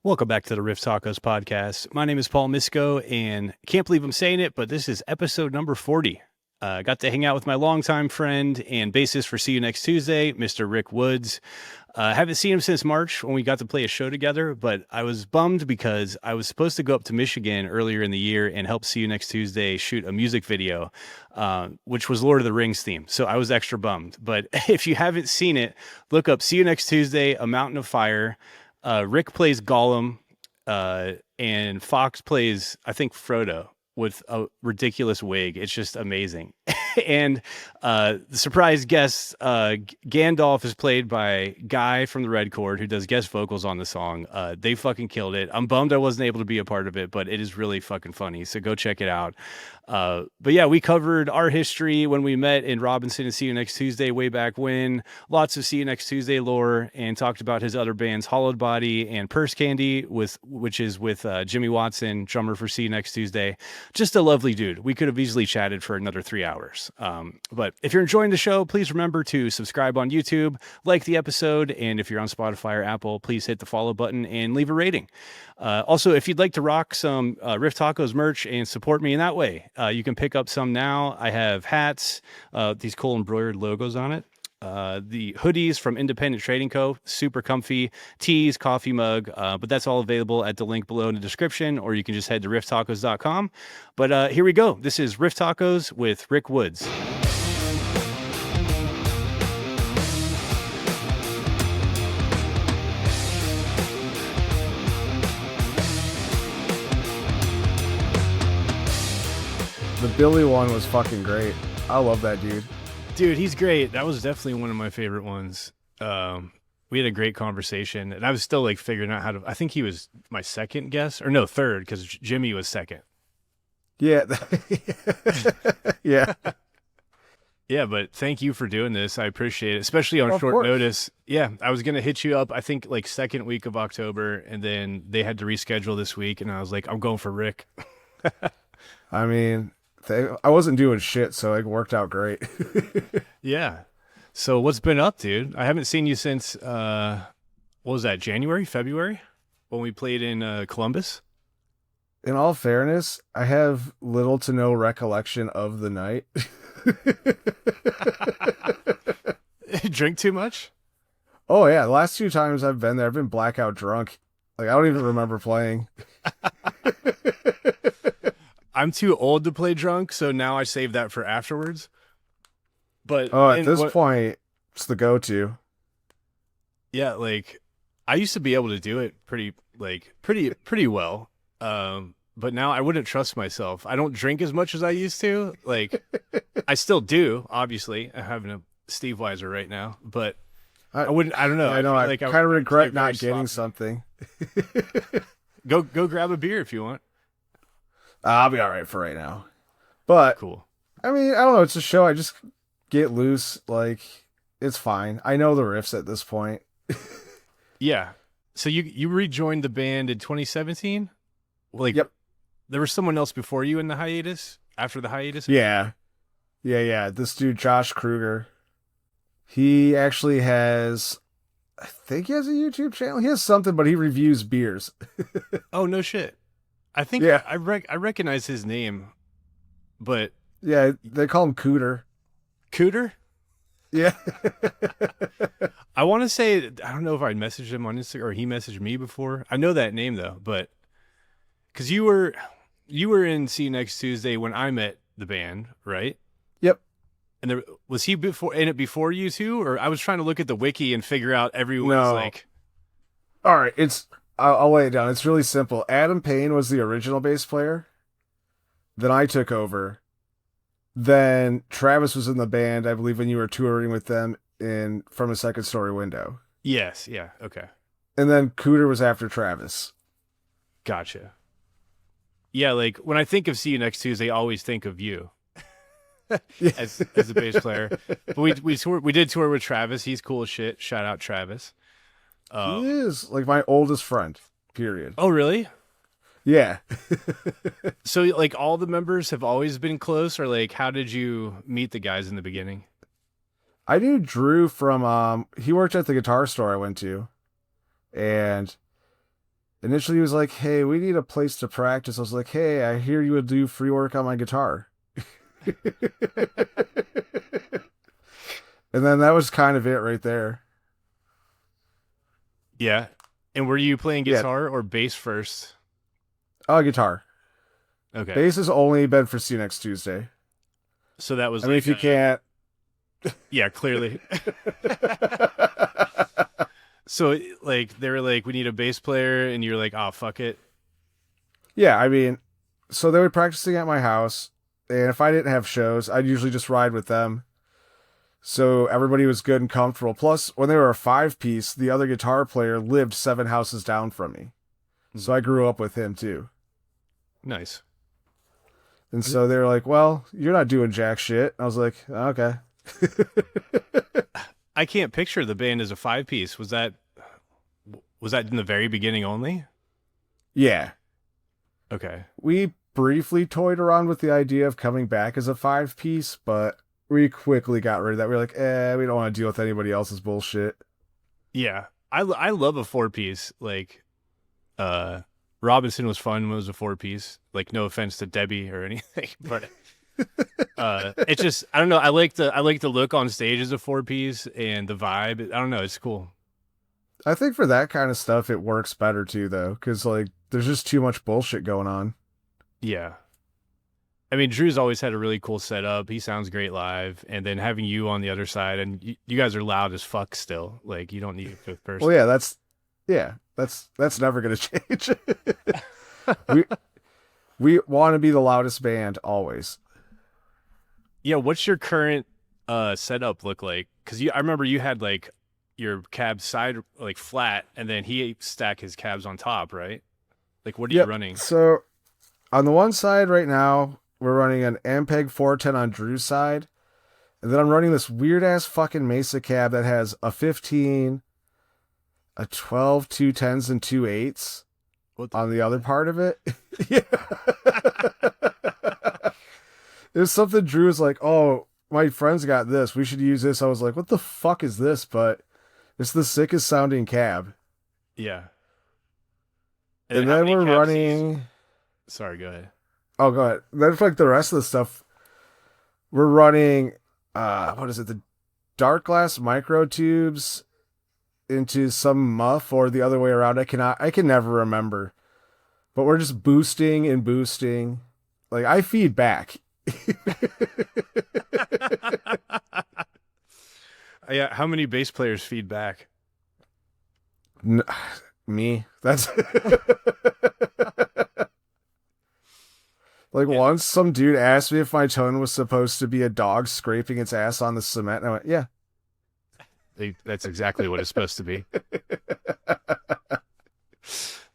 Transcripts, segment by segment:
Welcome back to the Riff Tacos podcast. My name is Paul Misko, and can't believe I'm saying it, but this is episode number 40. Got to hang out with my longtime friend and bassist for See You Next Tuesday, Mr. Rick Woods. Haven't seen him since March when we got to play a show together, but I was bummed because I was supposed to go up to Michigan earlier in the year and help See You Next Tuesday shoot a music video, which was Lord of the Rings theme. So I was extra bummed. But if you haven't seen it, look up See You Next Tuesday, A Mountain of Fire. Rick plays Gollum, and Fox plays, I think, Frodo with a ridiculous wig. It's just amazing. And the surprise guest, Gandalf, is played by Guy from the Red Chord, who does guest vocals on the song. They fucking killed it. I'm bummed I wasn't able to be a part of it, but it is really fucking funny. So go check it out. But yeah, we covered our history when we met in Robinson and See You Next Tuesday way back when. Lots of See You Next Tuesday lore, and talked about his other bands, Hollowed Body and Purse Candy, which is with Jimmy Watson, drummer for See You Next Tuesday. Just a lovely dude. We could have easily chatted for another 3 hours. But if you're enjoying the show, please remember to subscribe on YouTube, like the episode, and if you're on Spotify or Apple, please hit the follow button and leave a rating. Also, if you'd like to rock some Riff Tacos merch and support me in that way, you can pick up some now. I have hats, these cool embroidered logos on it. The hoodies from Independent Trading Co. Super comfy. Teas, coffee mug. But that's all available at the link below in the description, or you can just head to rifftacos.com. But here we go. This is Riff Tacos with Rick Woods. The Billy one was fucking great. I love that dude. Dude, he's great. That was definitely one of my favorite ones. We had a great conversation, and I was still like figuring out how to. I think he was my second guess, or no, third, because Jimmy was second. Yeah. Yeah. Yeah, but thank you for doing this. I appreciate it, especially on short notice. Yeah, I was going to hit you up, I think, like second week of October, and then they had to reschedule this week, and I was like, I'm going for Rick. I mean, I wasn't doing shit, so it worked out great. Yeah. So what's been up, dude? I haven't seen you since, what was that, January, February? When we played in Columbus? In all fairness, I have little to no recollection of the night. Drink too much? Oh, yeah. The last 2 times I've been there, I've been blackout drunk. Like, I don't even remember playing. I'm too old to play drunk, so now I save that for afterwards. But at this point, it's the go-to. Yeah, like I used to be able to do it pretty well. But now I wouldn't trust myself. I don't drink as much as I used to. Like I still do, obviously. I'm having a Steve Weiser right now, but I wouldn't. I don't know. I know. I kind of regret not getting something. Go grab a beer if you want. I'll be all right for right now. But cool. I mean, I don't know. It's a show. I just get loose. Like, it's fine. I know the riffs at this point. Yeah. So you rejoined the band in 2017? Like, yep. There was someone else before you in the hiatus? After the hiatus? Yeah. This dude, Josh Kruger. He actually has, I think he has a YouTube channel. He has something, but he reviews beers. Oh, no shit. I think yeah. I recognize his name, but... Yeah, they call him Cooter. Cooter? Yeah. I want to say, I don't know if I messaged him on Instagram or he messaged me before. I know that name, though, but... Because you were in See You Next Tuesday when I met the band, right? Yep. And was he in it before you two? Or I was trying to look at the wiki and figure out everyone's like... All right, I'll lay it down. It's really simple. Adam Payne was the original bass player. Then I took over. Then Travis was in the band, I believe, when you were touring with them from a Second Story Window. Yes, yeah, okay. And then Cooter was after Travis. Gotcha. Yeah, like when I think of See You Next Tuesday, I always think of you as a bass player. But we did tour with Travis. He's cool as shit. Shout out Travis. He is like my oldest friend, period. Oh, really? Yeah. So like all the members have always been close, or like how did you meet the guys in the beginning? I knew Drew from he worked at the guitar store I went to, and initially he was like, "Hey, we need a place to practice." I was like, "Hey, I hear you would do free work on my guitar." And then that was kind of it right there. Yeah. And were you playing Yeah. guitar or bass first? Oh, guitar. Okay. Bass has only been for See You Next Tuesday. So that was I mean, like if you can't. yeah, clearly. So like they were like, we need a bass player, and you're like, oh fuck it. Yeah, I mean, so they were practicing at my house, and if I didn't have shows, I'd usually just ride with them. So everybody was good and comfortable. Plus, when they were a 5-piece, the other guitar player lived 7 houses down from me. So I grew up with him too. Nice. And so they were like, "Well, you're not doing jack shit." I was like, "Okay." I can't picture the band as a 5-piece. Was that in the very beginning only? Yeah. Okay. We briefly toyed around with the idea of coming back as a 5-piece, but we quickly got rid of that. We were like, we don't want to deal with anybody else's bullshit. Yeah. I love a 4-piece. Like Robinson was fun when it was a 4-piece. Like, no offense to Debbie or anything, but it's just, I don't know. I like the look on stage as a 4-piece and the vibe. I don't know. It's cool. I think for that kind of stuff, it works better too, though, because like there's just too much bullshit going on. Yeah. I mean, Drew's always had a really cool setup. He sounds great live. And then having you on the other side, and you guys are loud as fuck still. Like, you don't need a fifth person. Well, that's never gonna change. we want to be the loudest band always. Yeah, what's your current setup look like? Because I remember you had like your cab side like flat, and then he stacked his cabs on top, right? Like, what are you running? So on the one side right now, we're running an Ampeg 410 on Drew's side, and then I'm running this weird ass fucking Mesa cab that has a 15, a 12, 210s, and 2.8s on the other part of it. Yeah. It was something Drew was like, "Oh, my friends got this. We should use this." I was like, "What the fuck is this?" But it's the sickest sounding cab. Yeah. And then we're running. Sorry, go ahead. Oh, go ahead. Then for like the rest of the stuff, we're running. What is it? The dark glass micro tubes into some muff or the other way around. I can never remember. But we're just boosting and boosting. Like I feed back. Yeah, how many bass players feed back? Me. That's like once some dude asked me if my tone was supposed to be a dog scraping its ass on the cement, and I went, "Yeah." That's exactly what it's supposed to be.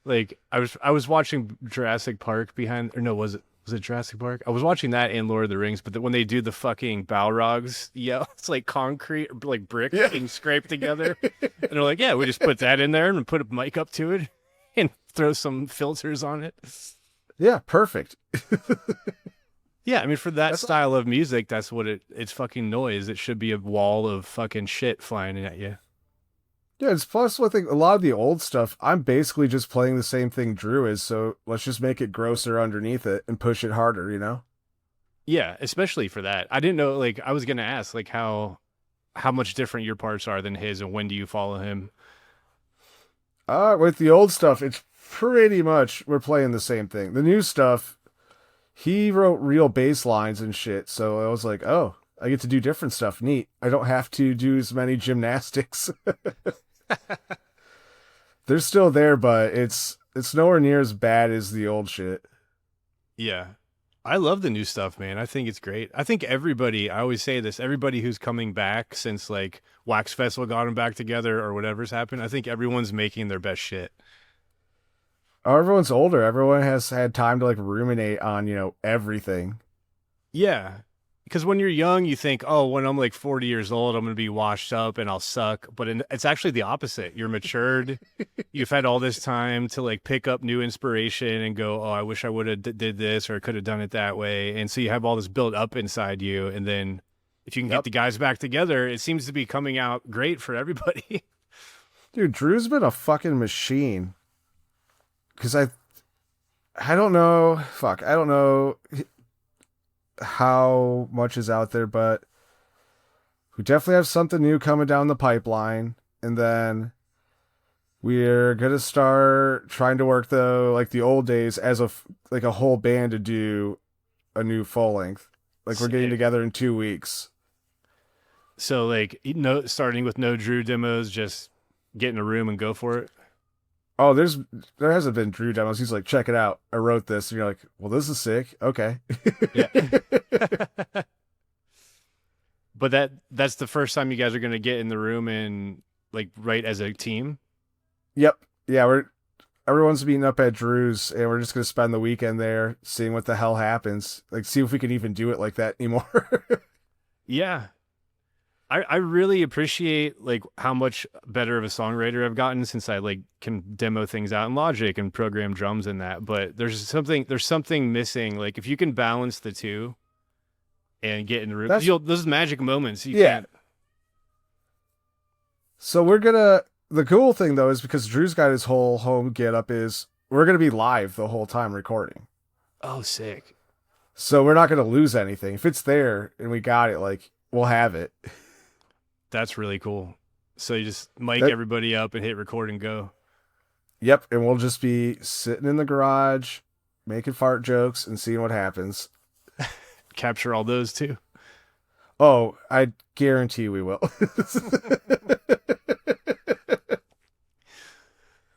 Like I was watching Jurassic Park was it Jurassic Park? I was watching that and Lord of the Rings, but when they do the fucking Balrogs yell, it's like concrete, like brick being scraped together. And they're like, yeah, we just put that in there and put a mic up to it and throw some filters on it. Yeah, perfect. Yeah, I mean, for that style of music, that's what it's fucking noise. It should be a wall of fucking shit flying at you. Yeah, it's plus I think a lot of the old stuff, I'm basically just playing the same thing Drew is, so let's just make it grosser underneath it and push it harder, you know? Yeah, especially for that. I didn't know, like, I was gonna ask, like, how much different your parts are than his, and when do you follow him? With the old stuff, it's pretty much we're playing the same thing. The new stuff, he wrote real bass lines and shit, so I was like, oh, I get to do different stuff. Neat. I don't have to do as many gymnastics. They're still there, but it's nowhere near as bad as the old shit. Yeah. I love the new stuff, man. I think it's great. I think everybody, I always say this, everybody who's coming back since like Wax Festival got them back together or whatever's happened, I think everyone's making their best shit. Oh, everyone's older. Everyone has had time to like ruminate on, everything. Yeah. Because when you're young, you think, oh, when I'm like 40 years old, I'm going to be washed up and I'll suck. But it's actually the opposite. You're matured. You've had all this time to like pick up new inspiration and go, oh, I wish I would have did this or could have done it that way. And so you have all this built up inside you. And then if you can get the guys back together, it seems to be coming out great for everybody. Dude, Drew's been a fucking machine. because I don't know. Fuck, I don't know how much is out there, but we definitely have something new coming down the pipeline, and then we're gonna start trying to work like the old days as like a whole band to do a new full length. Like we're getting together in 2 weeks. So like starting with no Drew demos, just get in a room and go for it. Oh, there hasn't been Drew demos. He's like, check it out. I wrote this. And you're like, well, this is sick. Okay. Yeah. But that's the first time you guys are gonna get in the room and like write as a team. Yep. Yeah, everyone's meeting up at Drew's, and we're just gonna spend the weekend there, seeing what the hell happens. Like, see if we can even do it like that anymore. Yeah. I really appreciate like how much better of a songwriter I've gotten since I like can demo things out in Logic and program drums and that. But there's something missing. Like if you can balance the two and get in the room, those magic moments. You can't. So the cool thing though is because Drew's got his whole home get up is we're gonna be live the whole time recording. Oh, sick. So we're not gonna lose anything. If it's there and we got it, like we'll have it. That's really cool. So you just mic everybody up and hit record and go. Yep, and we'll just be sitting in the garage, making fart jokes and seeing what happens. Capture all those too. Oh, I guarantee we will.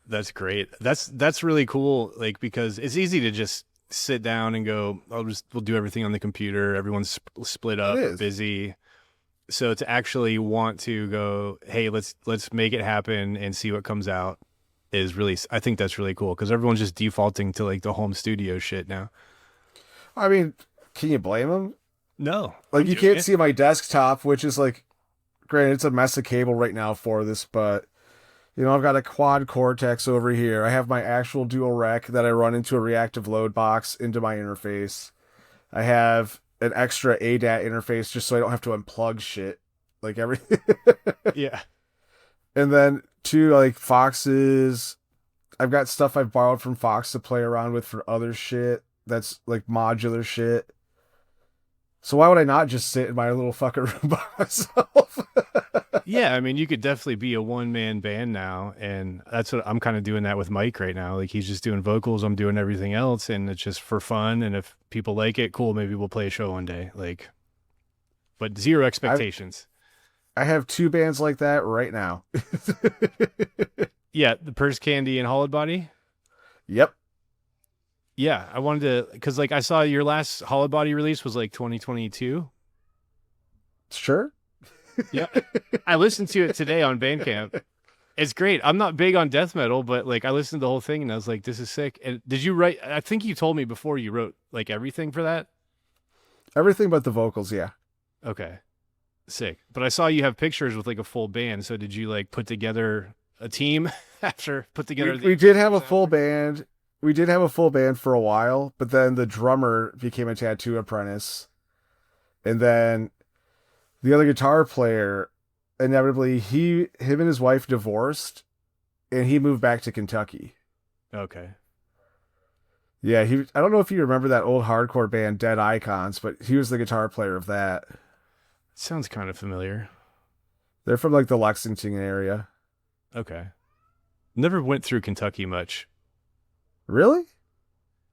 That's great. That's really cool. Like because it's easy to just sit down and go, we'll do everything on the computer. Everyone's split up, busy. So to actually want to go, hey, let's make it happen and see what comes out is really, I think that's really cool because everyone's just defaulting to like the home studio shit now. I mean, can you blame them? No. Like you can't see my desktop, which is like, granted, it's a mess of cable right now for this, but you know, I've got a quad Cortex over here. I have my actual dual rec that I run into a reactive load box into my interface. I have an extra ADAT interface just so I don't have to unplug shit. Like everything. Yeah. And then 2 like Foxes. I've got stuff I've borrowed from Fox to play around with for other shit. That's like modular shit. So why would I not just sit in my little fucking room by myself? Yeah, I mean, you could definitely be a one-man band now, and that's what I'm kind of doing that with Mike right now. Like, he's just doing vocals, I'm doing everything else, and it's just for fun, and if people like it, cool, maybe we'll play a show one day. Like, but zero expectations. I have 2 bands like that right now. Yeah, the Purse Candy and Hollowed Body? Yep. Yeah, I wanted to, because, like, I saw your last Hollowed Body release was, like, 2022. Sure. Yeah, I listened to it today on Bandcamp. It's great. I'm not big on death metal, but like I listened to the whole thing and I was like, this is sick. And did you write? I think you told me before you wrote like everything for that. Everything but the vocals, yeah. Okay, sick. But I saw you have pictures with like a full band. So did you like put together a team after put together? We did have a full band. We did have a full band for a while, but then the drummer became a tattoo apprentice, and then the other guitar player, inevitably, him and his wife divorced, and he moved back to Kentucky. Okay. Yeah, I don't know if you remember that old hardcore band, Dead Icons, but he was the guitar player of that. Sounds kind of familiar. They're from like the Lexington area. Okay. Never went through Kentucky much. Really?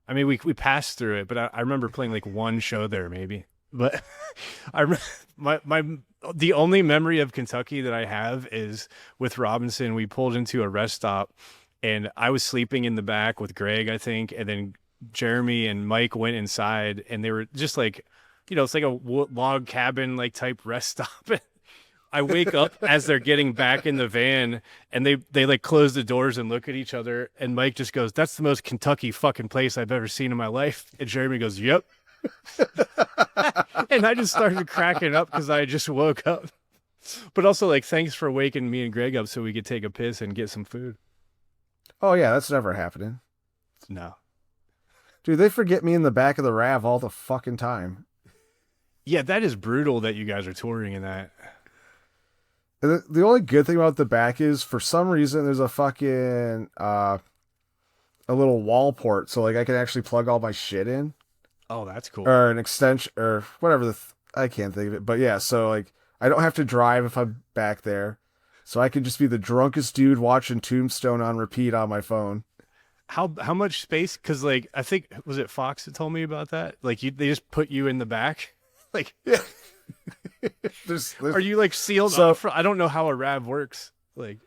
I mean, we passed through it, but I remember playing like one show there, maybe. But the only memory of Kentucky that I have is with Robinson. We pulled into a rest stop, and I was sleeping in the back with Greg, I think, and then Jeremy and Mike went inside, and they were just like, you know, it's like a log cabin like type rest stop. I wake up as they're getting back in the van, and they like close the doors and look at each other, and Mike just goes, "That's the most Kentucky fucking place I've ever seen in my life," and Jeremy goes, "Yep." And I just started cracking up because I just woke up. But also, like, thanks for waking me and Greg up so we could take a piss and get some food. Oh, yeah, that's never happening. No. Dude, they forget me in the back of the RAV all the fucking time. Yeah, that is brutal that you guys are touring in that. The only good thing about the back is, for some reason, there's a fucking a little wall port, so like I can actually plug all my shit in, Oh, that's cool. or an extension, or whatever I can't think of it. But yeah, so like I don't have to drive if I'm back there, so I can just be the drunkest dude watching Tombstone on repeat on my phone. How much space? Because like I think was it Fox that told me about that? Like they just put you in the back. Like, Yeah, there's are you like sealed so off? I don't know how a RAV works. Like,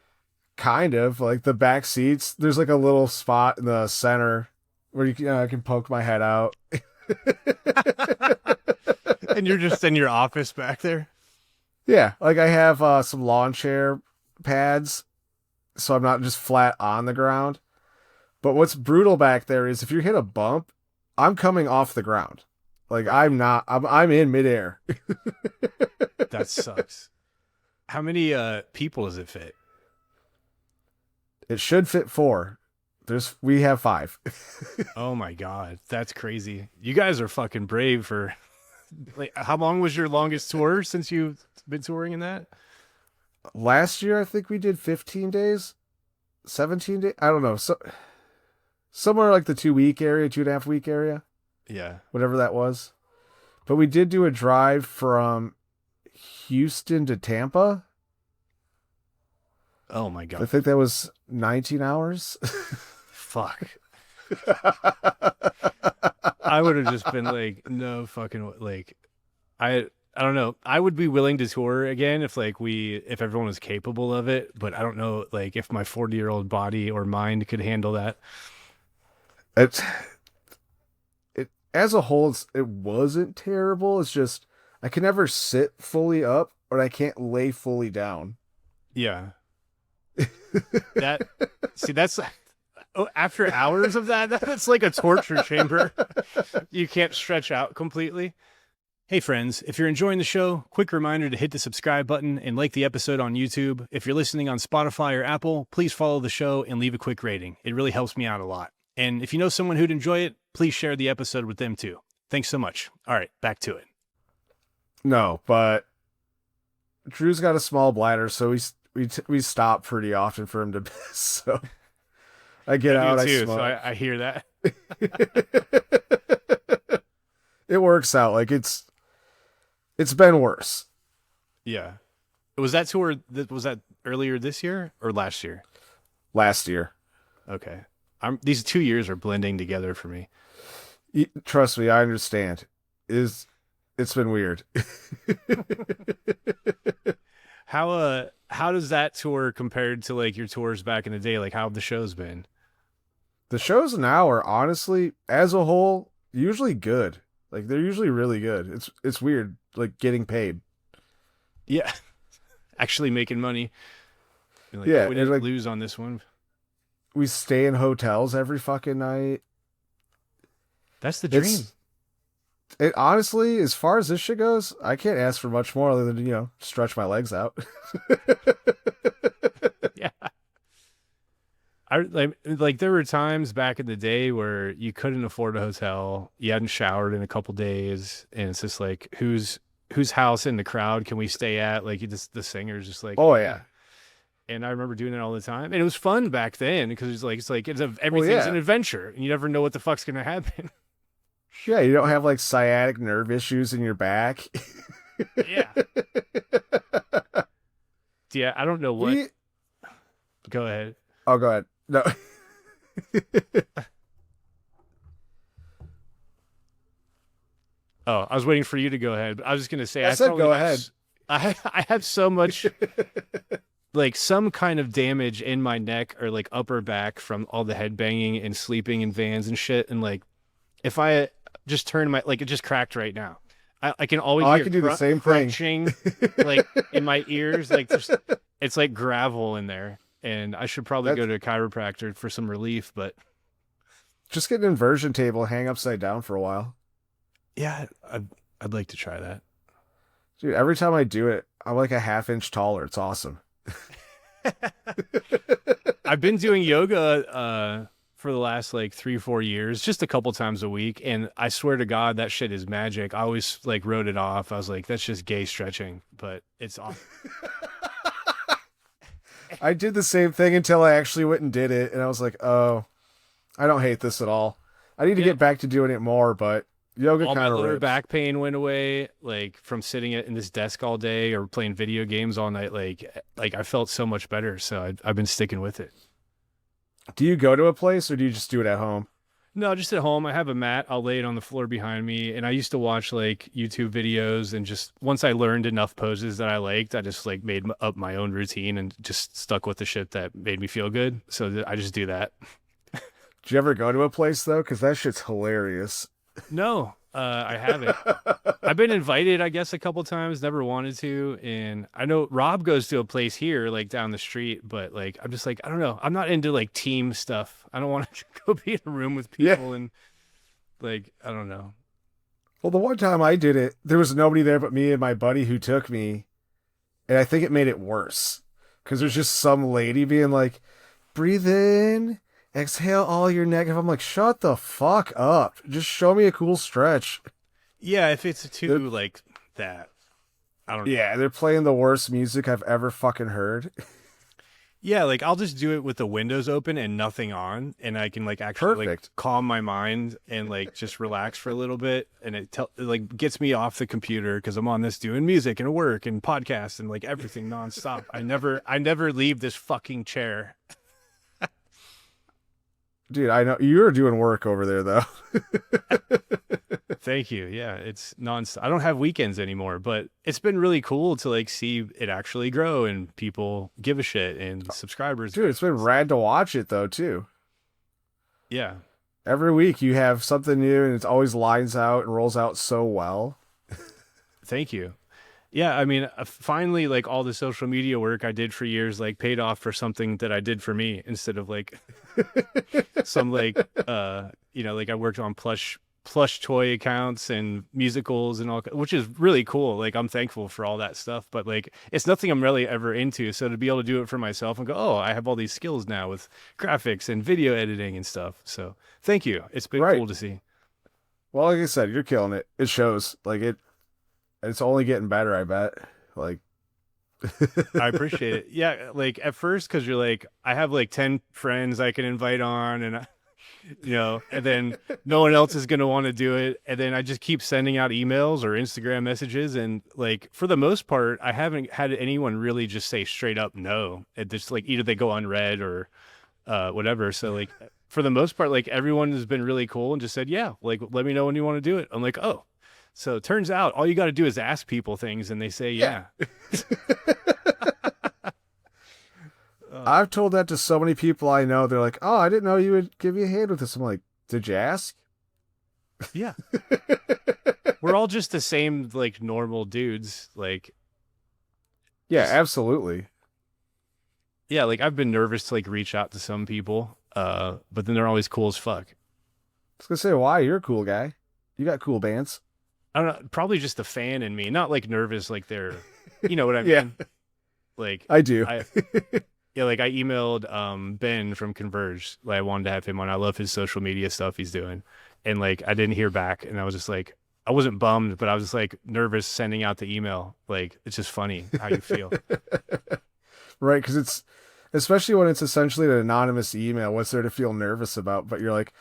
kind of like the back seats. There's like a little spot in the center where I can poke my head out. and you're just in your office back there. Yeah, like I have some lawn chair pads, so I'm not just flat on the ground. But what's brutal back there is if you hit a bump, I'm coming off the ground. Like I'm not. I'm in midair. That sucks. How many people does it fit? It should fit 4. We have 5. Oh my god, that's crazy. You guys are fucking brave for like how long was your longest tour since you've been touring in that? Last year, I think we did 15 days, 17 days. I don't know. So somewhere like the 2-week area, 2.5-week area, Yeah. whatever that was. But we did do a drive from Houston to Tampa. Oh my I god. think that was 19 hours. Fuck. I would have just been like, no fucking like I don't know. I would be willing to tour again if like if everyone was capable of it, but I don't know like if my 40-year-old body or mind could handle that. It as a whole, it wasn't terrible. It's just I can never sit fully up, or I can't lay fully down. Yeah. That that's after hours of that's like a torture chamber. You can't stretch out completely. Hey friends, if you're enjoying the show, quick reminder to hit the subscribe button and like the episode on YouTube. If you're listening on Spotify or Apple, please follow the show and leave a quick rating. It really helps me out a lot. And if you know someone who'd enjoy it, please share the episode with them too. Thanks so much. All right, back to it. No, but Drew's got a small bladder, so we stop pretty often for him to piss. So I get out, I too, smoke. so I hear that. It works out. Like it's been worse. Yeah. Was that tour was that earlier this year or last year? Last year. Okay. These 2 years are blending together for me. Trust me, I understand. It's been weird. How does that tour compared to like your tours back in the day? Like how have the shows been? The shows now are honestly, as a whole, usually good. Like they're usually really good. It's weird, like getting paid. Yeah. Actually making money. Like, yeah, we didn't like, lose on this one. We stay in hotels every fucking night. That's the dream. It honestly, as far as this shit goes, I can't ask for much more other than, stretch my legs out. Yeah. I like there were times back in the day where you couldn't afford a hotel, you hadn't showered in a couple days, and it's just like whose house in the crowd can we stay at? Like the singer's just like, oh yeah. And I remember doing it all the time, and it was fun back then because everything's an adventure, and you never know what the fuck's gonna happen. Yeah, you don't have like sciatic nerve issues in your back. Yeah. Yeah, I don't know what. Go ahead. Oh, go ahead. No. Oh, I was waiting for you to go ahead. But I was just gonna say, I said go ahead. I have so much, like some kind of damage in my neck or like upper back from all the head banging and sleeping in vans and shit. And like, if I just turn it just cracked right now. I can always hear I can do the same thing. Crunching, like in my ears, like it's like gravel in there. And I should probably go to a chiropractor for some relief, but just get an inversion table, hang upside down for a while. Yeah, I'd like to try that. Dude, every time I do it, I'm like a half-inch taller. It's awesome. I've been doing yoga for the last like 3-4 years, just a couple times a week, and I swear to God that shit is magic. I always like wrote it off. I was like, that's just gay stretching, but it's awesome. I did the same thing until I actually went and did it, and I was like, oh, I don't hate this at all. I need to Yeah. get back to doing it more, but yoga All my kind of lower rips. back pain went away, like from sitting in this desk all day or playing video games all night. Like I felt so much better. So I've been sticking with it. Do you go to a place or do you just do it at home? No, just at home. I have a mat. I'll lay it on the floor behind me. And I used to watch like YouTube videos and just once I learned enough poses that I liked, I just like made up my own routine and just stuck with the shit that made me feel good. So I just do that. Do you ever go to a place though? Because that shit's hilarious. No, I haven't. I've been invited, I guess, a couple times, never wanted to. And I know Rob goes to a place here, like down the street, but like, I'm just like, I don't know. I'm not into like team stuff. I don't want to go be in a room with Yeah. people and like, I don't know. Well, the one time I did it, there was nobody there but me and my buddy who took me, and I think it made it worse because there's just some lady being like, "Breathe in, exhale all your negative." I'm like, "Shut the fuck up! Just show me a cool stretch." Yeah, if it's They're- too like that, I don't know. yeah, they're playing the worst music I've ever fucking heard. Yeah, like I'll just do it with the windows open and nothing on, and I can like actually like Perfect. calm my mind and like just relax for a little bit, and it like gets me off the computer because I'm on this doing music and work and podcasts and like everything nonstop. I never leave this fucking chair. Dude, I know you're doing work over there though. Thank you. Yeah, it's nonstop. I don't have weekends anymore, but it's been really cool to like see it actually grow and people give a shit and subscribers. Dude, it's been rad to watch it though too. Yeah. Every week you have something new and it always lines out and rolls out so well. Thank you. Yeah, I mean, finally, like all the social media work I did for years, like paid off for something that I did for me instead of like some like like I worked on plush toy accounts and musicals and all, which is really cool. Like I'm thankful for all that stuff, but like it's nothing I'm really ever into. So to be able to do it for myself and go, oh, I have all these skills now with graphics and video editing and stuff. So thank you. It's been Right. cool to see. Well, like I said, you're killing it. It shows. It's only getting better, I bet. Like I appreciate it. Yeah, like at first, because you're like, I have like 10 friends I can invite on, and and then no one else is gonna want to do it, and then I just keep sending out emails or Instagram messages, and like for the most part, I haven't had anyone really just say straight up no. It just like either they go unread or whatever. So like for the most part, like everyone has been really cool and just said, yeah, like let me know when you want to do it. I'm like, oh. So it turns out all you got to do is ask people things and they say, yeah. I've told that to so many people I know. They're like, "Oh, I didn't know you would give me a hand with this." I'm like, "Did you ask?" Yeah. We're all just the same, like normal dudes. Like, Yeah, just- absolutely. yeah, like I've been nervous to like reach out to some people, but then they're always cool as fuck. I was gonna say, why? You're a cool guy. You got cool bands. I don't know, probably just the fan in me, not like nervous, like they're, you know what I Yeah. mean? Like, I do. yeah, like I emailed Ben from Converge. Like I wanted to have him on. I love his social media stuff he's doing. And like I didn't hear back and I was just like I wasn't bummed, but I was just like nervous sending out the email. Like it's just funny how you feel. Right, because it's especially when it's essentially an anonymous email. What's there to feel nervous about? But you're like,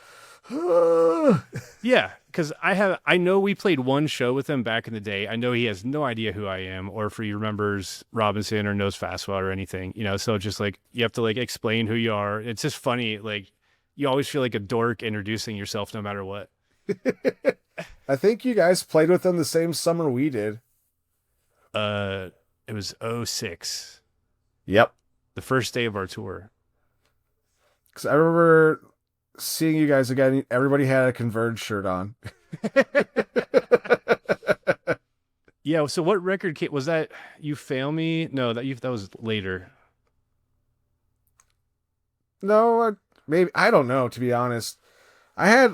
Yeah, because I know we played one show with him back in the day. I know he has no idea who I am or if he remembers Robinson or knows Fastwell or anything, so it's just like you have to like explain who you are. It's just funny, like you always feel like a dork introducing yourself no matter what. I think you guys played with them the same summer we did. It was '06, Yep. the first day of our tour. Because I remember seeing you guys again. Everybody had a Converge shirt on. Yeah, so what record was that? You Fail Me? No, that was later. No, maybe I don't know. To be honest, I had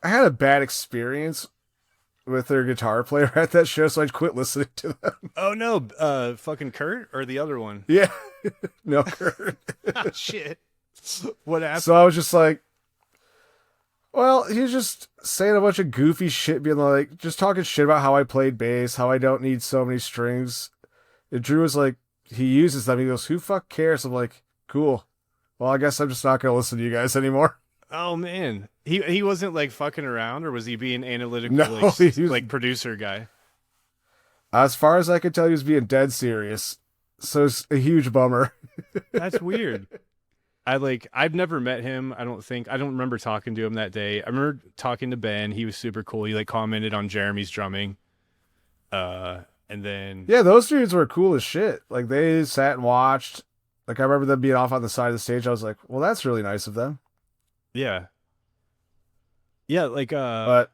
a bad experience with their guitar player at that show, so I quit listening to them. Oh no, fucking Kurt or the other one? Yeah, no, Kurt. Ah, shit. What happened? So I was just like, well, he was just saying a bunch of goofy shit, being like, just talking shit about how I played bass, how I don't need so many strings. And Drew was like, he uses them. He goes, who fuck cares? I'm like, cool. Well, I guess I'm just not going to listen to you guys anymore. Oh man, he wasn't like fucking around, or was he being No, analytical, like he was, like producer guy? as far as I could tell, he was being dead serious. So it's a huge bummer. That's weird. I've never met him. I don't remember talking to him that day. I remember talking to Ben. He was super cool. He like commented on Jeremy's drumming. And then Yeah, those dudes were cool as shit. Like they sat and watched. Like I remember them being off on the side of the stage. I was like, well, that's really nice of them. yeah. Yeah, But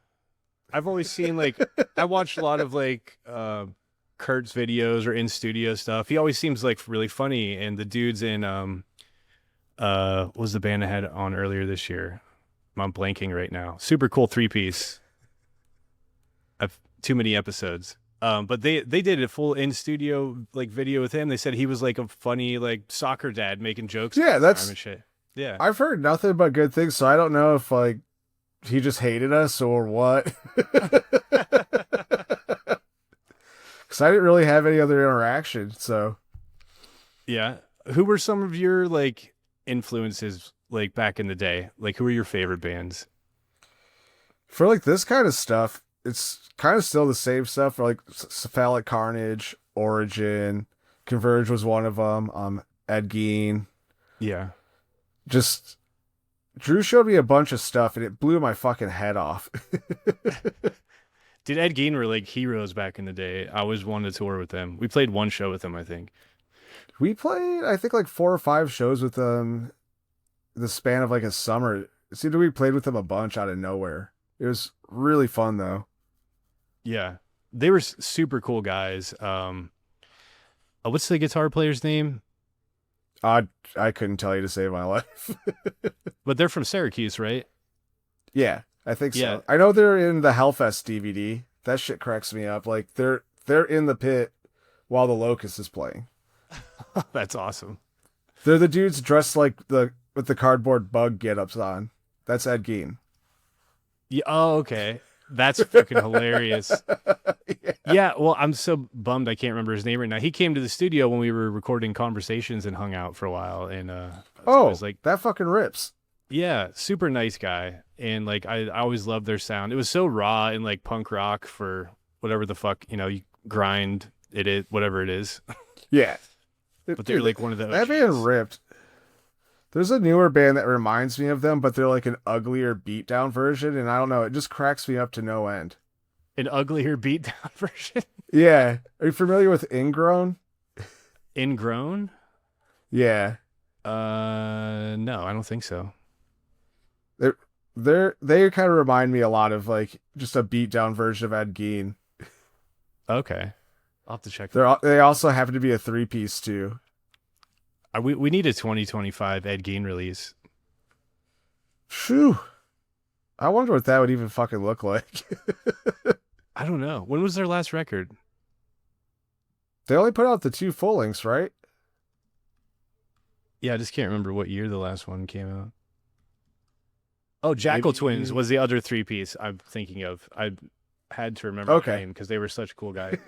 I've always seen like I watched a lot of like Kurt's videos or in studio stuff. He always seems like really funny, and the dudes in what was the band I had on earlier this year? I'm blanking right now. Super cool 3-piece. I've too many episodes. But they did a full in studio like video with him. They said he was like a funny like soccer dad making jokes all yeah, the time that's and shit. Yeah. I've heard nothing but good things, so I don't know if like he just hated us or what. Because I didn't really have any other interaction. So Yeah. Who were some of your like influences like back in the day? Like who were your favorite bands? for like this kind of stuff, it's kind of still the same stuff. For like Cephalic Carnage, Origin, Converge was one of them. Ed Gein. Yeah. Just Drew showed me a bunch of stuff and it blew my fucking head off. Dude, Ed Gein were like heroes back in the day. I always wanted to tour with them. We played one show with them, I think. We played, I think, like 4 or 5 shows with them the span of like a summer. It seemed we played with them a bunch out of nowhere. It was really fun though. Yeah. They were super cool guys. What's the guitar player's name? I couldn't tell you to save my life. But they're from Syracuse, right? Yeah, I think Yeah. so. I know they're in the Hellfest DVD. That shit cracks me up. Like they're in the pit while the Locust is playing. That's awesome. They're the dudes dressed like the with the cardboard bug get-ups on. That's Ed Gein. Yeah. Oh, okay. That's fucking hilarious. Yeah. Well, I'm so bummed I can't remember his name right now. He came to the studio when we were recording Conversations and hung out for a while. And so I Oh, was like, that fucking rips. yeah, super nice guy. And like, I always loved their sound. It was so raw and like punk rock for whatever the fuck, you grind it is, whatever it is. Yeah. But they're like one of the That OGs. band ripped. There's a newer band that reminds me of them, but they're like an uglier beatdown version, and I don't know, it just cracks me up to no end. An uglier beatdown version. Yeah. Are you familiar with Ingrown? Ingrown? Yeah. No, I don't think so. They kind of remind me a lot of like just a beatdown version of Ed Gein. Okay. I'll have to check. They also happen to be a 3-piece too. We need a 2025 Ed Gein release. Phew. I wonder what that would even fucking look like. I don't know. When was their last record? They only put out the 2 full lengths, right? Yeah, I just can't remember what year the last one came out. Oh, Jackal Maybe- Twins was the other 3-piece I'm thinking of. I had to remember Okay. the name because they were such cool guys.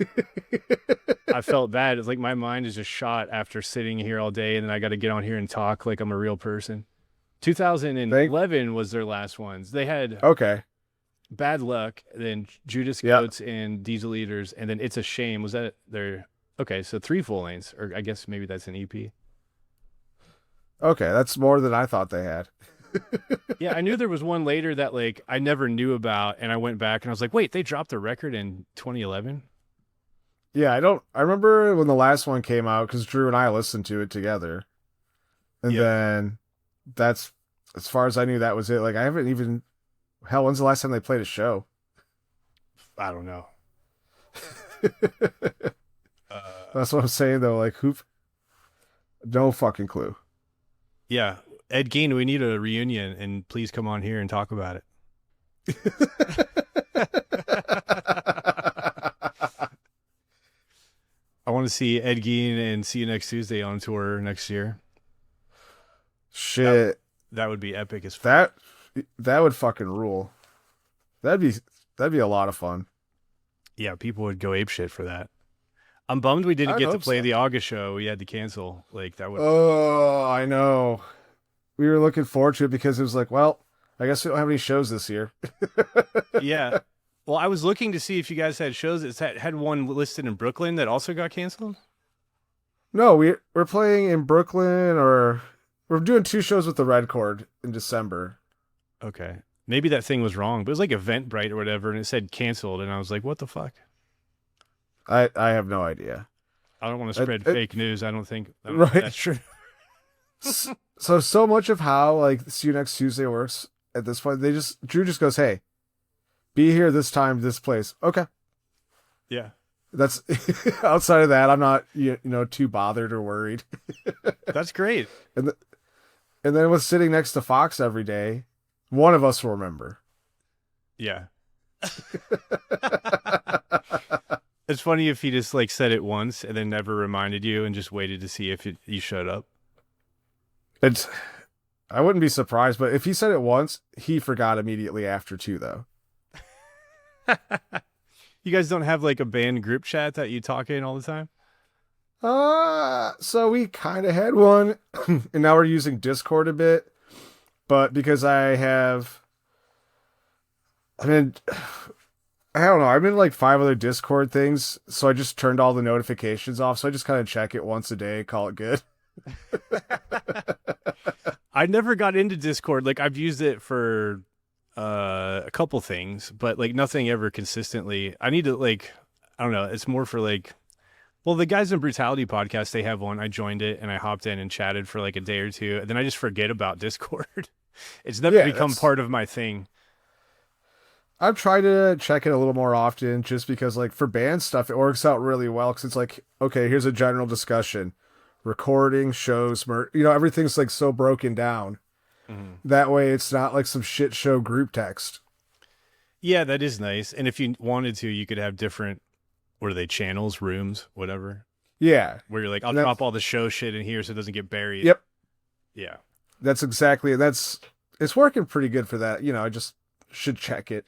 I felt bad. It's like my mind is just shot after sitting here all day, and then I got to get on here and talk like I'm a real person. 2011 was their last ones. They had Okay. Bad Luck, then Judas Yep. Goats and Diesel Eaters, and then It's a Shame. Was that their... Okay, so 3 full lengths, or I guess maybe that's an EP. Okay, that's more than I thought they had. Yeah, I knew there was one later that like I never knew about, and I went back and I was like, wait, they dropped a record in 2011? Yeah, I remember when the last one came out because Drew and I listened to it together. And Yep. then that's as far as I knew, that was it. Like I haven't even hell, when's the last time they played a show? I don't know. That's what I'm saying though. Like no fucking clue. Yeah, Ed Gein, we need a reunion, and please come on here and talk about it. I want to see Ed Gein and See You Next Tuesday on tour next year. Shit. That would be epic as fuck. That would fucking rule. That'd be a lot of fun. Yeah, people would go apeshit for that. I'm bummed we didn't I'd get to hope play so. the August show. We had to cancel. Like that would. Oh, I know. We were looking forward to it because it was like, well, I guess we don't have any shows this year. Yeah. Well, I was looking to see if you guys had shows. It had one listed in Brooklyn that also got canceled. No, we're playing in Brooklyn, or we're doing 2 shows with the Red Chord in December. Okay. Maybe that thing was wrong, but it was like Eventbrite or whatever, and it said canceled, and I was like, what the fuck? I have no idea. I don't want to spread fake news. I don't think Right. that's true. So much of how like See You Next Tuesday works at this point, Drew just goes, "Hey, be here this time, this place." Okay. Yeah. That's outside of that, I'm not too bothered or worried. That's great. And then with sitting next to Fox every day, one of us will remember. Yeah. It's funny if he just like said it once and then never reminded you and just waited to see if you showed up. I wouldn't be surprised, but if he said it once, he forgot immediately after too, though. You guys don't have like a band group chat that you talk in all the time? So we kind of had one, and now we're using Discord a bit, but because I don't know, I'm in like 5 other Discord things, so I just turned all the notifications off, so I just kind of check it once a day, call it good. I never got into Discord. Like I've used it for a couple things, but like nothing ever consistently. I need to like, I don't know. It's more for like, well, the Guys in Brutality podcast, they have one. I joined it and I hopped in and chatted for like a day or two. And then I just forget about Discord. It's never become part of my thing. I've tried to check it a little more often just because like for band stuff, it works out really well. Cause it's like, okay, here's a general discussion, recording shows, everything's like so broken down. Mm-hmm. That way it's not like some shit show group text. Yeah, that is nice. And if you wanted to, you could have different, what are they, channels, rooms, whatever. Yeah. Where you're like, I'll drop all the show shit in here so it doesn't get buried. Yep. Yeah. It's working pretty good for that. I just should check it.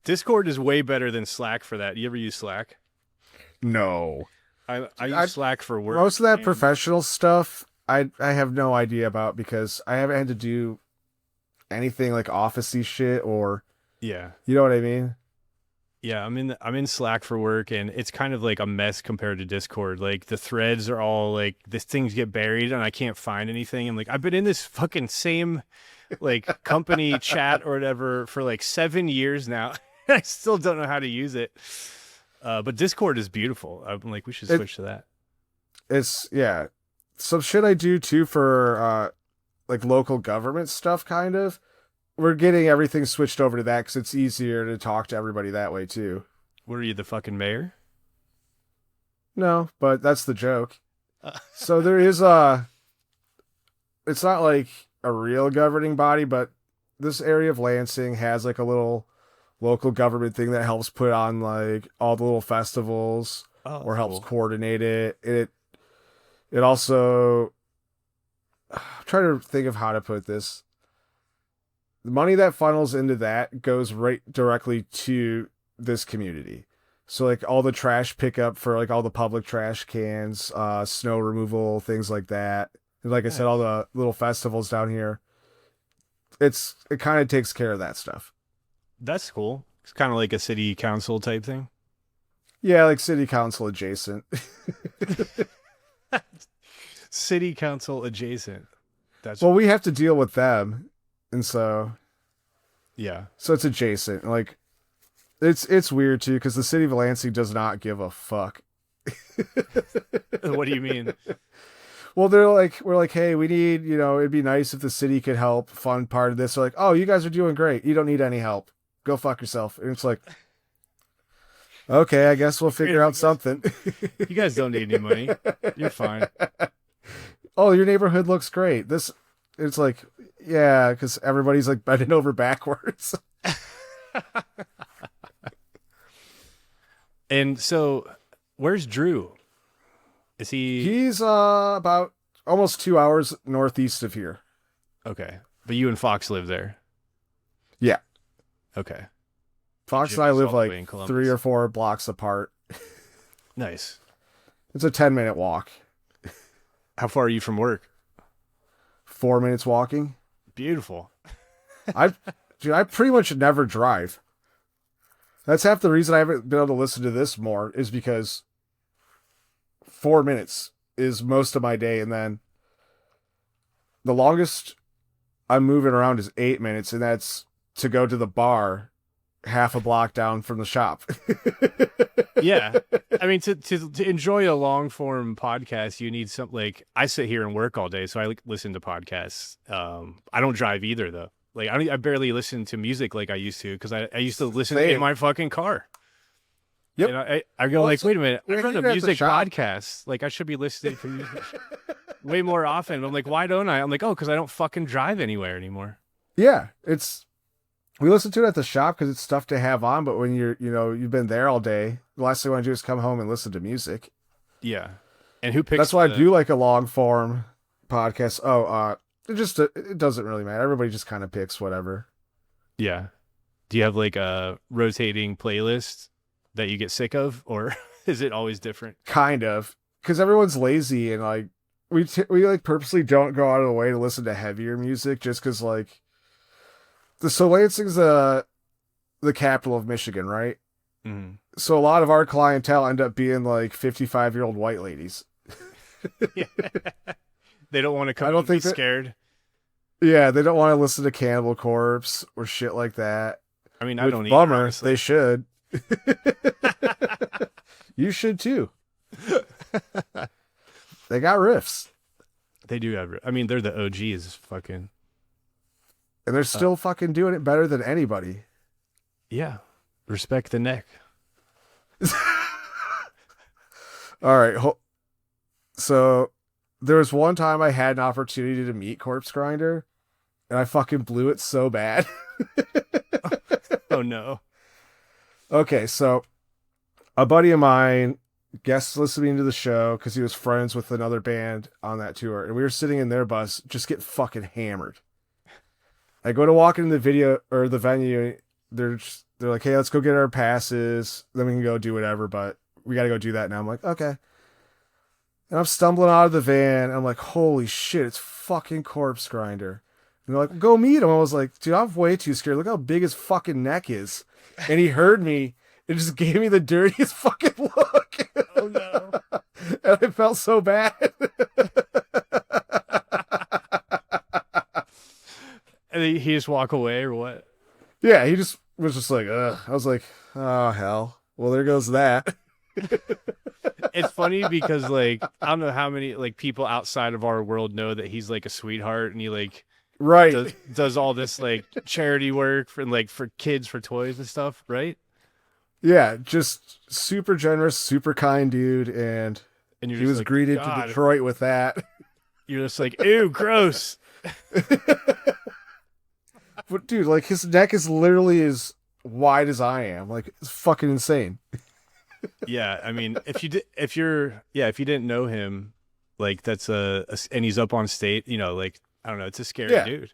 Discord is way better than Slack for that. You ever use Slack? No. I use Slack for work. Most of that professional stuff, I have no idea about because I haven't had to do anything like office-y shit or yeah, you know what I mean? Yeah, I'm in Slack for work, and it's kind of like a mess compared to Discord. Like the threads are all like these things get buried, and I can't find anything. And like I've been in this fucking same like company chat or whatever for like 7 years now. I still don't know how to use it. But Discord is beautiful. I'm like, we should switch to that. It's some shit I do too for like local government stuff. Kind of, we're getting everything switched over to that because it's easier to talk to everybody that way too. What are you, the fucking mayor? No, but that's the joke. So there is it's not like a real governing body, but this area of Lansing has like a little local government thing that helps put on like all the little festivals or helps coordinate it. It also, I'm trying to think of how to put this. The money that funnels into that goes right directly to this community. So like all the trash pickup for like all the public trash cans, snow removal, things like that. And like I said, all the little festivals down here. It kind of takes care of that stuff. That's cool. It's kind of like a city council type thing. Yeah, like city council adjacent. City council adjacent. Well, we have to deal with them, and so yeah. So it's adjacent. Like it's weird too because the city of Lansing does not give a fuck. What do you mean? Well, we're like, hey, we need, it'd be nice if the city could help fund part of this. They're like, oh, you guys are doing great. You don't need any help. Go fuck yourself. And it's like, okay, I guess we'll figure out something. You guys don't need any money. You're fine. Oh, your neighborhood looks great. It's like, yeah, because everybody's like bending over backwards. And so, where's Drew? Is he? He's about almost 2 hours northeast of here. Okay, but you and Fox live there. Yeah. Okay. Fox and I live like 3 or 4 blocks apart. Nice. It's a 10-minute walk. How far are you from work? 4 minutes walking. beautiful. I pretty much never drive. That's half the reason I haven't been able to listen to this more is because 4 minutes is most of my day, and then the longest I'm moving around is 8 minutes, and that's to go to the bar half a block down from the shop. Yeah. I mean, to enjoy a long form podcast, you need something like I sit here and work all day, so I listen to podcasts. I don't drive either, though. Like I barely listen to music like I used to because I used to listen in my fucking car. Yep. And I go like, wait a minute, I run a music shop. podcast. Like I should be listening to music way more often. I'm like, why don't I? I'm like, oh, because I don't fucking drive anywhere anymore. Yeah, we listen to it at the shop because it's stuff to have on. But when you've been there all day, the last thing you want to do is come home and listen to music. Yeah, and who picks? That's why I do like a long form podcast. It doesn't really matter. Everybody just kind of picks whatever. Yeah. Do you have like a rotating playlist that you get sick of, or is it always different? Kind of, because everyone's lazy and like we like purposely don't go out of the way to listen to heavier music just because like Lansing's the capital of Michigan, right? Mm-hmm. So a lot of our clientele end up being like 55-year-old white ladies. Yeah. They don't want to come. I don't think scared. Yeah, they don't want to listen to Cannibal Corpse or shit like that. I mean, I don't either. Bummer. Honestly. They should. You should too. They got riffs. They do have. I mean, they're the OGs, fucking. And they're still fucking doing it better than anybody. Yeah. Respect the neck. All right. So there was one time I had an opportunity to meet Corpse Grinder, and I fucking blew it so bad. Oh, no. Okay, so a buddy of mine guest listening to the show because he was friends with another band on that tour, and we were sitting in their bus just getting fucking hammered. I go to walk into the venue. They're like, hey, let's go get our passes. Then we can go do whatever, but we got to go do that now. I'm like, okay. And I'm stumbling out of the van. I'm like, holy shit, it's fucking Corpse Grinder. And they're like, go meet him. I was like, dude, I'm way too scared. Look how big his fucking neck is. And he heard me. It just gave me the dirtiest fucking look. Oh, no. And I felt so bad. And he just walk away or what? Yeah, he just was just like, ugh. I was like, oh, hell. Well, there goes that. It's funny because, like, I don't know how many, like, people outside of our world know that he's, like, a sweetheart and he, like, right. does all this, like, charity work for kids, for toys and stuff, right? Yeah, just super generous, super kind dude, and he was like, greeted to Detroit with that. You're just like, ew, gross. But dude, like his neck is literally as wide as I am. Like it's fucking insane. Yeah, I mean, if you didn't know him, like that's and he's up on stage, like I don't know, it's a scary dude.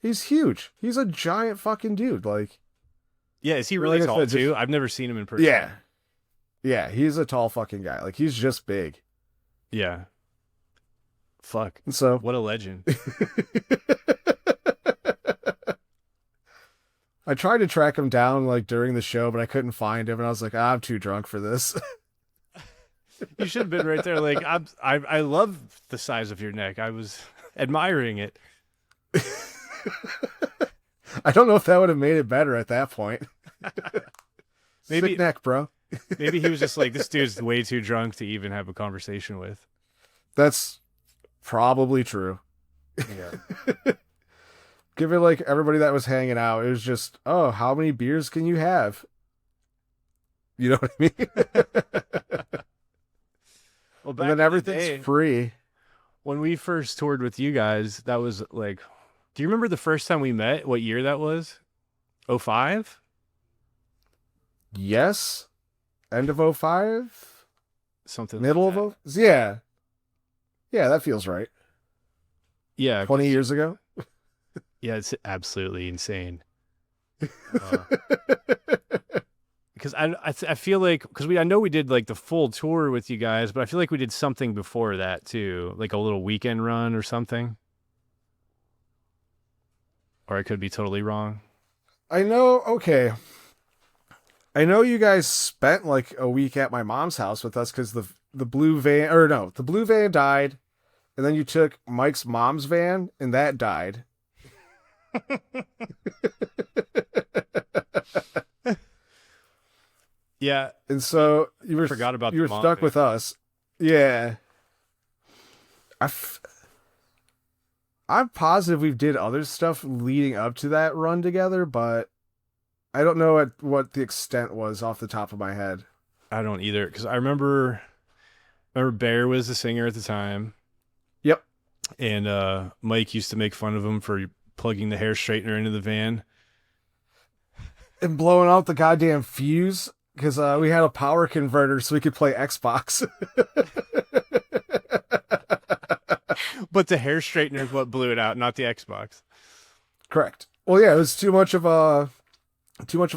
He's huge. He's a giant fucking dude. Like, yeah, is he really tall too? I've never seen him in person. Yeah, he's a tall fucking guy. Like he's just big. Yeah. Fuck. And so what a legend. I tried to track him down like during the show, but I couldn't find him, and I was like, I'm too drunk for this. You should have been right there. Like I love the size of your neck. I was admiring it. I don't know if that would have made it better at that point. Maybe sick neck, bro. Maybe he was just like, this dude's way too drunk to even have a conversation with. That's probably true. Yeah. Given like everybody that was hanging out, it was just, oh, how many beers can you have? You know what I mean? Well, and then everything's free. When we first toured with you guys, that was like, do you remember the first time we met? What year that was? 05? Yes. End of 05? Something Middle like of 05? Yeah. Yeah, that feels right. Yeah. 20 years ago? Yeah, it's absolutely insane. Because I feel like, I know we did like the full tour with you guys, but I feel like we did something before that too, like a little weekend run or something. or I could be totally wrong. I know. Okay. I know you guys spent like a week at my mom's house with us because the blue van, or no, the blue van died, and then you took Mike's mom's van, and that died. Yeah, And so forgot about you the were mom stuck van. with us. Yeah. I'm positive we did other stuff leading up to that run together, but I don't know what the extent was off the top of my head. I don't either, because I remember Bear was the singer at the time, Yep. and Mike used to make fun of him for plugging the hair straightener into the van. And blowing out the goddamn fuse because we had a power converter so we could play Xbox. But the hair straightener is what blew it out, not the Xbox. Correct. Well, yeah, it was too much of a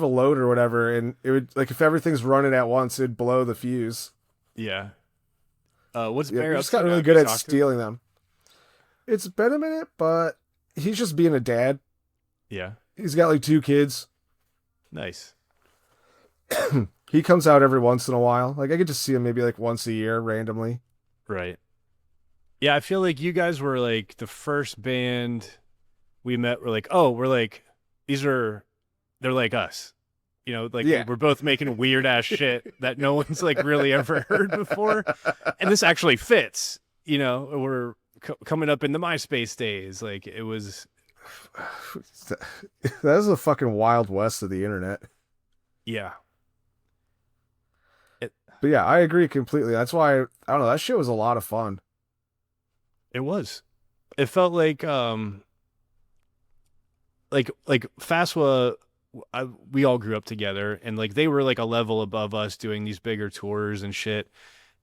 load or whatever, and it would, like, if everything's running at once, it'd blow the fuse. Yeah. What's Yeah, Bear we up just to got really now? good You at talk to him? stealing them. It's been a minute, but he's just being a dad. Yeah. He's got like 2 kids. Nice. He comes out every once in a while. Like, I get to see him maybe like once a year randomly. Right. Yeah, I feel like you guys were like the first band we met. We're like, oh, they're like us. You know, like Yeah. we're both making weird ass shit that no one's like really ever heard before. And this actually fits. You know, we're coming up in the MySpace days. Like it was. That is the fucking wild west of the internet. Yeah. But yeah, I agree completely. That's why I don't know. That shit was a lot of fun. It was. It felt like Faswa. We all grew up together, and like they were like a level above us doing these bigger tours and shit.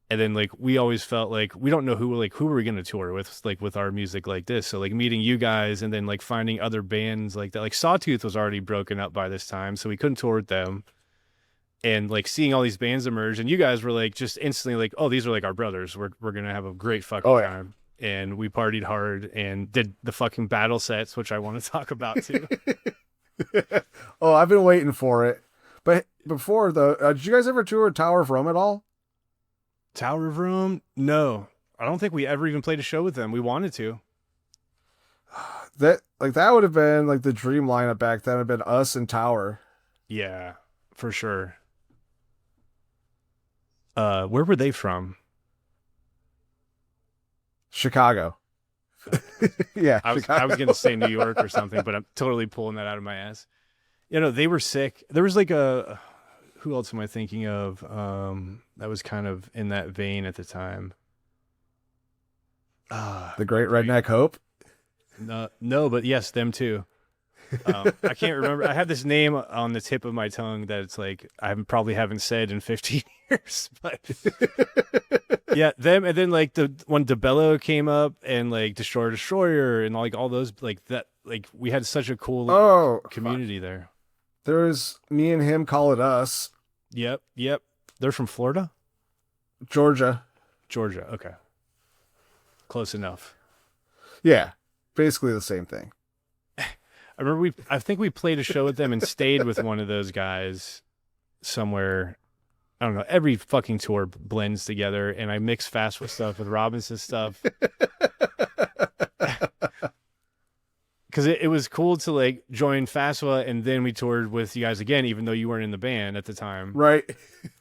And then like we always felt like we don't know who are we gonna tour with, like with our music like this. So like meeting you guys and then like finding other bands like that. Like Sawtooth was already broken up by this time, so we couldn't tour with them. And like seeing all these bands emerge, and you guys were like just instantly like, oh, these are like our brothers. We're gonna have a great fucking time. And we partied hard and did the fucking battle sets, which I want to talk about too. Oh, I've been waiting for it. But before though, did you guys ever tour Tower of Rome at all? Tower of Rome? No. I don't think we ever even played a show with them. We wanted to. That would have been like the dream lineup back then. Would have been us and Tower. Yeah, for sure. Where were they from? Chicago. Yeah, I was gonna say New York or something, but I'm totally pulling that out of my ass. You know, they were sick. There was like who else am I thinking of? That was kind of in that vein at the time. The Great Redneck Hope. No, but yes, them too. I can't remember. I have this name on the tip of my tongue that it's like I probably haven't said in 15 years, but yeah, them. And then like when DeBello came up and like Destroyer and like all those like that, like we had such a cool community there. There was Me and Him, Call It Us. Yep. They're from Florida? Georgia. Okay. Close enough. Yeah, basically the same thing. I remember I think we played a show with them and stayed with one of those guys somewhere. I don't know. Every fucking tour blends together, and I mix fast with stuff with Robinson's stuff. Because it was cool to like join FASWA, and then we toured with you guys again, even though you weren't in the band at the time. Right.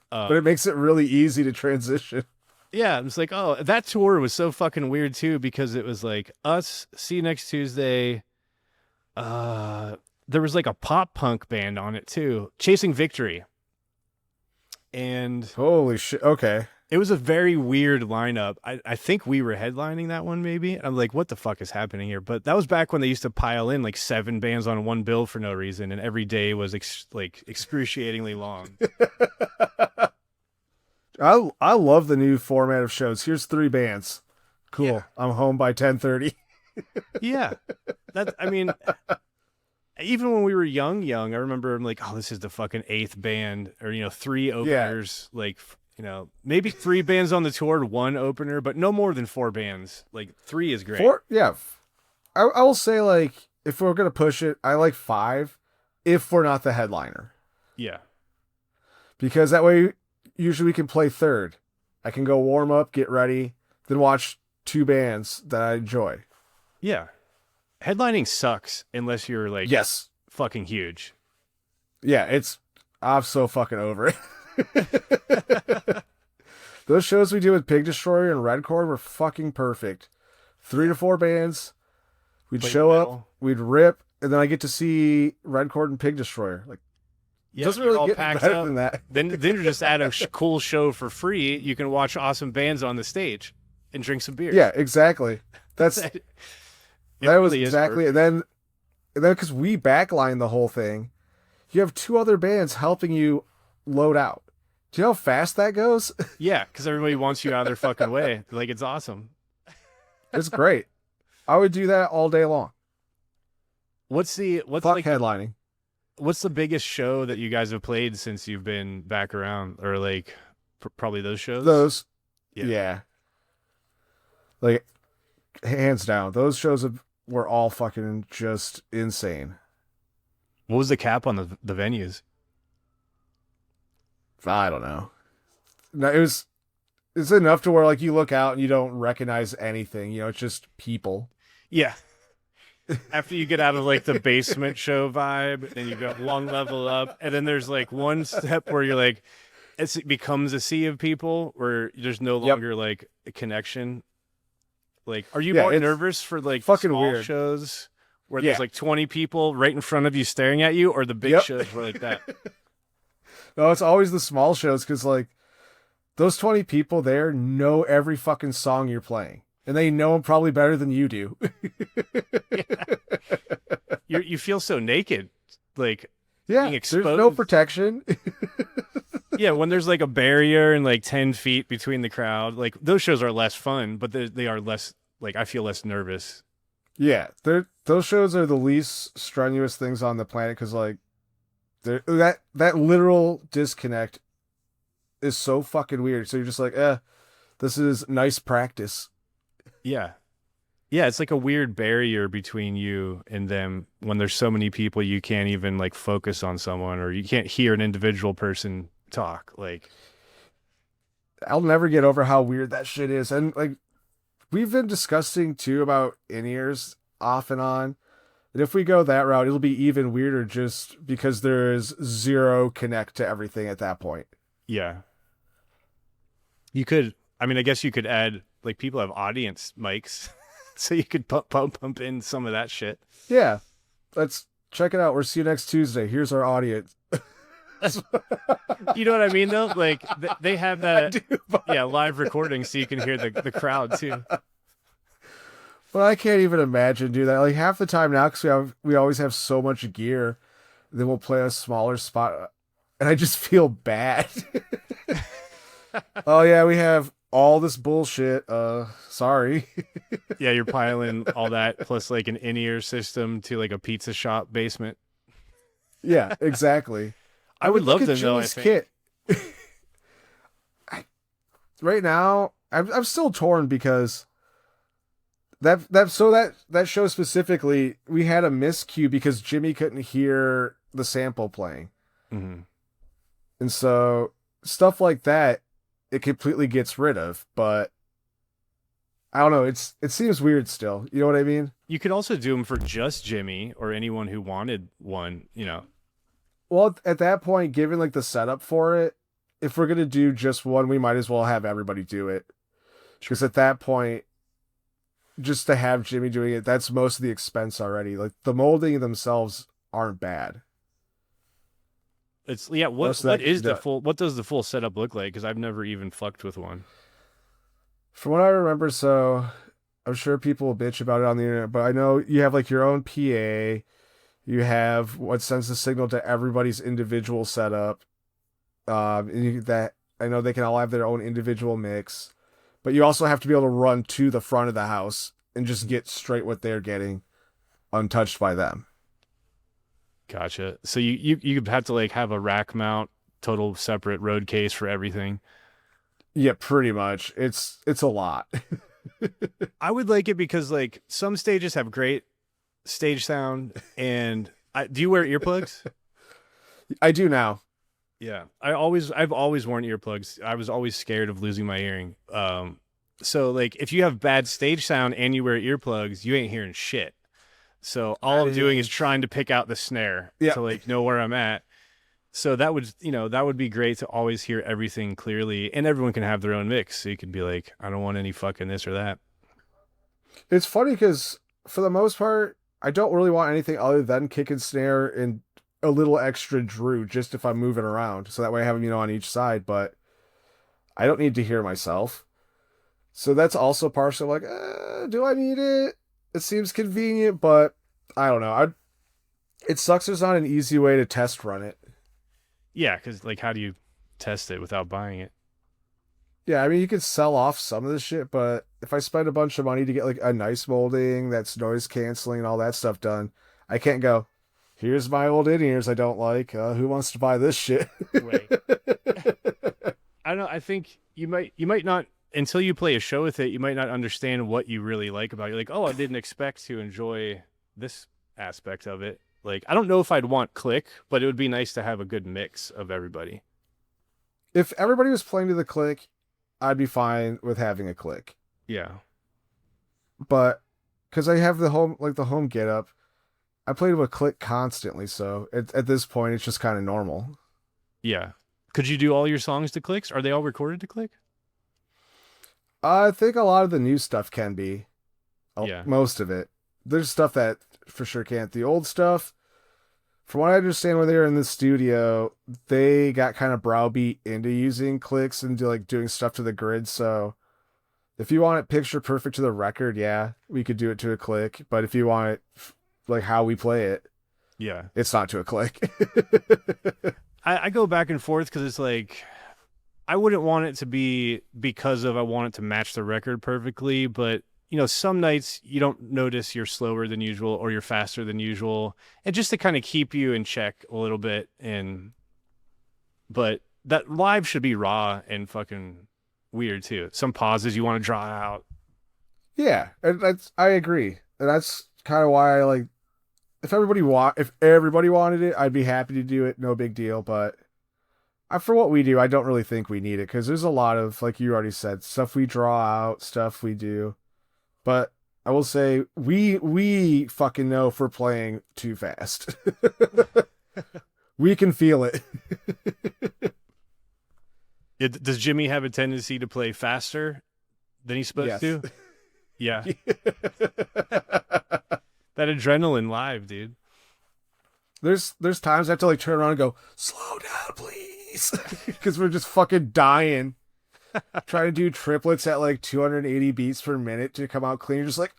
But it makes it really easy to transition. Yeah, it was like, oh, that tour was so fucking weird too, because it was like us, See You Next Tuesday. There was like a pop punk band on it too, Chasing Victory. And holy shit. Okay. it was a very weird lineup. I think we were headlining that one maybe. I'm like, what the fuck is happening here? But that was back when they used to pile in like 7 bands on one bill for no reason, and every day was excruciatingly long. I love the new format of shows. Here's 3 bands. Cool. Yeah. I'm home by 10:30. Yeah. I mean, even when we were young, I remember I'm like, oh, this is the fucking 8th band, or 3 openers, maybe 3 bands on the tour, 1 opener, but no more than 4 bands. Like 3 is great. 4, yeah. I will say, like, if we're gonna push it, I like 5 if we're not the headliner. Yeah. Because that way usually we can play third. I can go warm up, get ready, then watch 2 bands that I enjoy. Yeah. Headlining sucks unless you're like Yes. fucking huge. Yeah, I'm so fucking over it. Those shows we do with Pig Destroyer and Redcore were fucking perfect. 3 to 4 bands. We'd Play show metal. up, we'd rip, and then I get to see Redcore and Pig Destroyer. Like, Yeah, doesn't you're really all get packed better up. than that. Then you're just at a cool show for free. You can watch awesome bands on the stage and drink some beer. Yeah, exactly. That was really is exactly. And then because we backline the whole thing, you have 2 other bands helping you load out. Do you know how fast that goes? Yeah, because everybody wants you out of their fucking way. Like, it's awesome. It's great. I would do that all day long. What's Fuck like headlining. what's the biggest show that you guys have played since you've been back around, or like probably those shows? Those, Yeah. yeah. Like, hands down, those shows were all fucking just insane. What was the cap on the venues? I don't know. No, it's enough to where like you look out and you don't recognize anything. You know, it's just people. Yeah. After you get out of like the basement show vibe, then you go one level up, and then there's like one step where you're like, it becomes a sea of people where there's no longer like a connection. Like, are you more nervous for like fucking small weird shows where there's like 20 people right in front of you staring at you, or the big shows where like that? No, it's always the small shows because like those 20 people there know every fucking song you're playing. And they know them probably better than you do. You feel so naked, like being exposed. There's no protection. Yeah, when there's like a barrier and like 10 feet between the crowd, like those shows are less fun, but they are less, like I feel less nervous. Yeah, those shows are the least strenuous things on the planet because like that literal disconnect is so fucking weird. So you're just like, this is nice practice. Yeah. Yeah, it's like a weird barrier between you and them when there's so many people you can't even like focus on someone, or you can't hear an individual person talk. Like, I'll never get over how weird that shit is. And like we've been discussing too about in-ears off and on. And if we go that route, it'll be even weirder just because there is zero connect to everything at that point. Yeah. You could, I mean, I guess you could add, like, people have audience mics, so you could pump in some of that shit. Yeah. Let's check it out. We'll see you next Tuesday. Here's our audience. You know what I mean, though? Like, they have that, live recording so you can hear the crowd, too. Well, I can't even imagine doing that. Like, half the time now, because we always have so much gear, then we'll play a smaller spot, and I just feel bad. Oh, yeah, we have all this bullshit. Sorry. Yeah, you're piling all that plus like an in-ear system to like a pizza shop basement. Yeah, exactly. I would love to know. Kit. Right now, I'm still torn because that show specifically, we had a miscue because Jimmy couldn't hear the sample playing, mm-hmm. and so stuff like that, it completely gets rid of. But I don't know. It seems weird still. You know what I mean? You could also do them for just Jimmy or anyone who wanted one, you know. Well, at that point, given like the setup for it, if we're going to do just one, we might as well have everybody do it. Because at that point, just to have Jimmy doing it, that's most of the expense already. Like the molding themselves aren't bad. It's what does the full setup look like? Because I've never even fucked with one. From what I remember, so I'm sure people will bitch about it on the internet, but I know you have like your own PA. You have what sends the signal to everybody's individual setup. That I know they can all have their own individual mix, but you also have to be able to run to the front of the house and just get straight what they're getting, untouched by them. Gotcha. So you have to like have a rack mount, total separate road case for everything. Yeah, pretty much. It's a lot. I would like it because like some stages have great stage sound, and do you wear earplugs? I do now. Yeah, I've always worn earplugs. I was always scared of losing my hearing. So like if you have bad stage sound and you wear earplugs, you ain't hearing shit. So all I'm doing is trying to pick out the snare Yeah. to like know where I'm at. So that would, that would be great to always hear everything clearly, and everyone can have their own mix. So you can be like, I don't want any fucking this or that. It's funny because for the most part, I don't really want anything other than kick and snare and a little extra Drew just if I'm moving around. So that way I have them, on each side, but I don't need to hear myself. So that's also partially like, do I need it? It seems convenient, but I don't know. It sucks there's not an easy way to test run it. Yeah, because like, how do you test it without buying it? Yeah, I mean, you could sell off some of this shit, but if I spend a bunch of money to get like a nice molding that's noise canceling and all that stuff done, I can't go, here's my old in-ears I don't like. Who wants to buy this shit? Right. I don't know. I think you might not, until you play a show with it, you might not understand what you really like about it. You're like, oh, I didn't expect to enjoy this aspect of it. Like, I don't know if I'd want click, but it would be nice to have a good mix of everybody. If everybody was playing to the click, I'd be fine with having a click. Yeah. But because I have the home get up, I played with a click constantly, so at this point it's just kind of normal. Yeah. Could you do all your songs to clicks? Are they all recorded to click? I think a lot of the new stuff can be. Yeah. Most of it. There's stuff that for sure can't. The old stuff, from what I understand, when they were in the studio, they got kind of browbeat into using clicks and doing stuff to the grid. So if you want it picture perfect to the record, yeah, we could do it to a click. But if you want it like how we play it, yeah, it's not to a click. I go back and forth because it's like, I wouldn't want it to be because of I want it to match the record perfectly, but some nights you don't notice you're slower than usual or you're faster than usual, and just to kind of keep you in check a little bit. But that live should be raw and fucking weird too. Some pauses you want to draw out. Yeah, and I agree, and that's kind of why I like. If everybody wanted it, I'd be happy to do it. No big deal, but. For what we do, I don't really think we need it because there's a lot of, like you already said, stuff we draw out, stuff we do. But I will say we fucking know if we're playing too fast. We can feel it. Does Jimmy have a tendency to play faster than he's supposed to? Yeah. That adrenaline live, dude. There's times I have to like turn around and go, slow down, please. Because we're just fucking dying. Trying to do triplets at like 280 beats per minute to come out clean. You're just like,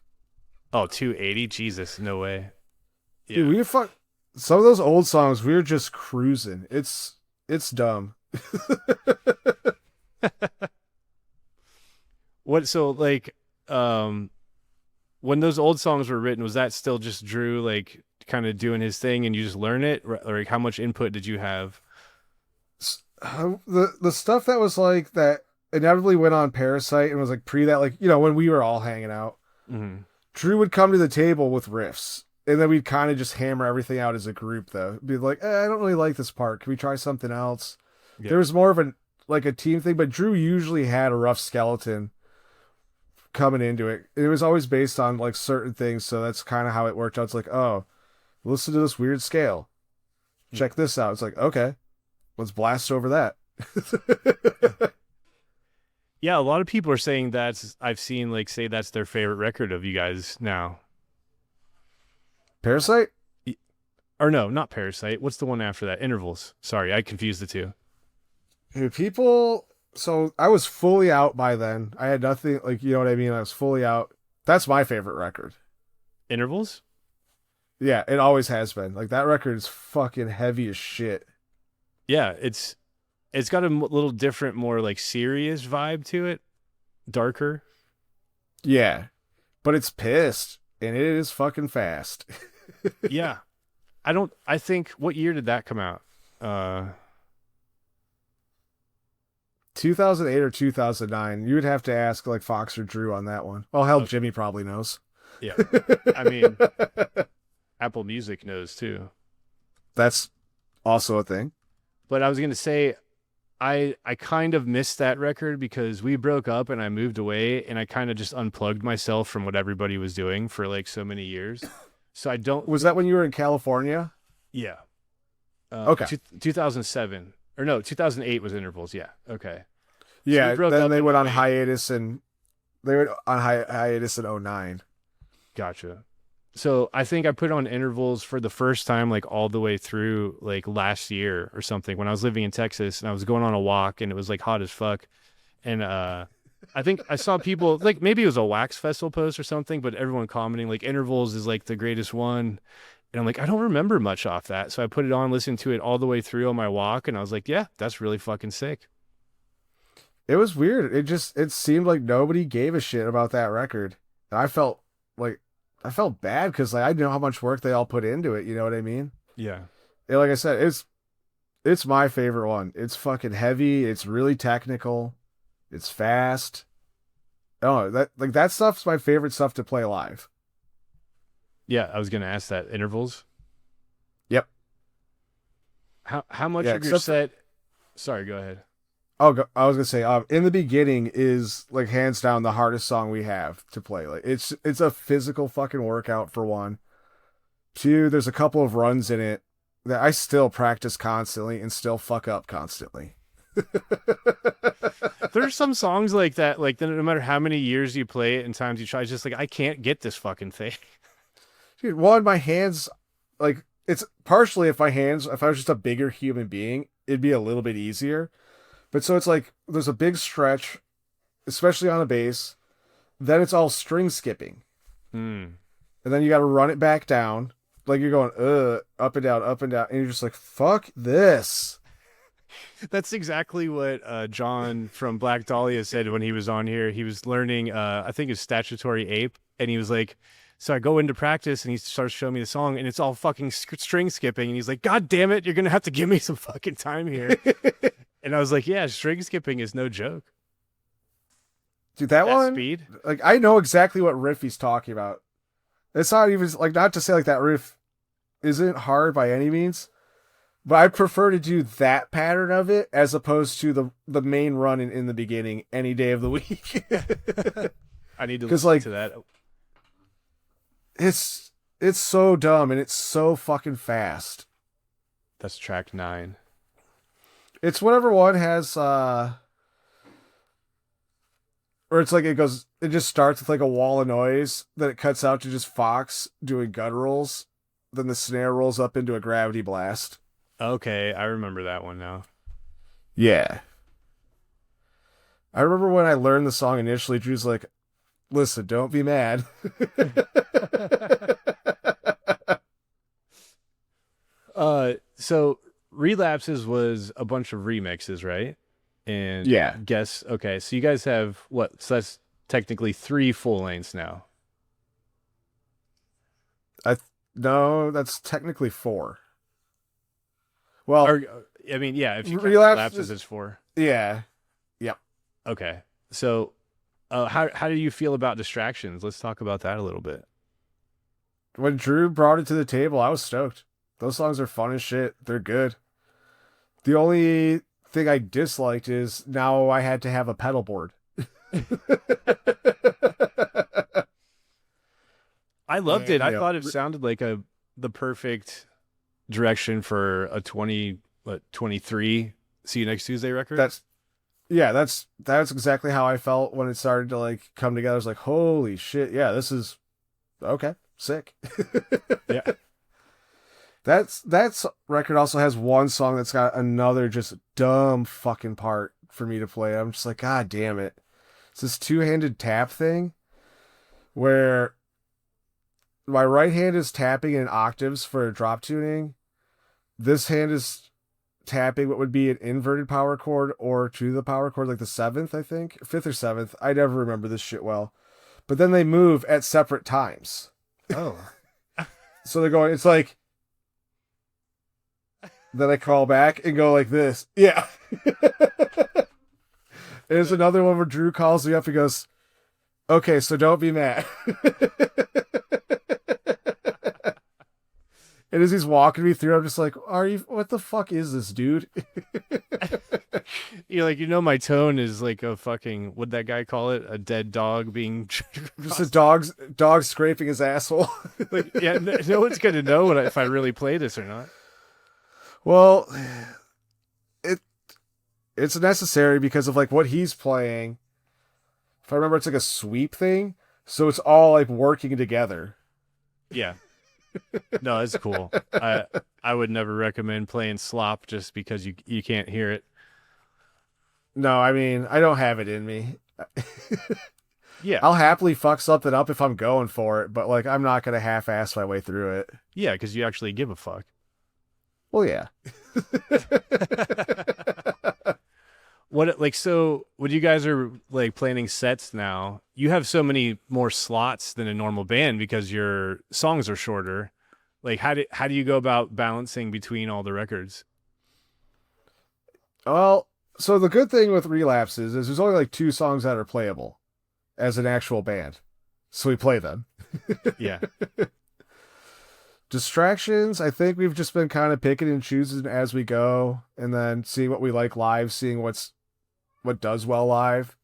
oh, 280? Jesus, no way. Yeah. Dude, some of those old songs, we were just cruising. It's dumb. So like, when those old songs were written, was that still just Drew like kind of doing his thing and you just learn it? Or like, how much input did you have? The stuff that was like that inevitably went on Parasite and was like pre that, like, when we were all hanging out, Drew would come to the table with riffs and then we'd kind of just hammer everything out as a group though. Be like, I don't really like this part. Can we try something else? Yeah. There was more of a team thing, but Drew usually had a rough skeleton coming into it. It was always based on like certain things. So that's kind of how it worked out. It's like, oh, listen to this weird scale. Check this out. It's like, okay, let's blast over that. Yeah, a lot of people are saying I've seen like say that's their favorite record of you guys now. Parasite? Or no, not Parasite. What's the one after that? Intervals. Sorry, I confused the two. So I was fully out by then. I had nothing, like, you know what I mean? I was fully out. That's my favorite record. Intervals? Yeah, it always has been. Like, that record is fucking heavy as shit. Yeah, it's got a little different, more like serious vibe to it. Darker. Yeah, but it's pissed and it is fucking fast. Yeah. I think, what year did that come out? 2008 or 2009. You would have to ask like Fox or Drew on that one. Well, hell, okay. Jimmy probably knows. Yeah. I mean, Apple Music knows too. That's also a thing. But I was gonna say, I kind of missed that record because we broke up and I moved away and I kind of just unplugged myself from what everybody was doing for like so many years. So I don't. Was that when you were in California? Yeah. Okay. 2007 or no, 2008 was Intervals. Yeah. Okay. So we Yeah, broke then up they in went on 08. hiatus and they went on hiatus in '09. Gotcha. So I think I put on Intervals for the first time, like all the way through like last year or something when I was living in Texas and I was going on a walk and it was like hot as fuck. And I think I saw people like maybe it was a Wax Festival post or something, but everyone commenting like Intervals is like the greatest one. And I'm like, I don't remember much off that. So I put it on, listened to it all the way through on my walk, and I was like, yeah, that's really fucking sick. It was weird. It seemed like nobody gave a shit about that record. And like I felt bad because like I know how much work they all put into it, you know what I mean? Yeah. And like I said, it's my favorite one. It's fucking heavy, it's really technical, it's fast. Oh, that stuff's my favorite stuff to play live. Yeah, I was gonna ask that. Intervals. Yep. How much Yeah, of your except set sorry, go ahead. I was gonna say, in the beginning is like hands down the hardest song we have to play. Like it's a physical fucking workout for one. Two, there's a couple of runs in it that I still practice constantly and still fuck up constantly. There's some songs like that, like no matter how many years you play it and times you try, it's just like I can't get this fucking thing. Dude, one, my hands, like it's partially if I was just a bigger human being, it'd be a little bit easier. But so it's like there's a big stretch, especially on a bass. Then it's all string skipping. Hmm. And then you got to run it back down. Like you're going, up and down, up and down. And you're just like, fuck this. That's exactly what John from Black Dahlia said when he was on here. He was learning, I think it's statutory ape. And he was like, so I go into practice and he starts showing me the song and it's all fucking string skipping. And he's like, God damn it, you're going to have to give me some fucking time here. And I was like, yeah, string skipping is no joke. Dude, that one, speed. like, I know exactly what riff he's talking about. It's not even, like, not to say, like, that riff isn't hard by any means, but I prefer to do that pattern of it as opposed to the main run in the beginning any day of the week. I need to listen like, to that. It's so dumb and it's so fucking fast. That's track 9. It's whatever one has, or it's like it just starts with like a wall of noise, then it cuts out to just Fox doing gutturals, then the snare rolls up into a gravity blast. Okay, I remember that one now. Yeah. I remember when I learned the song initially, Drew's like, listen, don't be mad. So Relapses was a bunch of remixes, right? And Yeah. guess okay, so you guys have what? So that's technically 3 full lengths now. No, that's technically 4. Well, Or I mean, yeah, if you count Relapses Relapses as 4. yeah. Yep. Okay. So how do you feel about Distractions? Let's talk about that a little bit. When Drew brought it to the table, I was stoked. Those songs are fun as shit. They're good. The only thing I disliked is now I had to have a pedal board. I loved it. I Yeah. thought it sounded like the perfect direction for a 23 See You Next Tuesday record. That's exactly how I felt when it started to like come together. I was like, holy shit, yeah, this is okay, sick. Yeah. That's record also has one song that's got another just dumb fucking part for me to play. I'm just like, God damn it. It's this two-handed tap thing where my right hand is tapping in octaves for drop tuning. This hand is tapping what would be an inverted power chord or to the power chord, like the 7th, I think. 5th or 7th. I never remember this shit well. But then they move at separate times. Oh. So they're going, it's like, then I call back and go like this. Yeah. There's another one where Drew calls me up and goes, Okay, so don't be mad. And as he's walking me through, I'm just like, "Are you? What the fuck is this, dude?" You're like, my tone is like a fucking, what'd that guy call it? A dead dog being Just a dog scraping his asshole. like, yeah, no one's gonna know if I really play this or not. Well, it it's necessary because of like what he's playing. If I remember, it's like a sweep thing, so it's all like working together. Yeah. No, that's cool. I would never recommend playing slop just because you can't hear it. No, I mean, I don't have it in me. Yeah. I'll happily fuck something up if I'm going for it, but like I'm not gonna half-ass my way through it. Yeah, because you actually give a fuck. Well, yeah. So when you guys are like planning sets now, you have so many more slots than a normal band because your songs are shorter. Like how do you go about balancing between all the records? Well, so the good thing with relapses is there's only like 2 songs that are playable as an actual band, so we play them. Yeah. Distractions, I think we've just been kind of picking and choosing as we go, and then seeing what we like live, seeing what does well live.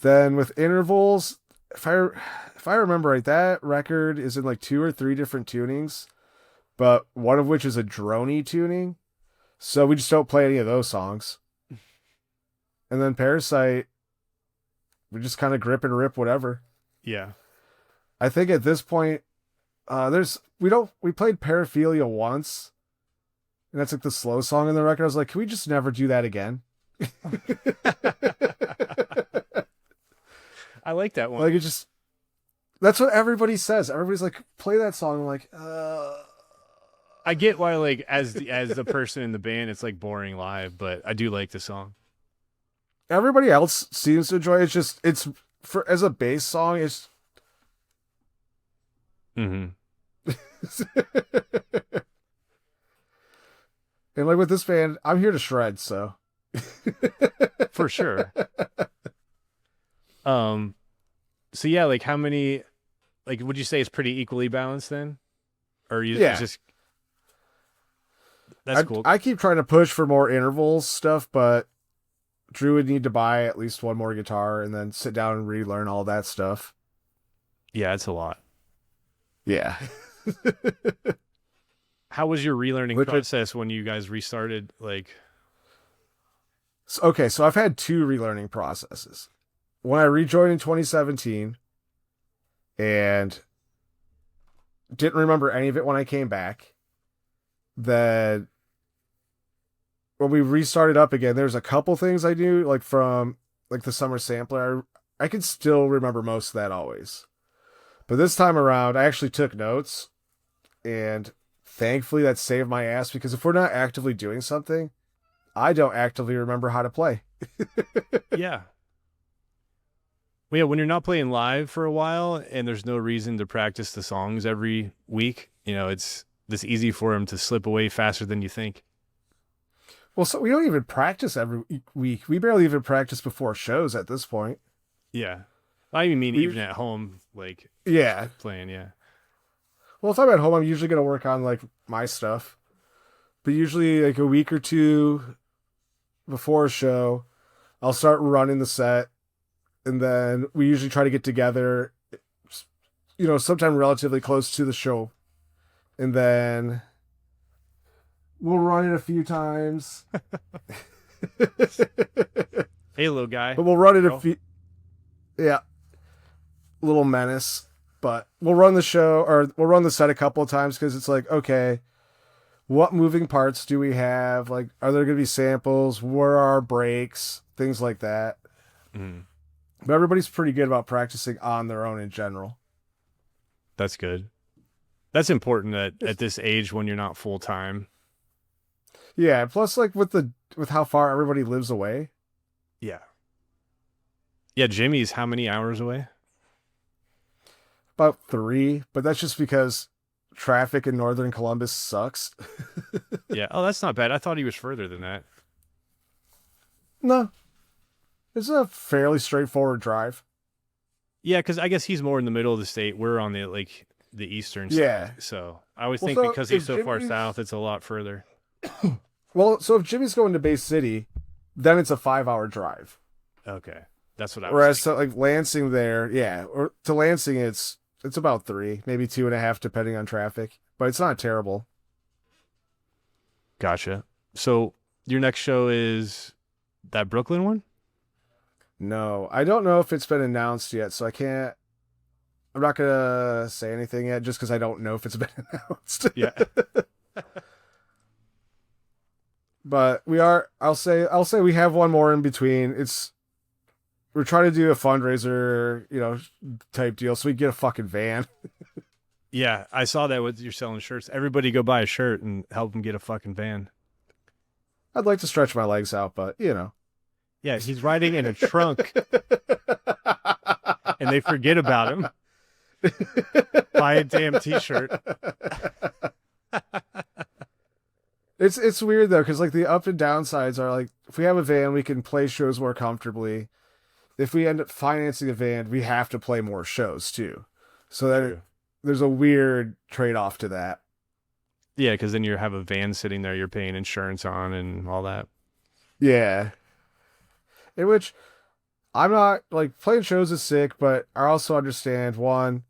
Then with intervals, if I remember right, that record is in like 2 or 3 different tunings, but one of which is a droney tuning. So we just don't play any of those songs. And then Parasite, we just kind of grip and rip whatever. Yeah. I think at this point, we played Paraphilia once, and that's like the slow song in the record. I was like, can we just never do that again? I like that one. Like that's what everybody says. Everybody's like, play that song. I'm like, I get why, like, as the person in the band, it's like boring live, but I do like the song. everybody else seems to enjoy it. It's for as a bass song. It's Mm-hmm. and like with this band, I'm here to shred. So For sure. So yeah, like how many, like would you say it's pretty equally balanced then, or you Yeah. it's just that's cool. I keep trying to push for more intervals stuff, but Drew would need to buy at least one more guitar and then sit down and relearn all that stuff. Yeah, it's a lot. Yeah. How was your relearning Which process when you guys restarted? Like, Okay, so I've had 2 relearning processes. When I rejoined in 2017 and didn't remember any of it when I came back, then when we restarted up again, there's a couple things I knew, like from like the summer sampler. I can still remember most of that always. But this time around, I actually took notes, and thankfully that saved my ass, because if we're not actively doing something, I don't actively remember how to play. yeah. Well, yeah, when you're not playing live for a while and there's no reason to practice the songs every week, it's this easy for them to slip away faster than you think. Well, so we don't even practice every week. We barely even practice before shows at this point. Yeah. I mean, even at home, like Yeah. playing, yeah. Well, if I'm at home, I'm usually going to work on like my stuff. But usually like a week or 2 before a show, I'll start running the set. And then we usually try to get together, sometime relatively close to the show. And then we'll run it a few times. Hey, little guy. But we'll run it a few. Yeah. Little menace. But we'll run the show, or we'll run the set a couple of times, because it's like, okay, what moving parts do we have? Like, are there going to be samples? Where are our breaks? Things like that. Mm. But everybody's pretty good about practicing on their own in general. That's good. That's important at this age when you're not full time. Yeah, plus like with how far everybody lives away. Yeah. Yeah, Jimmy's how many hours away? About 3, but that's just because traffic in northern Columbus sucks. Yeah. Oh, that's not bad. I thought he was further than that. No. It's a fairly straightforward drive. Yeah, because I guess he's more in the middle of the state. We're on the eastern Yeah. side. So I always Well, think so because he's if so far Jimmy's south, it's a lot further. so if Jimmy's going to Bay City, then it's a 5-hour drive. Okay. That's what I was Whereas thinking. so like Lansing there, yeah, or to Lansing it's about 3, maybe 2.5, depending on traffic. But it's not terrible. Gotcha. So your next show is that Brooklyn one? No, I don't know if it's been announced yet, so I can't. I'm not gonna say anything yet, just because I don't know if it's been announced. Yeah. But we are. I'll say we have one more in between. We're trying to do a fundraiser, type deal, so we get a fucking van. Yeah, I saw that with you're selling shirts. Everybody go buy a shirt and help him get a fucking van. I'd like to stretch my legs out, but Yeah, he's riding in a trunk and they forget about him. Buy a damn t-shirt. It's weird though, because like the up and downsides are like if we have a van, we can play shows more comfortably. If we end up financing a van, we have to play more shows too. So there's a weird trade off to that. Yeah, because then you have a van sitting there you're paying insurance on and all that. Yeah. In which I'm not like playing shows is sick, but I also understand one,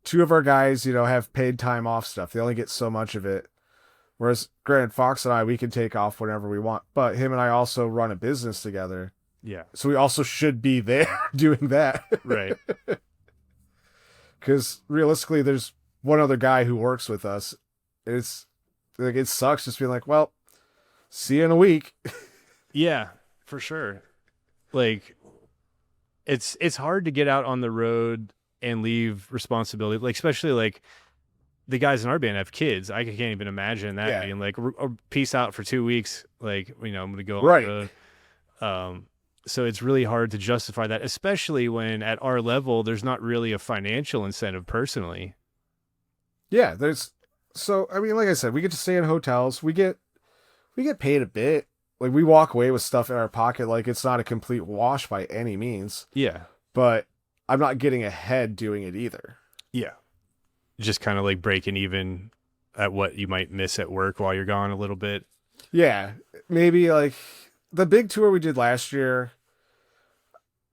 two of our guys, have paid time off stuff. They only get so much of it. Whereas Grant Fox and I, we can take off whenever we want. But him and I also run a business together. Yeah. So we also should be there doing that. Right. Because realistically, there's one other guy who works with us. It's like it sucks just being like, well, see you in a week. Yeah, for sure. Like it's hard to get out on the road and leave responsibility. Like especially like the guys in our band have kids. I can't even imagine that being like peace out for 2 weeks. Like, I'm going to go on the road. So it's really hard to justify that, especially when at our level, there's not really a financial incentive personally. Yeah, I mean, like I said, we get to stay in hotels. We get paid a bit. Like we walk away with stuff in our pocket. Like it's not a complete wash by any means. Yeah. But I'm not getting ahead doing it either. Yeah. Just kind of like breaking even at what you might miss at work while you're gone a little bit. Yeah. Maybe like the big tour we did last year,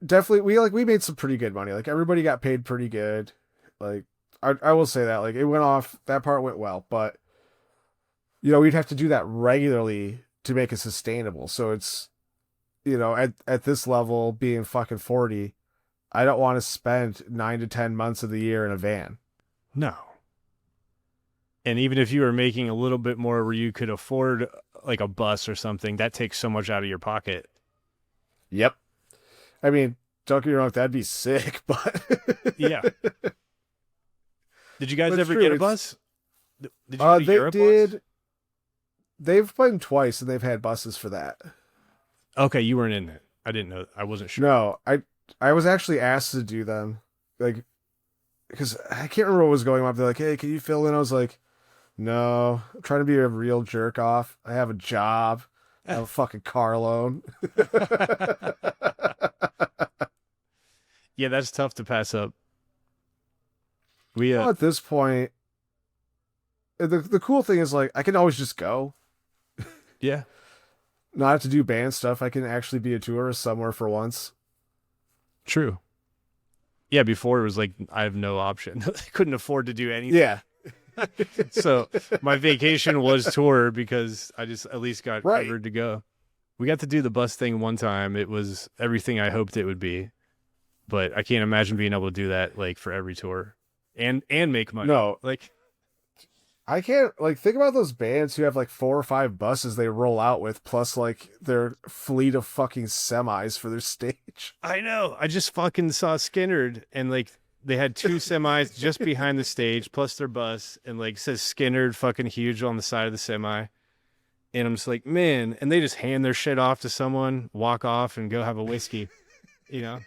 definitely we made some pretty good money. Like everybody got paid pretty good. Like I will say that like it went off, that part went well, but we'd have to do that regularly to make it sustainable. So it's at this level being fucking 40, I don't want to spend 9 to 10 months of the year in a van. No. And even if you were making a little bit more where you could afford like a bus or something, that takes so much out of your pocket. Yep. I mean, don't get me wrong, that'd be sick, but yeah. Did you guys ever get a bus? Did you they Europe did. once? They've been twice, and they've had buses for that. Okay, you weren't in it. I didn't know. I wasn't sure. No, I was actually asked to do them, like, because I can't remember what was going on. They're like, "Hey, can you fill in?" I was like, "No, I'm trying to be a real jerk off. I have a job. I have a fucking car loan." Yeah, that's tough to pass up. Well, at this point, the cool thing is like I can always just go. Yeah. Not have to do band stuff. I can actually be a tourist somewhere for once. True. Yeah, before it was like I have no option. I couldn't afford to do anything. Yeah. So my vacation was tour because I just at least got covered to go. We got to do the bus thing one time. It was everything I hoped it would be. But I can't imagine being able to do that like for every tour and make money. No. Like I can't like think about those bands who have like 4 or 5 buses they roll out with, plus like their fleet of fucking semis for their stage. I know. I just fucking saw Skinnerd and like they had 2 semis just behind the stage plus their bus and like says Skinnerd fucking huge on the side of the semi. And I'm just like, man, and they just hand their shit off to someone, walk off and go have a whiskey, I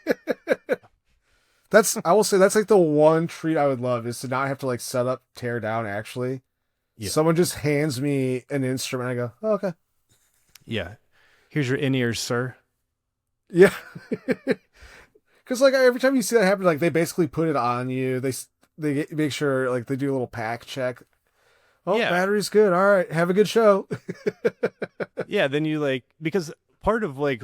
will say that's like the one treat I would love is to not have to like set up, tear down actually. Yeah. Someone just hands me an instrument. I go, oh, okay. Yeah. Here's your in-ears, sir. Yeah. Because like every time you see that happen, like they basically put it on you. Make sure like they do a little pack check. Oh, Yeah. battery's good. All right, have a good show. Yeah, then you like, because part of like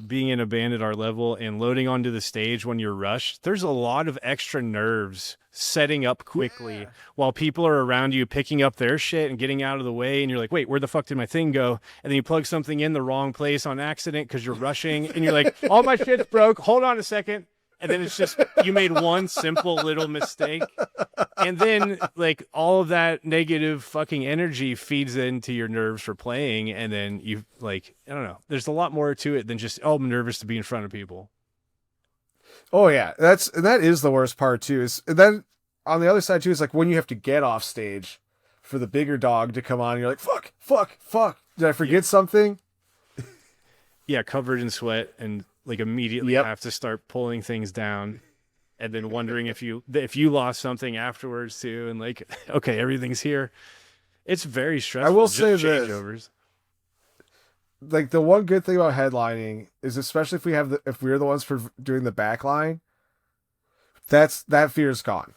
being in a band at our level and loading onto the stage when you're rushed, there's a lot of extra nerves setting up quickly while people are around you picking up their shit and getting out of the way, and you're like, wait, where the fuck did my thing go? And then you plug something in the wrong place on accident because you're rushing, and you're like, all my shit's broke, hold on a second. And then it's just, you made one simple little mistake. And then, like, all of that negative fucking energy feeds into your nerves for playing. And then you, like, I don't know. There's a lot more to it than just, oh, I'm nervous to be in front of people. Oh yeah, that is the worst part too. And then on the other side too is like when you have to get off stage for the bigger dog to come on. And you're like, fuck. Did I forget something? Yeah, covered in sweat and like immediately have to start pulling things down, and then wondering if you lost something afterwards too, and like, okay, everything's here. It's very stressful. I will say changeovers. This. Like the one good thing about headlining is, especially if we're the ones for doing the back line, that fear's gone.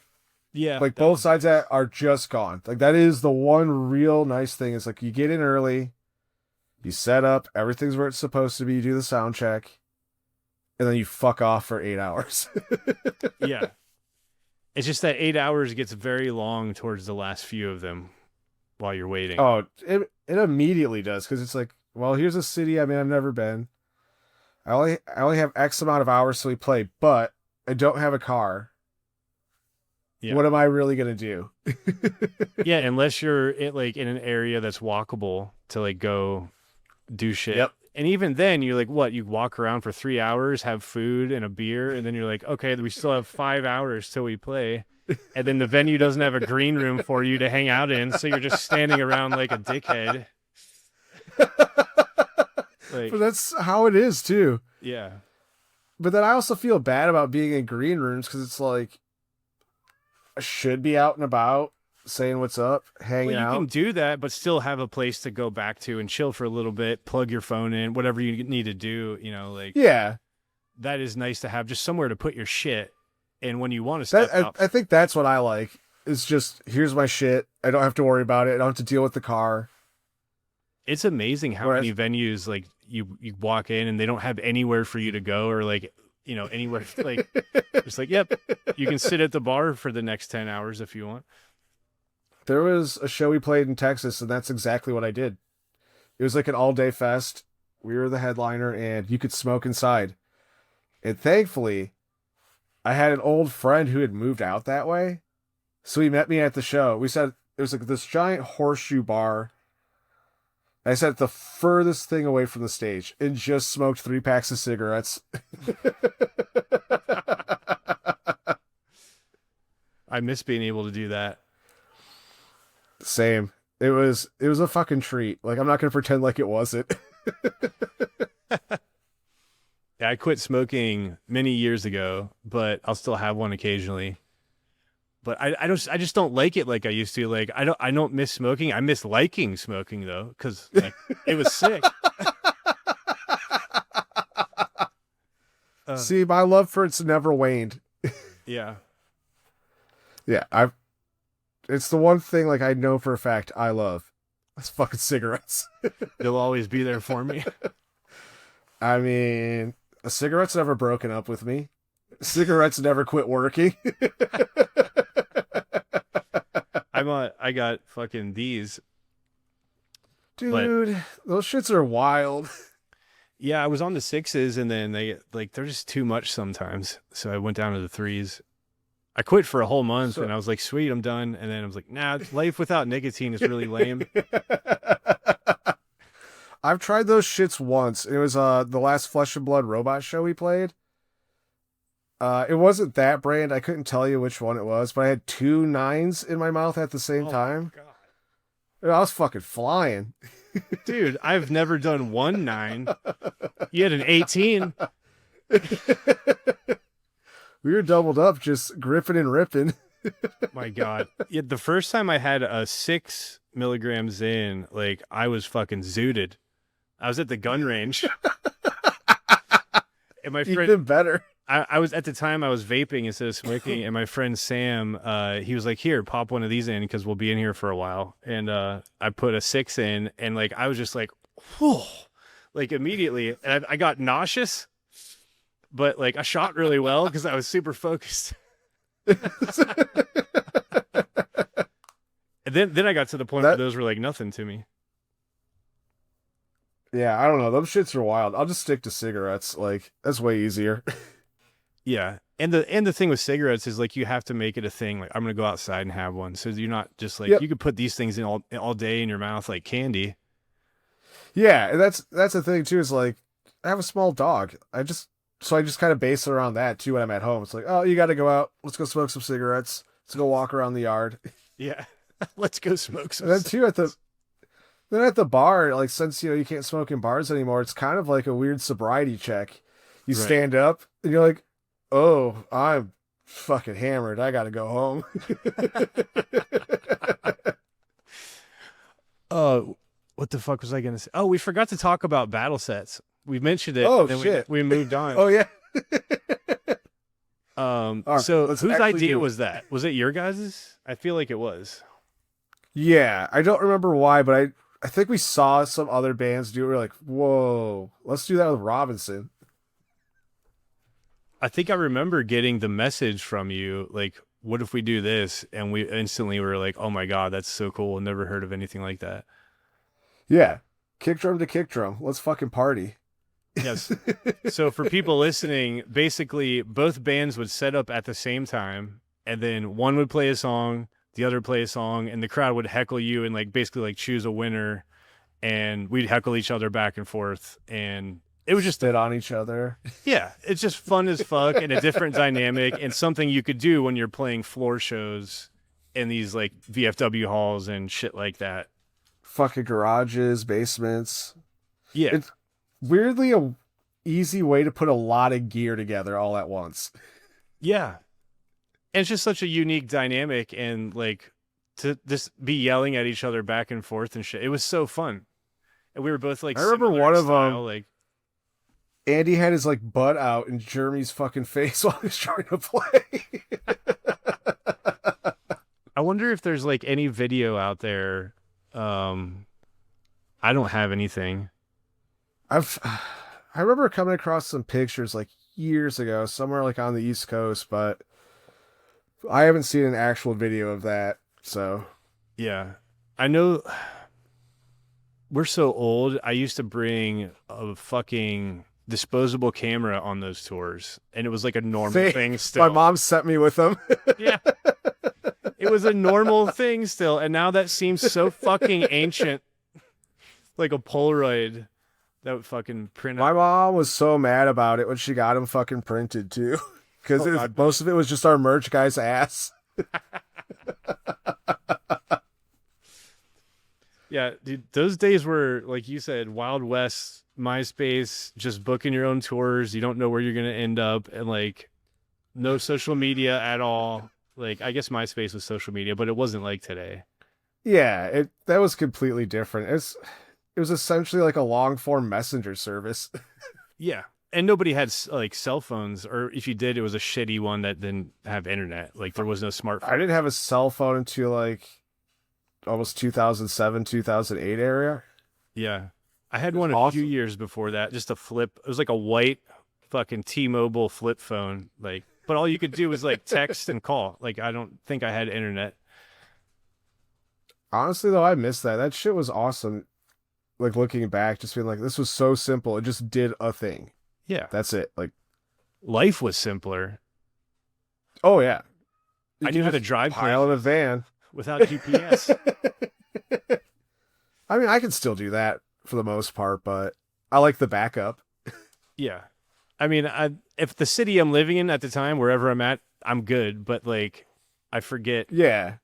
Yeah. Like both sides are just gone. Like that is the one real nice thing is like you get in early, you set up, everything's where it's supposed to be, you do the sound check, and then you fuck off for 8 hours. Yeah. It's just that 8 hours gets very long towards the last few of them while you're waiting. Oh, it immediately does, because it's like, well, here's a city I've never been. I only have X amount of hours to we play, but I don't have a car. Yeah. What am I really gonna do? Yeah, unless you're in an area that's walkable to like go do shit. Yep. And even then, you're like, what? You walk around for 3 hours, have food and a beer, and then you're like, okay, we still have 5 hours till we play. And then the venue doesn't have a green room for you to hang out in, so you're just standing around like a dickhead. But that's how it is too. Yeah. But then I also feel bad about being in green rooms because it's like I should be out and about, saying what's up, hanging out. You can do that, but still have a place to go back to and chill for a little bit, plug your phone in, whatever you need to do, like. Yeah. That is nice to have, just somewhere to put your shit. And when you want to step up. I think that's what I like. It's just, here's my shit. I don't have to worry about it. I don't have to deal with the car. It's amazing how many venues, like, you walk in and they don't have anywhere for you to go, or like, anywhere, like, it's like, yep, you can sit at the bar for the next 10 hours if you want. There was a show we played in Texas, and that's exactly what I did. It was like an all-day fest. We were the headliner, and you could smoke inside. And thankfully, I had an old friend who had moved out that way. So he met me at the show. We said it was like this giant horseshoe bar. I sat the furthest thing away from the stage and just smoked 3 packs of cigarettes. I miss being able to do that. Same. It was a fucking treat. Like, I'm not going to pretend like it wasn't. Yeah, I quit smoking many years ago, but I'll still have one occasionally. But I just don't like it like I used to. Like, I don't miss smoking. I miss liking smoking though, because like, it was sick. See, my love for it's never waned. Yeah. Yeah, it's the one thing like I know for a fact I love. It's fucking cigarettes. They'll always be there for me. I mean, a cigarette's never broken up with me. Cigarettes never quit working. I got fucking these. Dude, those shits are wild. Yeah, I was on the 6s, and then they're just too much sometimes. So I went down to the 3s. I quit for a whole month, and I was like, sweet, I'm done. And then I was like, nah, life without nicotine is really lame. I've tried those shits once. It was the last Flesh and Blood robot show we played. It wasn't that brand. I couldn't tell you which one it was, but I had 2 9s in my mouth at the same time. My God. I was fucking flying. Dude, I've never done 1 9. You had an 18. We were doubled up, just gripping and ripping. My God. Yeah, the first time I had a 6 milligrams in, like, I was fucking zooted. I was at the gun range. And my friend, even better. I was at the time I was vaping instead of smoking, and my friend Sam, he was like, "Here, pop one of these in because we'll be in here for a while." And I put a 6 in, and like I was just like, whew, like immediately, and I got nauseous, but like I shot really well because I was super focused. And then I got to the point where those were like nothing to me. Yeah, I don't know. Those shits are wild. I'll just stick to cigarettes. Like, that's way easier. Yeah. And the thing with cigarettes is like you have to make it a thing. Like I'm gonna go outside and have one. So you're not just like you could put these things in all day in your mouth like candy. Yeah, and that's the thing too, is like I have a small dog. I just kind of base it around that too when I'm at home. It's like, oh, you gotta go out, let's go smoke some cigarettes. Let's go walk around the yard. Yeah. Let's go smoke some And then too at the bar, like since you can't smoke in bars anymore, it's kind of like a weird sobriety check. You stand up and you're like, oh, I'm fucking hammered. I gotta go home. What the fuck was I gonna say? Oh, we forgot to talk about battle sets. We mentioned it. Oh, then shit. We moved on. Oh yeah. Right, so whose idea was that? Was it your guys's? I feel like it was. Yeah, I don't remember why, but I think we saw some other bands do it. We're like, whoa, let's do that with Robinson. I think I remember getting the message from you, like, what if we do this? And we instantly were like, oh my God, that's so cool. Never heard of anything like that. Yeah. Kick drum to kick drum. Let's fucking party. Yes. So for people listening, basically both bands would set up at the same time, and then one would play a song, the other play a song, and the crowd would heckle you and like basically like choose a winner, and we'd heckle each other back and forth, and it was just spit on each other. Yeah, it's just fun as fuck and a different dynamic and something you could do when you're playing floor shows in these like VFW halls and shit like that. Fucking garages, basements. Yeah. It's weirdly a easy way to put a lot of gear together all at once. Yeah. And it's just such a unique dynamic, and like to just be yelling at each other back and forth and shit. It was so fun. And we were both like, I remember one of them, like Andy had his like butt out in Jeremy's fucking face while he was trying to play. I wonder if there's like any video out there. I don't have anything. I remember coming across some pictures like years ago, somewhere like on the East Coast, but I haven't seen an actual video of that. So yeah, I know we're so old. I used to bring a fucking disposable camera on those tours, and it was like a normal thing still. My mom sent me with them. Yeah. It was a normal thing still, and now that seems so fucking ancient. Like a Polaroid that would fucking print out. My mom was so mad about it when she got him fucking printed too. Because most of it was just our merch guy's ass. Yeah, dude, those days were, like you said, Wild West, MySpace, just booking your own tours. You don't know where you're going to end up, and like no social media at all. Like, I guess MySpace was social media, but it wasn't like today. Yeah, that was completely different. It was essentially like a long form messenger service. Yeah. And nobody had like cell phones, or if you did, it was a shitty one that didn't have internet. Like there was no smartphone. I didn't have a cell phone until like almost 2007, 2008 area. Yeah. I had one a few years before that, just a flip. It was like a white fucking T-Mobile flip phone. Like, but all you could do was like text and call. Like, I don't think I had internet. Honestly though, I miss that. That shit was awesome. Like looking back, just being like, this was so simple. It just did a thing. Yeah. That's it. Like life was simpler. Oh yeah. I knew how to drive pile in a van without GPS. I mean, I can still do that for the most part, but I like the backup. Yeah. I mean, if the city I'm living in at the time, wherever I'm at, I'm good. But like, I forget. Yeah.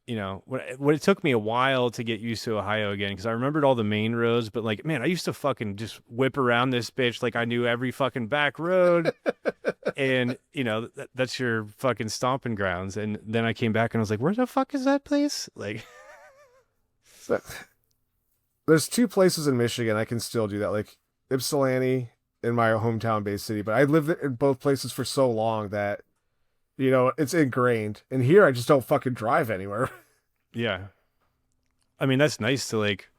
You know, when it took me a while to get used to Ohio again, because I remembered all the main roads, but like, man, I used to fucking just whip around this bitch like I knew every fucking back road. And, you know, that's your fucking stomping grounds. And then I came back and I was like, where the fuck is that place? Like, there's two places in Michigan I can still do that, like Ypsilanti in my hometown based city, but I lived in both places for so long that, it's ingrained. And here I just don't fucking drive anywhere. Yeah. I mean, that's nice to like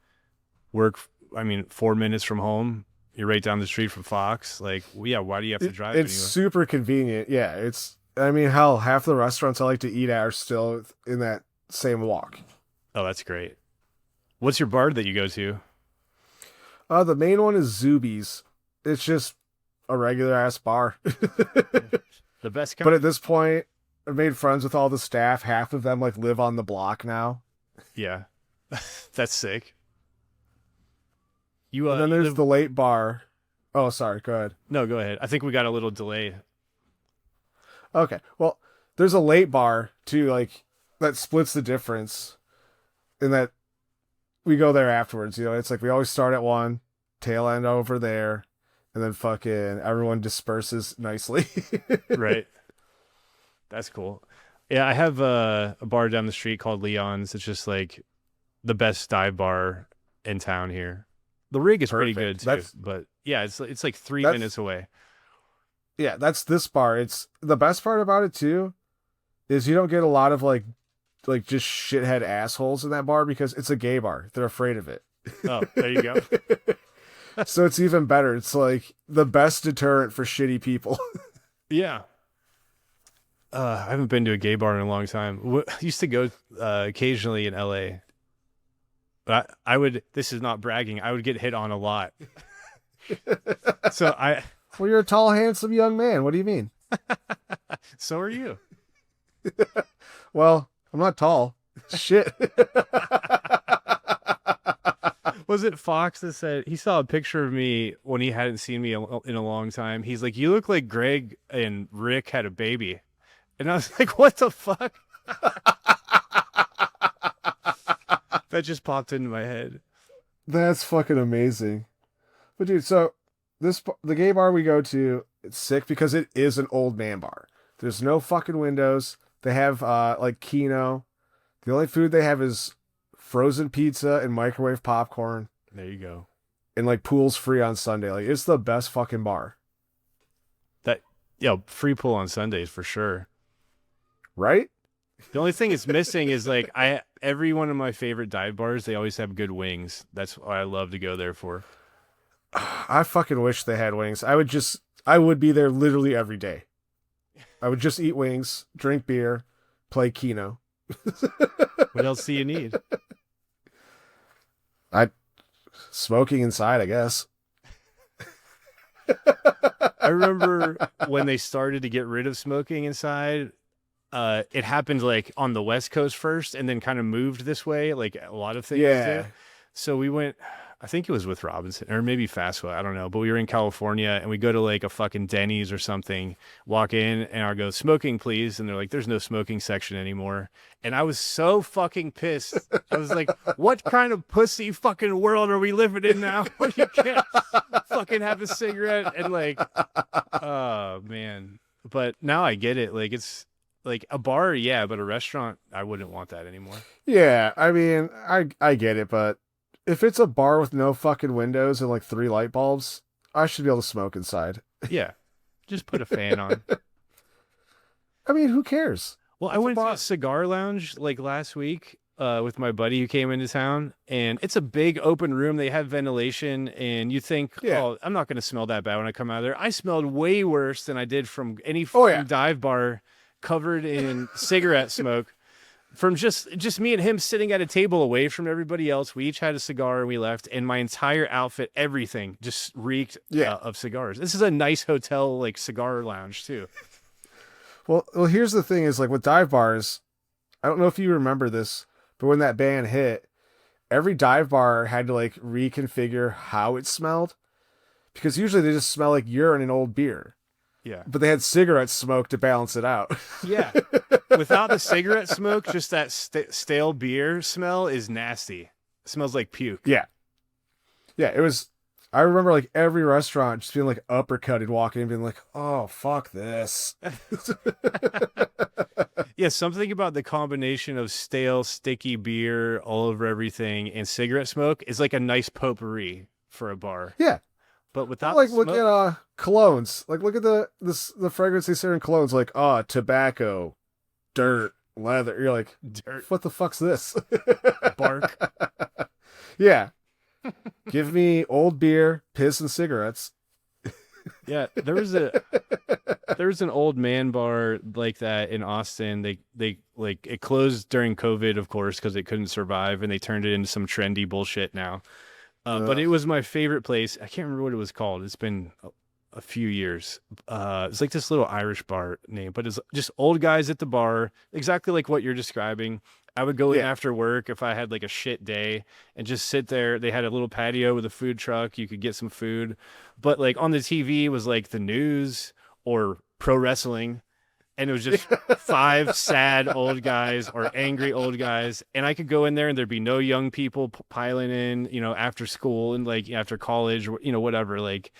work. I mean, 4 minutes from home. You're right down the street from Fox. Like, yeah, why do you have to drive It's anywhere? super convenient. Yeah, I mean, hell, half the restaurants I like to eat at are still in that same walk. Oh, that's great. What's your bar that you go to? The main one is Zuby's. It's just a regular ass bar. The best But kind? at this point, I've made friends with all the staff. Half of them like live on the block now. Yeah. That's sick. You And then you there's live the late bar. Oh, sorry. Go ahead. No, go ahead. I think we got a little delay. Okay. Well, there's a late bar too, like that splits the difference in that we go there afterwards. It's like we always start at one, tail end over there, and then fucking everyone disperses nicely. Right. That's cool. Yeah, I have a bar down the street called Leon's. It's just like the best dive bar in town here. The rig is pretty good Perfect. too, but yeah, it's like 3 That's minutes away. Yeah, that's this bar. It's the best part about it too is you don't get a lot of like just shithead assholes in that bar because it's a gay bar. They're afraid of it. Oh, there you go. So it's even better. It's like the best deterrent for shitty people. Yeah. I haven't been to a gay bar in a long time. I used to go occasionally in LA. But I would, this is not bragging, I would get hit on a lot. So Well, you're a tall, handsome young man. What do you mean? so are you. Well, I'm not tall. Shit. Was it Fox that said he saw a picture of me when he hadn't seen me in a long time? He's like, "You look like Greg and Rick had a baby," and I was like, "What the fuck?" That just popped into my head. That's fucking amazing. But dude, so the gay bar we go to, it's sick because it is an old man bar. There's no fucking windows. They have like Kino. The only food they have is frozen pizza and microwave popcorn, There you go. and like pool's free on Sunday. Like it's the best fucking bar. That free pool on Sundays for sure. Right? The only thing it's missing is like every one of my favorite dive bars, they always have good wings. That's what I love to go there for. I fucking wish they had wings. I would be there literally every day. I would just eat wings, drink beer, play Keno. What else do you need? Smoking inside, I guess. I remember when they started to get rid of smoking inside. It happened like on the West Coast first and then kind of moved this way, like a lot of things Yeah. do. So we went, I think it was with Robinson or maybe Fastwell, I don't know, but we were in California and we go to like a fucking Denny's or something, walk in and I go, "Smoking, please." And they're like, "There's no smoking section anymore." And I was so fucking pissed. I was like, what kind of pussy fucking world are we living in now where you can't fucking have a cigarette? And like, oh man. But now I get it. Like it's like a bar, yeah, but a restaurant, I wouldn't want that anymore. Yeah, I mean, I get it, but if it's a bar with no fucking windows and like 3 light bulbs, I should be able to smoke inside. Yeah. Just put a fan on. I mean, who cares? Well, I It's a went to bar. a cigar lounge like last week with my buddy who came into town, and it's a big open room. They have ventilation, and you think, Yeah. oh, I'm not going to smell that bad when I come out of there. I smelled way worse than I did from any Oh, yeah. dive bar covered in cigarette smoke. From just me and him sitting at a table away from everybody else. We each had a cigar and we left, and my entire outfit, everything just reeked Yeah. of cigars. This is a nice hotel, like cigar lounge too. Well, here's the thing is like with dive bars, I don't know if you remember this, but when that ban hit, every dive bar had to like reconfigure how it smelled because usually they just smell like urine and old beer, Yeah. but they had cigarette smoke to balance it out. Yeah. Without the cigarette smoke, just that stale beer smell is nasty. It smells like puke. Yeah. Yeah, it was. I remember like every restaurant just feeling like uppercutted walking in, being like, "Oh fuck this." Yeah, something about the combination of stale, sticky beer all over everything and cigarette smoke is like a nice potpourri for a bar. Yeah. but Well, without the like look at smoke. colognes. Like look at the fragrance they say in colognes. Like tobacco, dirt, leather. You're like, Dirt, what the fuck's this? bark. Yeah, give me old beer, piss, and cigarettes. Yeah, there was an old man bar like that in Austin. They like it closed during COVID, of course, because it couldn't survive, and they turned it into some trendy bullshit now. But Ugh. it was my favorite place. I can't remember what it was called. It's been a few years. It's like this little Irish bar name, but it's just old guys at the bar, exactly like what you're describing. I would go in Yeah. after work if I had like a shit day and just sit there. They had a little patio with a food truck. You could get some food, but like on the TV was like the news or pro wrestling, and it was just five sad old guys or angry old guys, and I could go in there and there'd be no young people piling in, after school and like after college, or whatever. Like,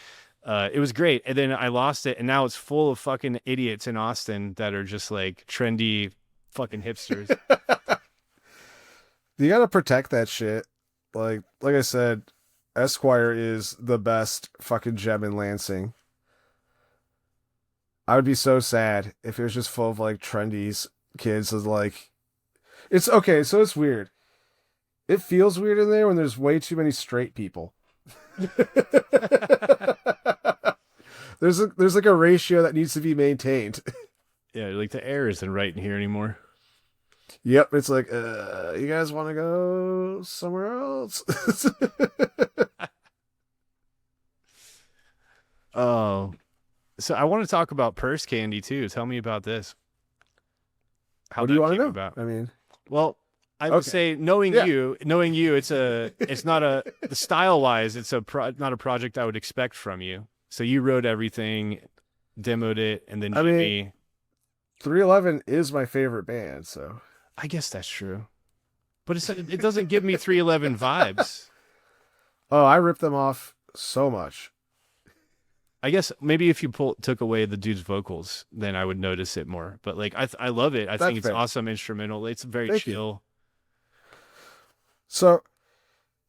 it was great, and then I lost it, and now it's full of fucking idiots in Austin that are just like trendy fucking hipsters. You gotta protect that shit. Like I said, Esquire is the best fucking gem in Lansing. I would be so sad if it was just full of like trendies kids. Is like, it's okay. So it's weird. It feels weird in there when there's way too many straight people. There's like a ratio that needs to be maintained. Yeah, like the air isn't right in here anymore. Yep, it's like, you guys want to go somewhere else? Oh, so I want to talk about purse candy too. Tell me about this. How What do you that want to came know? about. I mean, Well, I would okay, say yeah, knowing you, it's not the style wise, it's not a project I would expect from you. So you wrote everything, demoed it, and then I mean, Jimmy. 311 is my favorite band, so I guess that's true, but it doesn't give me 311 vibes. oh, I ripped them off so much. I guess maybe if you took away the dude's vocals, then I would notice it more. But like I love it. I think That's it's fair. awesome instrumental. It's very Thank you. chill. So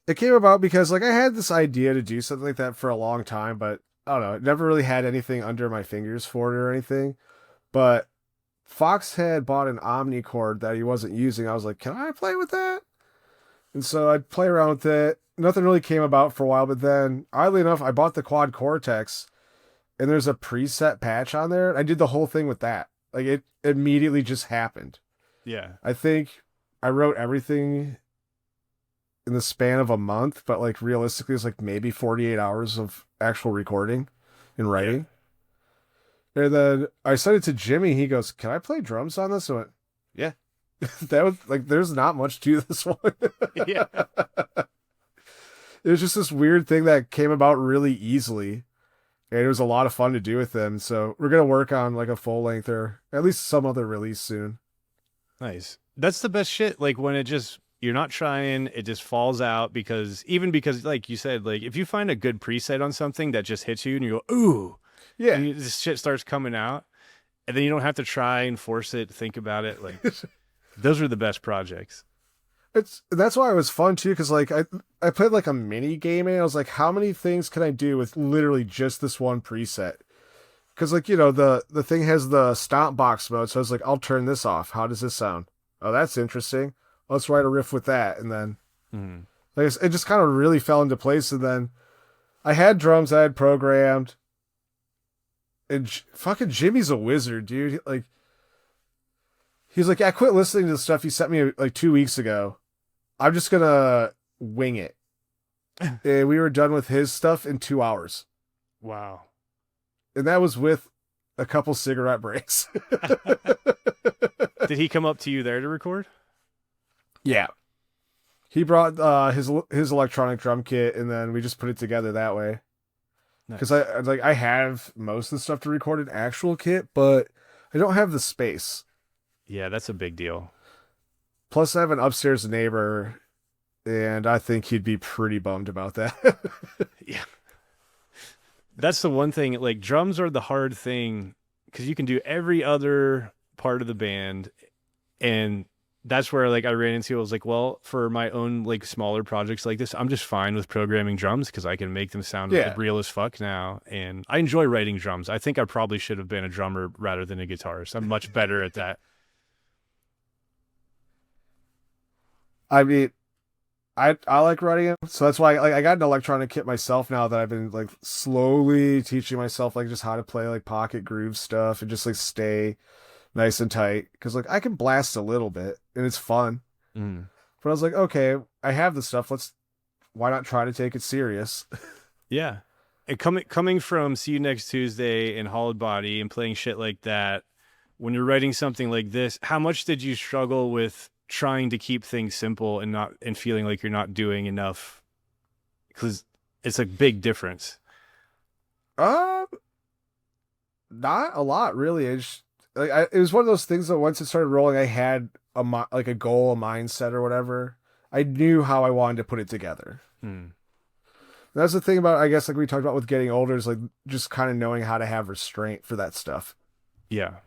it came about because like I had this idea to do something like that for a long time, but I don't know, it never really had anything under my fingers for it or anything. But Fox had bought an Omni cord that he wasn't using. I was like, can I play with that? And so I'd play around with it. Nothing really came about for a while, but then oddly enough, I bought the Quad Cortex and there's a preset patch on there. I did the whole thing with that. Like it immediately just happened. Yeah. I think I wrote everything in the span of a month, but like realistically, it's like maybe 48 hours of actual recording and Yeah. writing. And then I sent it to Jimmy. He goes, "Can I play drums on this?" I went, "Yeah." That was like, there's not much to this one. Yeah. It was just this weird thing that came about really easily. And it was a lot of fun to do with them. So we're going to work on like a full length or at least some other release soon. Nice. That's the best shit. Like when you're not trying, it just falls out because like you said, like if you find a good preset on something that just hits you and you go, ooh, Yeah. and this shit starts coming out, and then you don't have to try and force it, think about it. Like those are the best projects. That's why it was fun too, because like I played like a mini game and I was like, how many things can I do with literally just this one preset? Because like, the thing has the stomp box mode, so I was like, I'll turn this off. How does this sound? Oh, that's interesting. Let's write a riff with that. And then Mhm. like it just kind of really fell into place. And then I had drums I had programmed. And fucking Jimmy's a wizard, dude. Like he's like, yeah, I quit listening to the stuff you sent me like 2 weeks ago. I'm just gonna wing it. And we were done with his stuff in 2 hours. Wow. And that was with a couple cigarette breaks. Did he come up to you there to record? Yeah. He brought his electronic drum kit and then we just put it together that way. Because Nice. I have most of the stuff to record an actual kit, but I don't have the space. Yeah, that's a big deal. Plus, I have an upstairs neighbor, and I think he'd be pretty bummed about that. Yeah. That's the one thing. Like drums are the hard thing because you can do every other part of the band, and that's where like I ran into, I was like, well, for my own like smaller projects like this, I'm just fine with programming drums because I can make them sound Yeah. real as fuck now. And I enjoy writing drums. I think I probably should have been a drummer rather than a guitarist. I'm much better at that. I mean, I like writing it, so that's why like I got an electronic kit myself now that I've been like slowly teaching myself like just how to play like pocket groove stuff and just like stay nice and tight because like I can blast a little bit and it's fun. Mm. But I was like, okay, I have the stuff. Why not try to take it serious? Yeah. And coming from See You Next Tuesday and Hollowed Body and playing shit like that, when you're writing something like this, how much did you struggle with trying to keep things simple and not and feeling like you're not doing enough? Because it's a big difference. Um, Not a lot really. It was one of those things that once it started rolling, I had like a goal, a mindset, or whatever. I knew how I wanted to put it together. Hmm. That's the thing about, I guess, like we talked about with getting older, is like just kind of knowing how to have restraint for that stuff. Yeah.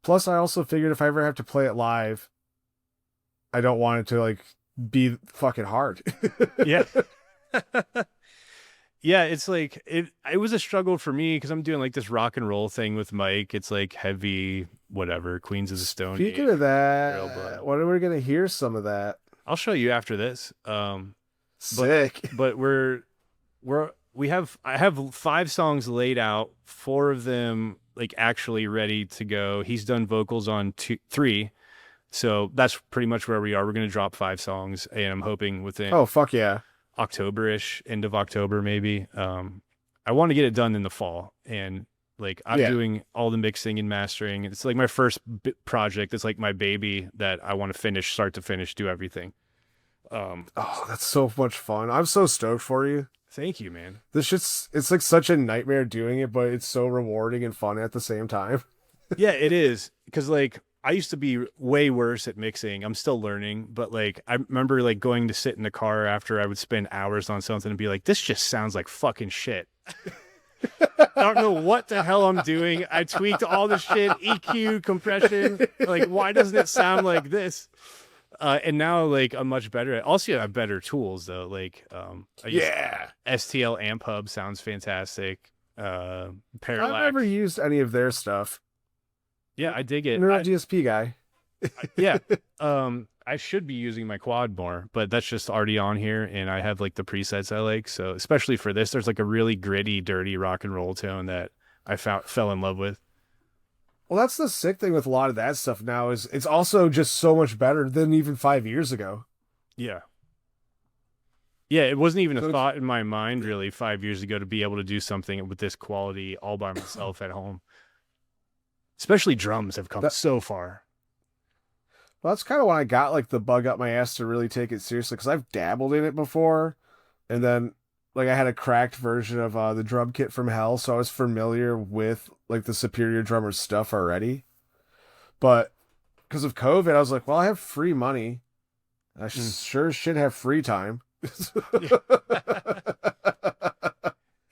Plus, I also figured if I ever have to play it live, I don't want it to like be fucking hard. Yeah. Yeah, it's like it was a struggle for me because I'm doing like this rock and roll thing with Mike. It's like heavy, whatever, Queens of the Stone Speaking Age, of Railblood. that, when are we gonna hear some of that? I'll show you after this. Sick. But I have 5 songs laid out, 4 of them like actually ready to go. He's done vocals on 3. So that's pretty much where we are. We're going to drop 5 songs and I'm hoping within Oh fuck yeah. October-ish, end of October maybe. I want to get it done in the fall, and like I'm Yeah. doing all the mixing and mastering. It's like my first project. It's like my baby that I want to finish, start to finish, do everything. Oh, that's so much fun. I'm so stoked for you. Thank you, man. It's like such a nightmare doing it, but it's so rewarding and fun at the same time. Yeah, it is. Because like I used to be way worse at mixing. I'm still learning, but like I remember like going to sit in the car after I would spend hours on something and be like, this just sounds like fucking shit. I don't know what the hell I'm doing. I tweaked all the shit, EQ, compression. Like, why doesn't it sound like this? And now like I'm much better at. Also, I have better tools though. Like, I use STL Amp Hub sounds fantastic. Parallax. I've never used any of their stuff. Yeah, I dig it. You're not a DSP guy. Yeah. I should be using my quad more, but that's just already on here, and I have like the presets I like. So especially for this, there's like a really gritty, dirty rock and roll tone that I fell in love with. Well, that's the sick thing with a lot of that stuff now is it's also just so much better than even 5 years ago. Yeah. Yeah, it wasn't even So a thought in my mind really 5 years ago to be able to do something with this quality all by myself at home. Especially drums have come so far. Well, that's kind of when I got like the bug up my ass to really take it seriously because I've dabbled in it before, and then like I had a cracked version of the drum kit from Hell, so I was familiar with like the Superior Drummer's stuff already. But because of COVID, I was like, well, I have free money. I sure should have free time.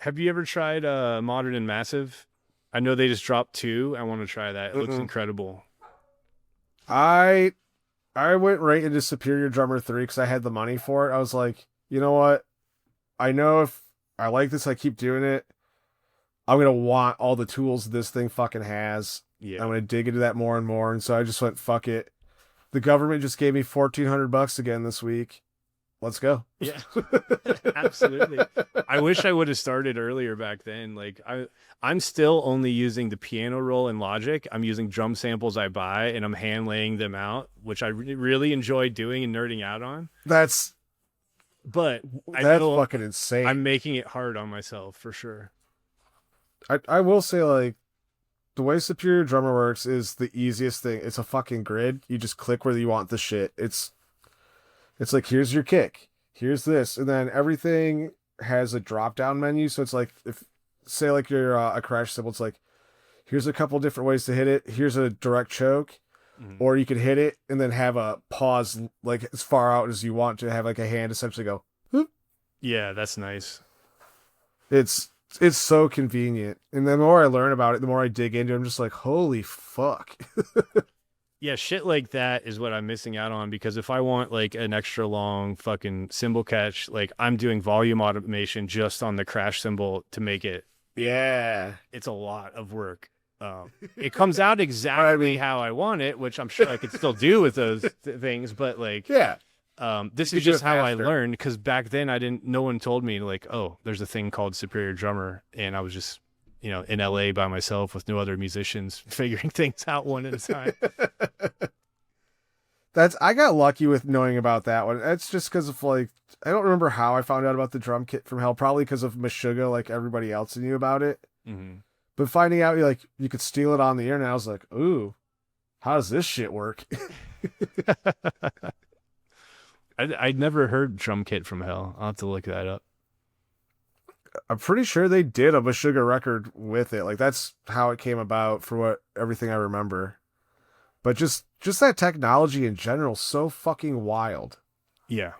Have you ever tried Modern and Massive? I know they just dropped 2. I want to try that. It looks incredible. I went right into Superior Drummer 3 because I had the money for it. I was like, you know what? I know if I like this, I keep doing it, I'm going to want all the tools this thing fucking has. Yeah. I'm going to dig into that more and more. And so I just went, fuck it. The government just gave me $1,400 again this week. Let's go. Yeah, absolutely. I wish I would have started earlier back then. Like I'm still only using the piano roll in Logic. I'm using drum samples I buy and I'm hand laying them out, which I really enjoy doing and nerding out on. But that's fucking insane. I'm making it hard on myself for sure. I will say, like, the way Superior Drummer works is the easiest thing. It's a fucking grid. You just click where you want the shit. It's like, here's your kick, here's this, and then everything has a drop down menu. So it's like, if say like you're a crash cymbal, it's like, here's a couple different ways to hit it. Here's a direct choke, or you could hit it and then have a pause like as far out as you want to have like a hand essentially go. Whoop. Yeah, that's nice. It's so convenient, and the more I learn about it, the more I dig into it. I'm just like, holy fuck. Yeah, shit like that is what I'm missing out on because if I want like an extra long fucking cymbal catch, like I'm doing volume automation just on the crash cymbal to make it. Yeah. It's a lot of work. It comes out exactly I mean, how I want it, which I'm sure I could still do with those things, but like yeah. this You is could do just it how I faster. learned because back then no one told me like, oh, there's a thing called Superior Drummer, and I was just, in LA by myself with no other musicians, figuring things out one at a time. I got lucky with knowing about that one. That's just because of like I don't remember how I found out about the drum kit from hell. Probably because of Meshuggah, like everybody else knew about it. Mm-hmm. But finding out you could steal it on the internet, I was like, ooh, how does this shit work? I'd never heard Drum Kit from Hell. I'll have to look that up. I'm pretty sure they did a Meshuggah record with it. Like that's how it came about for what everything I remember. But just that technology in general, so fucking wild. Yeah.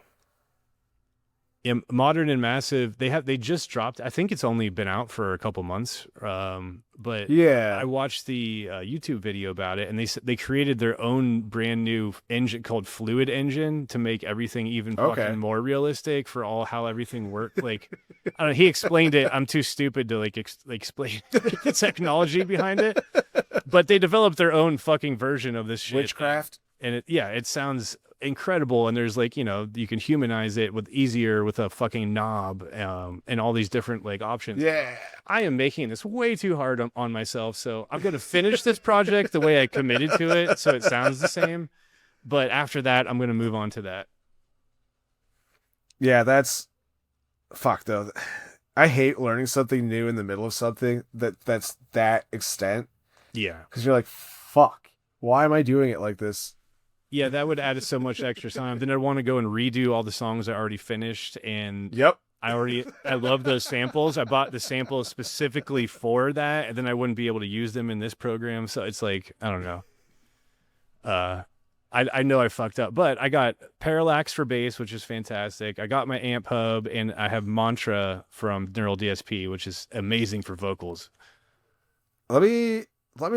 Yeah, Modern and Massive, they just dropped. I think it's only been out for a couple months. But Yeah. I watched the YouTube video about it, and they created their own brand new engine called Fluid Engine to make everything even Okay. fucking more realistic for how everything worked. Like, I don't know, he explained it. I'm too stupid to explain the technology behind it. But they developed their own fucking version of this shit. Witchcraft. And it sounds incredible. And there's like, you can humanize it with a fucking knob, and all these different like options. Yeah. I am making this way too hard on myself. So I'm going to finish this project the way I committed to it. So it sounds the same. But after that, I'm going to move on to that. Yeah, that's fuck though. I hate learning something new in the middle of something that's that extent. Yeah. Because you're like, fuck, why am I doing it like this? Yeah, that would add so much extra time. Then I'd want to go and redo all the songs I already finished. And Yep. I love those samples. I bought the samples specifically for that, and then I wouldn't be able to use them in this program. So it's like, I don't know. I know I fucked up, but I got Parallax for bass, which is fantastic. I got my amp hub, and I have Mantra from Neural DSP, which is amazing for vocals. Let me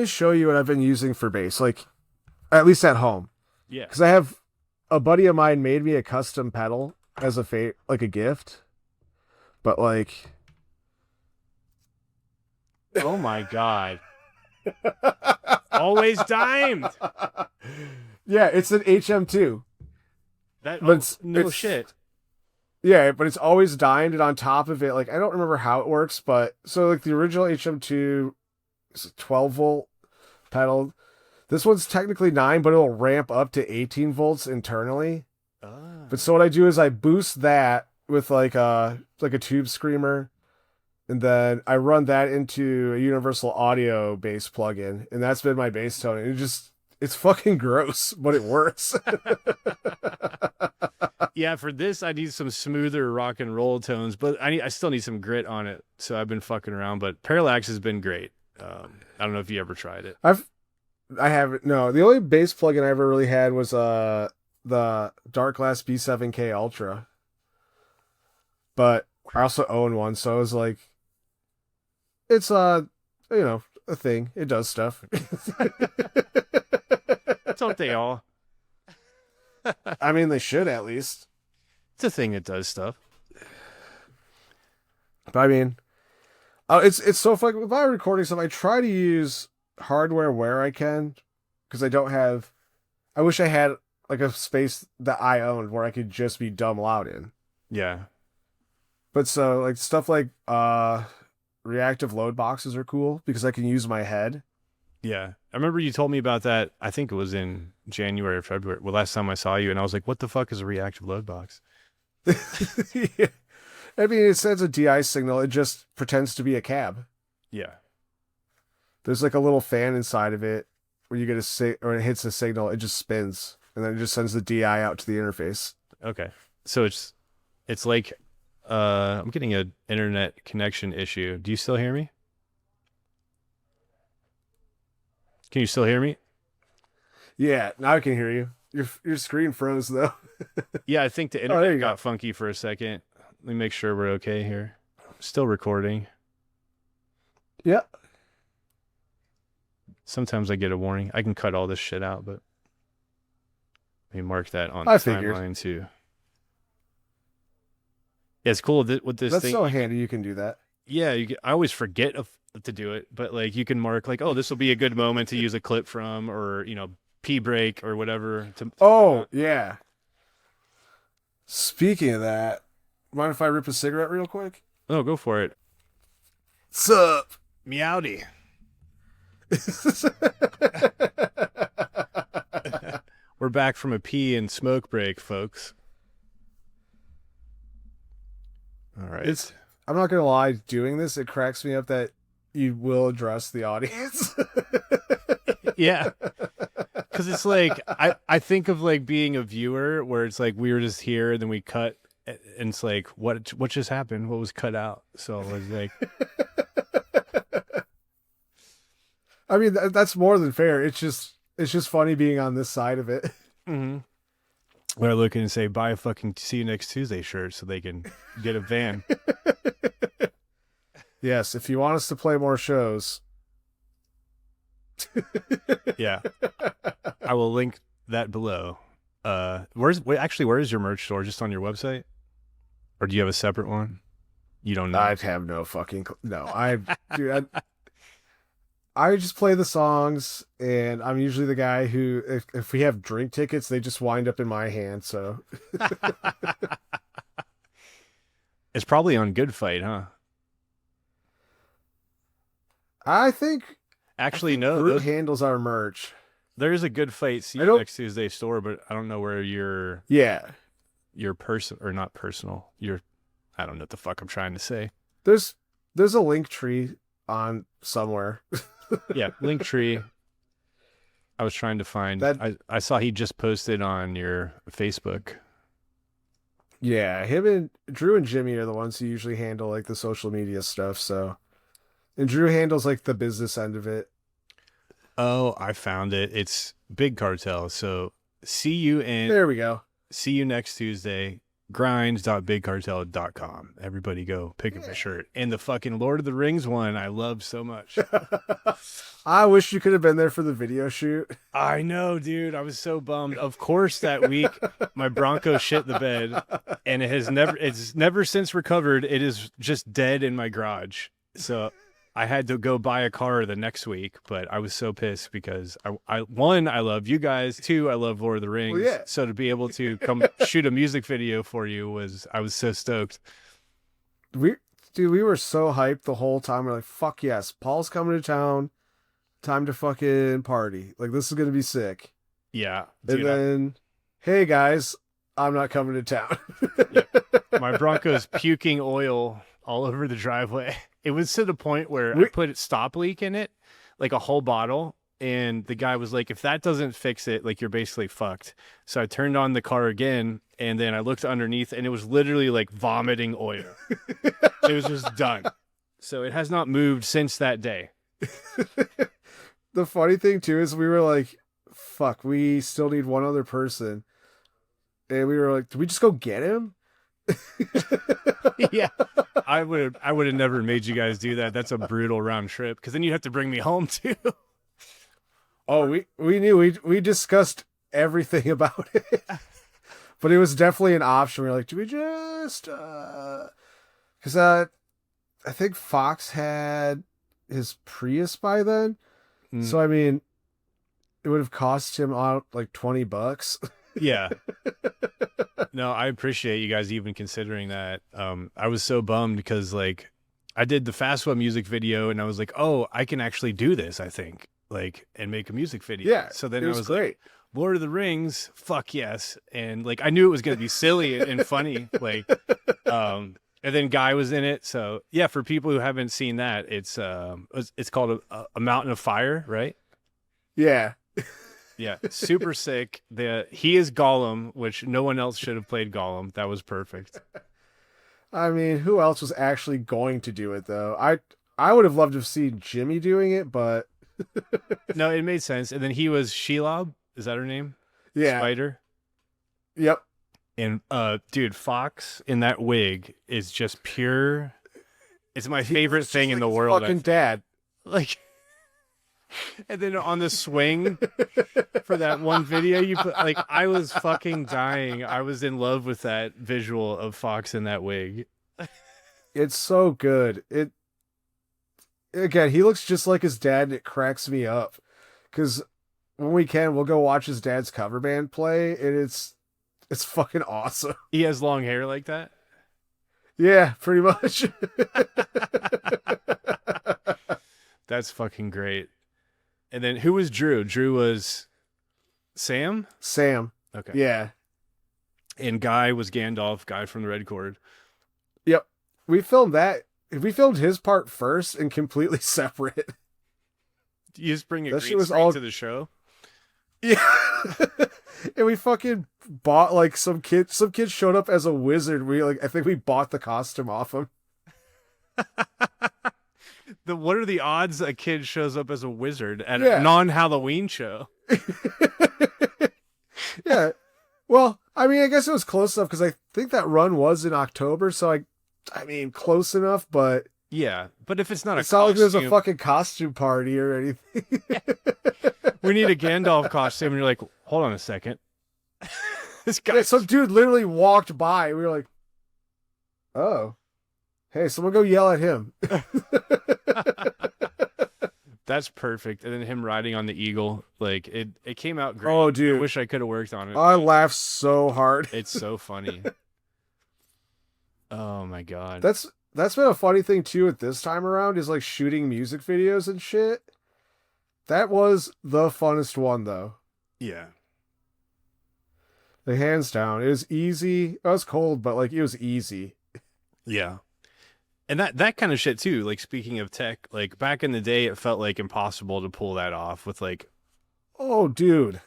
show you what I've been using for bass, like at least at home. Yeah. Because I have a buddy of mine made me a custom pedal as like a gift. But like, oh my God. Always dimed. Yeah, it's an HM2. No shit. Yeah, but it's always dimed, and on top of it, like I don't remember how it works, but so like the original HM2 is a 12 volt pedal. This one's technically 9, but it'll ramp up to 18 volts internally. But so what I do is I boost that with like a tube screamer, and then I run that into a universal audio bass plugin, and that's been my bass tone. And it's fucking gross, but it works. Yeah, for this I need some smoother rock and roll tones, but I still need some grit on it. So I've been fucking around, but Parallax has been great. I don't know if you ever tried it. I haven't. No, the only bass plugin I ever really had was the Dark Glass B7K Ultra. But I also own one, so I was like, it's a thing. It does stuff. Don't they all? I mean, they should at least. It's a thing that does stuff. But I mean, it's so fun with my recording stuff. I try to use hardware where I can, because I wish I had like a space that I owned where I could just be dumb loud in. Yeah. But so like stuff like reactive load boxes are cool because I can use my head. Yeah. I remember you told me about that. I think it was in January or February. Well, last time I saw you, and I was like, what the fuck is a reactive load box? Yeah. I mean, it sends a DI signal. It just pretends to be a cab. Yeah. There's like a little fan inside of it where you get or it hits a signal, it just spins, and then it just sends the DI out to the interface. Okay. So it's like I'm getting an internet connection issue. Do you still hear me? Can you still hear me? Yeah, now I can hear you. Your screen froze though. Yeah, I think the there internet you got go. funky for a second. Let me make sure we're okay here. Still recording. Yeah. Sometimes I get a warning. I can cut all this shit out, but Let me mark that on the I figured. timeline too. Yeah, it's cool with this That's thing. so handy. You can do that. Yeah, I always forget to do it, but like you can mark like, oh, this will be a good moment to use a clip from, or pee break or whatever. Oh yeah. Speaking of that, mind if I rip a cigarette real quick? Oh, go for it. Sup? Meowdy. We're back from a pee and smoke break, folks. All right. I'm not gonna lie, doing this, it cracks me up that you will address the audience. Yeah. Because it's like, I think of like being a viewer where it's like we were just here and then we cut and it's like, what just happened? What was cut out? So it was like... I mean, that's more than fair. It's just funny being on this side of it. Mm-hmm. They're looking and say, buy a fucking See You Next Tuesday shirt so they can get a van. Yes, if you want us to play more shows. Yeah. I will link that below. Where is your merch store? Just on your website? Or do you have a separate one? You don't know? I have no fucking... No, I just play the songs, and I'm usually the guy who, if we have drink tickets, they just wind up in my hand, so... It's probably on Good Fight, huh? I think... Actually, no. Groot handles our merch. There is a Good Fight See You Next Tuesday store, but I don't know where your person, or not personal, I don't know what the fuck I'm trying to say. There's a link tree on somewhere. Yeah, Linktree. I was trying to find that. I saw he just posted on your Facebook. Yeah, him and Drew and Jimmy are the ones who usually handle like the social media stuff. So, and Drew handles like the business end of it. Oh, I found it. It's Big Cartel. So there we go. See you next Tuesday. Grinds.bigcartel.com. Everybody go pick up a shirt. And the fucking Lord of the Rings one I love so much. I wish you could have been there for the video shoot. I know, dude. I was so bummed. Of course, that week my Bronco shit the bed, and it's never since recovered. It is just dead in my garage. So I had to go buy a car the next week, but I was so pissed because one, I love you guys. Two, I love Lord of the Rings. Well, yeah. So to be able to come shoot a music video for you I was so stoked. We were so hyped the whole time. We're like, fuck yes, Paul's coming to town. Time to fucking party. Like, this is going to be sick. Yeah. Dude, and then, hey guys, I'm not coming to town. Yeah. My Bronco's puking oil all over the driveway. It was to the point where I put a stop leak in it, like a whole bottle. And the guy was like, if that doesn't fix it, like, you're basically fucked. So I turned on the car again, and then I looked underneath, and it was literally like vomiting oil. It was just done. So it has not moved since that day. The funny thing, too, is we were like, fuck, we still need one other person. And we were like, did we just go get him? Yeah, I would have never made you guys do that. That's a brutal round trip, because then you have to bring me home too. Oh, we knew, we discussed everything about it, but it was definitely an option. We were like, do we just because I think Fox had his Prius by then, so I mean, it would have cost him like $20. Yeah. No, I appreciate you guys even considering that. I was so bummed because, like, I did the Fast One music video and I was like, oh, I can actually do this, I think, like, and make a music video. Yeah. So then it was great. Like, Lord of the Rings, fuck yes. And like, I knew it was going to be silly and funny. Like, and then Guy was in it. So yeah, for people who haven't seen that, it's called a Mountain of Fire, right? Yeah. Yeah, super sick. He is Gollum, which no one else should have played Gollum. That was perfect. I mean, who else was actually going to do it though? I would have loved to have seen Jimmy doing it, but no, it made sense. And then he was Shelob. Is that her name? Yeah. Spider. Yep. And dude, Fox in that wig is just pure. It's my favorite thing in the world. Fucking dad. Like. And then on the swing for that one video you put, like, I was fucking dying. I was in love with that visual of Fox in that wig. It's so good. It again, he looks just like his dad, and it cracks me up. Because when we can, we'll go watch his dad's cover band play, and it's fucking awesome. He has long hair like that? Yeah, pretty much. That's fucking great. And then who was Drew? Drew was Sam? Sam. Okay. Yeah. And Guy was Gandalf, Guy from the Red Cord. Yep. We filmed that. We filmed his part first and completely separate. You just bring a That green shit was screen all- to the show? Yeah. And we fucking bought like some kid showed up as a wizard. I think we bought the costume off him. What are the odds a kid shows up as a wizard at Yeah. a non-Halloween show? Yeah. Well, I mean, I guess it was close enough because I think that run was in October, so I mean, close enough, but Yeah, but if it's not it's not like there's a costume- fucking costume party or anything. we need a Gandalf costume, and you're like, hold on a second. This guy, Yeah, some dude literally walked by. We were like, oh, hey, someone go yell at him. that's perfect. And then him riding on the eagle, like it came out great. Oh, I dude. wish I could have worked on it. I laughed so hard. It's so funny. Oh my god. That's been a funny thing too at this time around is like shooting music videos and shit. That was the funnest one though. Yeah. Like hands down. It was easy. It was cold, but like it was easy. Yeah. And that kind of shit too, like speaking of tech, like back in the day it felt like impossible to pull that off with like Oh, dude.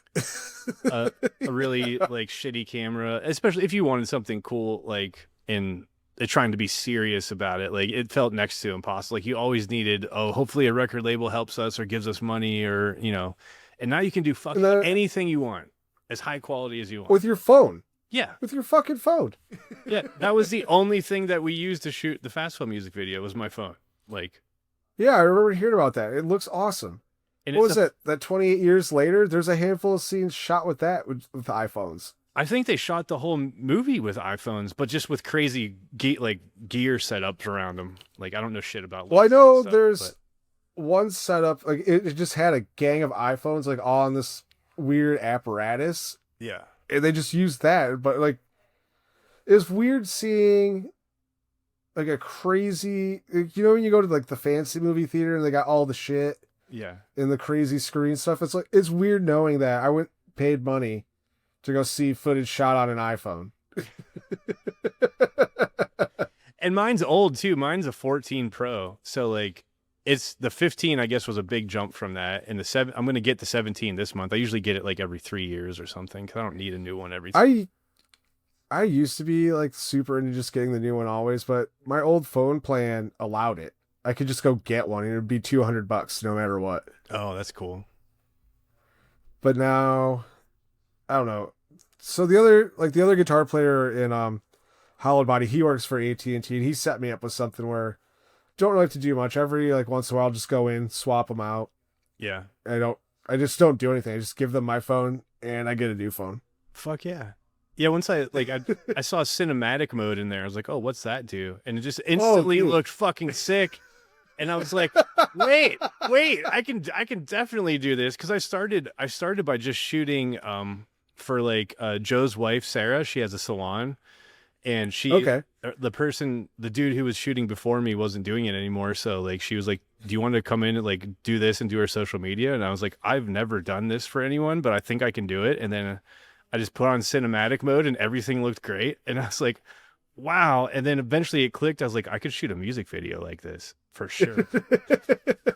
a really like shitty camera, especially if you wanted something cool, like in trying to be serious about it. Like it felt next to impossible. Like you always needed, hopefully a record label helps us or gives us money or, and now you can do fucking anything you want as high quality as you want. With your phone. Yeah. With your fucking phone. Yeah. That was the only thing that we used to shoot the Fast Film music video was my phone. Like, Yeah, I remember hearing about that. It looks awesome. and What it's was it? That 28 years later, there's a handful of scenes shot with that with iPhones. I think they shot the whole movie with iPhones, but just with crazy gear setups around them. Like, I don't know shit about. Well, I lenses know and stuff, there's but- one setup, like it just had a gang of iPhones like all on this weird apparatus, yeah. and they just used that. But like, it's weird seeing like a crazy, when you go to like the fancy movie theater and they got all the shit Yeah. and the crazy screen stuff. It's like it's weird knowing that I went paid money to go see footage shot on an iPhone. And mine's old too. Mine's a 14 Pro. So like it's the 15, I guess, was a big jump from that. And I'm going to get the 17 this month. I usually get it like every 3 years or something because I don't need a new one every. I used to be like super into just getting the new one always, but my old phone plan allowed it. I could just go get one and it'd be $200 no matter what. Oh, that's cool. But now, I don't know. So the other guitar player in Hollowed Body, he works for AT&T, and he set me up with something where don't really have to do much. Every like once in a while, I'll just go in, swap them out. Yeah. I just don't do anything. I just give them my phone and I get a new phone. Fuck yeah. Yeah, once I saw cinematic mode in there, I was like, oh, what's that do? And it just instantly dude. looked fucking sick. And I was like, wait, I can definitely do this. Cause I started by just shooting for like Joe's wife, Sarah. She has a salon. And the dude who was shooting before me wasn't doing it anymore. So like she was like, do you want to come in and like do this and do our social media? And I was like, I've never done this for anyone, but I think I can do it. And then I just put on cinematic mode and everything looked great. And I was like, wow. And then eventually it clicked. I was like, I could shoot a music video like this for sure.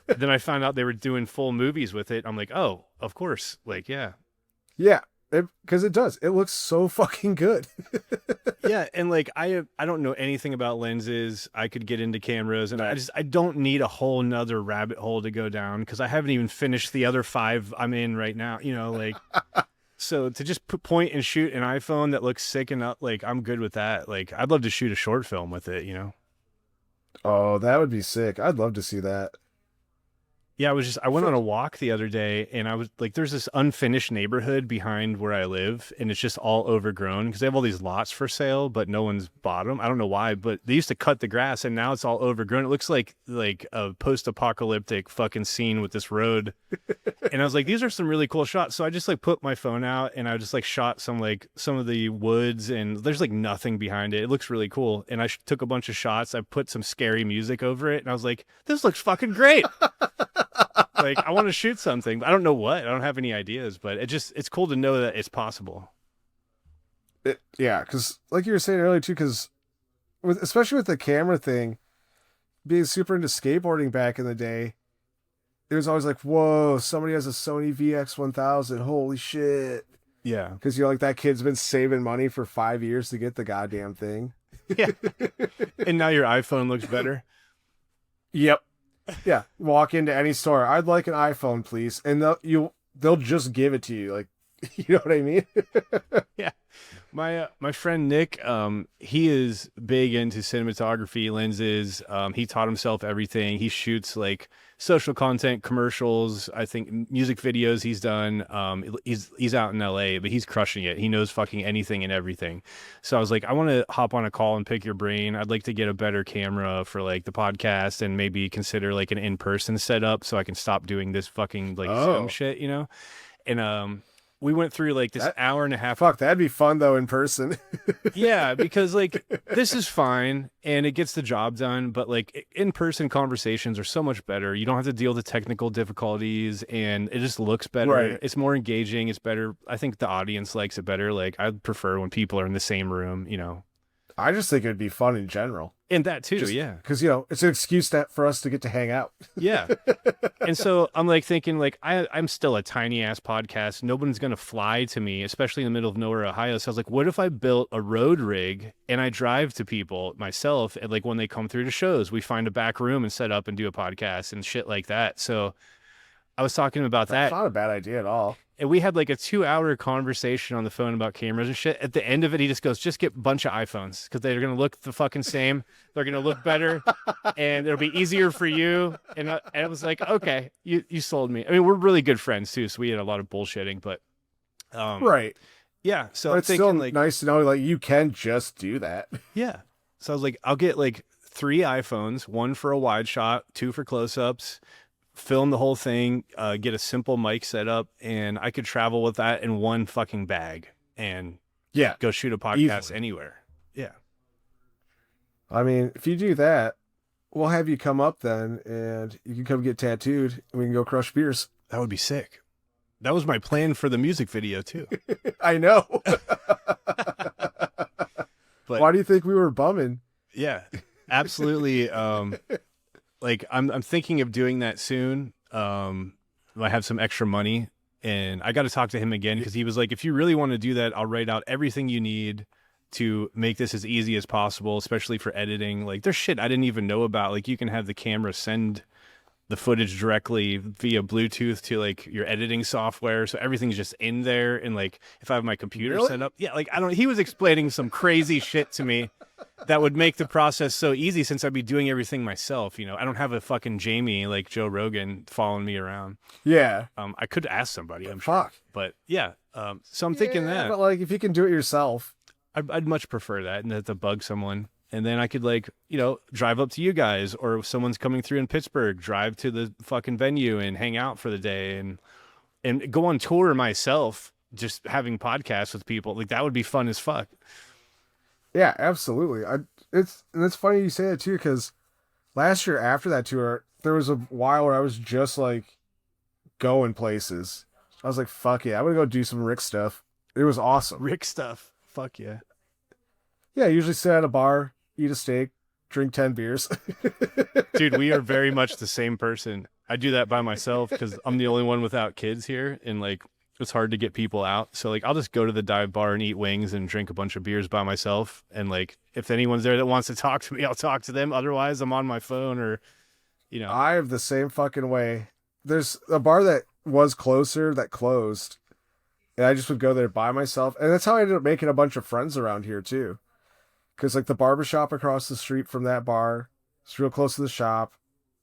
Then I found out they were doing full movies with it. I'm like, oh, of course. Like, yeah. Yeah, because it does. It looks so fucking good. Yeah, and like I don't know anything about lenses. I could get into cameras, and I don't need a whole nother rabbit hole to go down because I haven't even finished the other 5 I'm in right now. Like so to just point and shoot an iPhone that looks sick and up, like I'm good with that. Like I'd love to shoot a short film with it. Oh, that would be sick. I'd love to see that. Yeah, I went on a walk the other day and I was like, there's this unfinished neighborhood behind where I live and it's just all overgrown because they have all these lots for sale, but no one's bought them. I don't know why, but they used to cut the grass and now it's all overgrown. It looks like a post-apocalyptic fucking scene with this road. And I was like, these are some really cool shots. So I just like put my phone out and I just like shot some of the woods and there's like nothing behind it. It looks really cool. And I took a bunch of shots. I put some scary music over it and I was like, this looks fucking great. Like, I want to shoot something, but I don't know what. I don't have any ideas, but it's cool to know that it's possible. Yeah, because like you were saying earlier too, because especially with the camera thing, being super into skateboarding back in the day, it was always like, whoa, somebody has a Sony VX1000. Holy shit. Yeah. Because like that kid's been saving money for 5 years to get the goddamn thing. Yeah. And now your iPhone looks better. Yep. Yeah. Walk into any store. I'd like an iPhone, please. And they'll just give it to you. Like, you know what I mean? Yeah. My friend Nick, he is big into cinematography, lenses. He taught himself everything. He shoots like social content, commercials, I think music videos he's done. He's out in LA, but he's crushing it. He knows fucking anything and everything. So I was like, I want to hop on a call and pick your brain. I'd like to get a better camera for like the podcast and maybe consider like an in-person setup so I can stop doing this fucking like Zoom shit, you know? And we went through like this hour and a half. Fuck, that'd be fun though in person. Yeah, because like this is fine and it gets the job done, but like in-person conversations are so much better. You don't have to deal with the technical difficulties and it just looks better. Right. It's more engaging. It's better. I think the audience likes it better. Like I prefer when people are in the same room, you know. I just think it'd be fun in general. And that too, yeah. Because, it's an excuse for us to get to hang out. Yeah. And so I'm like thinking like I'm still a tiny ass podcast. No one's going to fly to me, especially in the middle of nowhere, Ohio. So I was like, what if I built a road rig and I drive to people myself? And like when they come through to shows, we find a back room and set up and do a podcast and shit like that. So I was talking about that. That's not a bad idea at all. And we had like a 2-hour conversation on the phone about cameras and shit. At the end of it, he just goes, just get a bunch of iPhones because they're going to look the fucking same. They're going to look better and it'll be easier for you. And I was like, okay, you sold me. I mean, we're really good friends too. So we had a lot of bullshitting, but right. Yeah. So but I'm it's thinking still like, nice to know like you can just do that. Yeah. So I was like, I'll get like 3 iPhones, 1 for a wide shot, 2 for close-ups, film the whole thing, get a simple mic set up, and I could travel with that in one fucking bag and go shoot a podcast easily. anywhere. Yeah. I mean, if you do that, we'll have you come up then and you can come get tattooed and we can go crush beers. That would be sick. That was my plan for the music video too. I know. But why do you think we were bumming? Yeah, absolutely. Like I'm thinking of doing that soon. I have some extra money and I got to talk to him again because he was like, if you really want to do that, I'll write out everything you need to make this as easy as possible, especially for editing. Like there's shit I didn't even know about. Like you can have the camera send the footage directly via Bluetooth to like your editing software. So everything's just in there. And like, if I have my computer set up, like, he was explaining some crazy shit to me that would make the process so easy since I'd be doing everything myself. I don't have a fucking Jamie like Joe Rogan following me around. Yeah. I could ask somebody, I'm sure. But yeah. So I'm thinking that. But like, if you can do it yourself, I'd much prefer that and to bug someone. And then I could like, drive up to you guys, or if someone's coming through in Pittsburgh, drive to the fucking venue and hang out for the day and go on tour myself, just having podcasts with people. Like that would be fun as fuck. Yeah, absolutely. It's funny you say that too, because last year after that tour, there was a while where I was just like going places. I was like, fuck yeah, I'm gonna go do some Rick stuff. It was awesome. Rick stuff. Fuck yeah. Yeah, I usually sit at a bar, eat a steak, drink 10 beers. Dude, we are very much the same person. I do that by myself because I'm the only one without kids here, and like it's hard to get people out. So like I'll just go to the dive bar and eat wings and drink a bunch of beers by myself. And like if anyone's there that wants to talk to me, I'll talk to them. Otherwise, I'm on my phone or I have the same fucking way. There's a bar that was closer that closed, and I just would go there by myself. And that's how I ended up making a bunch of friends around here too. Because like the barbershop across the street from that bar, it's real close to the shop.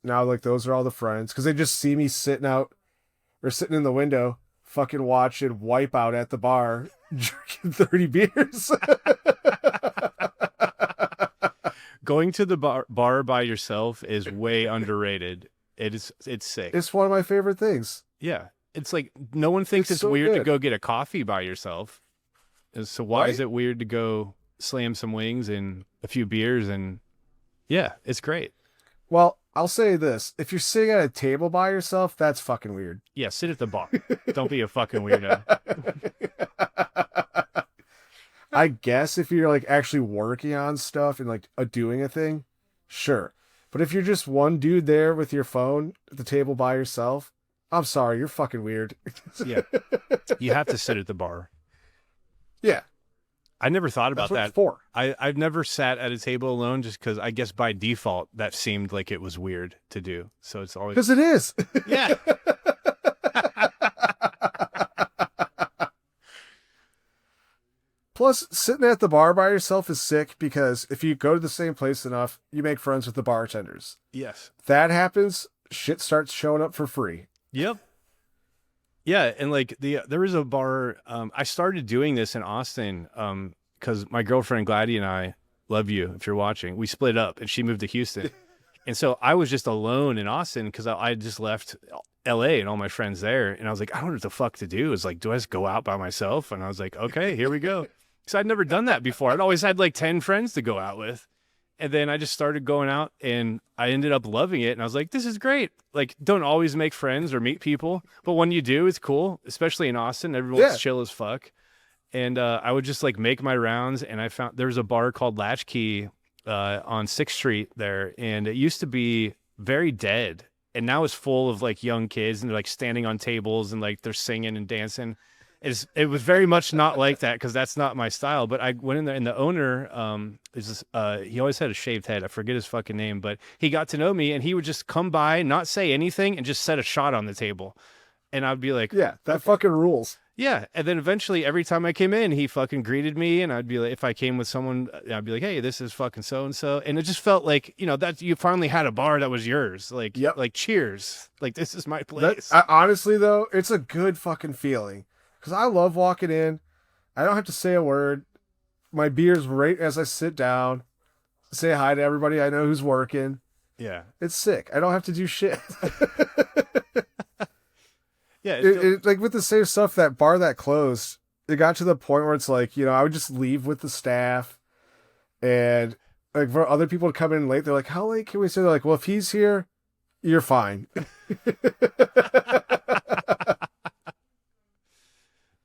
now like those are all the friends because they just see me sitting out or sitting in the window, fucking watching Wipeout at the bar, drinking 30 beers. Going to the bar by yourself is way underrated. It's sick. It's one of my favorite things. Yeah. It's like no one thinks it's so weird to good. go get a coffee by yourself. So why is Right? it weird to go slam some wings and a few beers? And yeah, it's great. Well, I'll say this. If you're sitting at a table by yourself, that's fucking weird. Yeah, sit at the bar. Don't be a fucking weirdo. I guess if you're like actually working on stuff and like doing a thing, sure. But if you're just one dude there with your phone at the table by yourself, I'm sorry, you're fucking weird. Yeah. You have to sit at the bar. Yeah. I never thought about That's what that. it's for. I've never sat at a table alone just because I guess by default that seemed like it was weird to do. So it's always Because it is. yeah. Plus, sitting at the bar by yourself is sick because if you go to the same place enough, you make friends with the bartenders. Yes. If that happens, shit starts showing up for free. Yep. Yeah, and like there was a bar. I started doing this in Austin because my girlfriend Gladys and I, love you if you're watching. We split up and she moved to Houston, and so I was just alone in Austin because I just left L.A. and all my friends there, and I was like, I don't know what the fuck to do. It's like, do I just go out by myself? And I was like, okay, here we go. So I'd never done that before. I'd always had like 10 friends to go out with. And then I just started going out and I ended up loving it. And I was like, this is great. Like, don't always make friends or meet people. But when you do, it's cool, especially in Austin. Everyone's chill as fuck. And I would just like make my rounds. And I found there was a bar called Latchkey on 6th Street there. And it used to be very dead. And now it's full of like young kids and they're like standing on tables and like they're singing and dancing. It was very much not like that because that's not my style. But I went in there and the owner is this, he always had a shaved head. I forget his fucking name, but he got to know me and he would just come by, not say anything, and just set a shot on the table. And I'd be like, yeah, that fucking rules. Yeah. And then eventually every time I came in, he fucking greeted me. And I'd be like, if I came with someone, I'd be like, hey, this is fucking so-and-so. And it just felt like, you know, that you finally had a bar that was yours. Like, like cheers. Like, this is my place. Honestly, though, it's a good fucking feeling. Because I love walking in. I don't have to say a word. My beer's right as I sit down. Say hi to everybody I know who's working. Yeah. It's sick. I don't have to do shit. Yeah. Like with the same stuff, that bar that closed, it got to the point where it's like, you know, I would just leave with the staff. And like for other people to come in late, they're like, how late can we stay? They're like, well, if he's here, you're fine.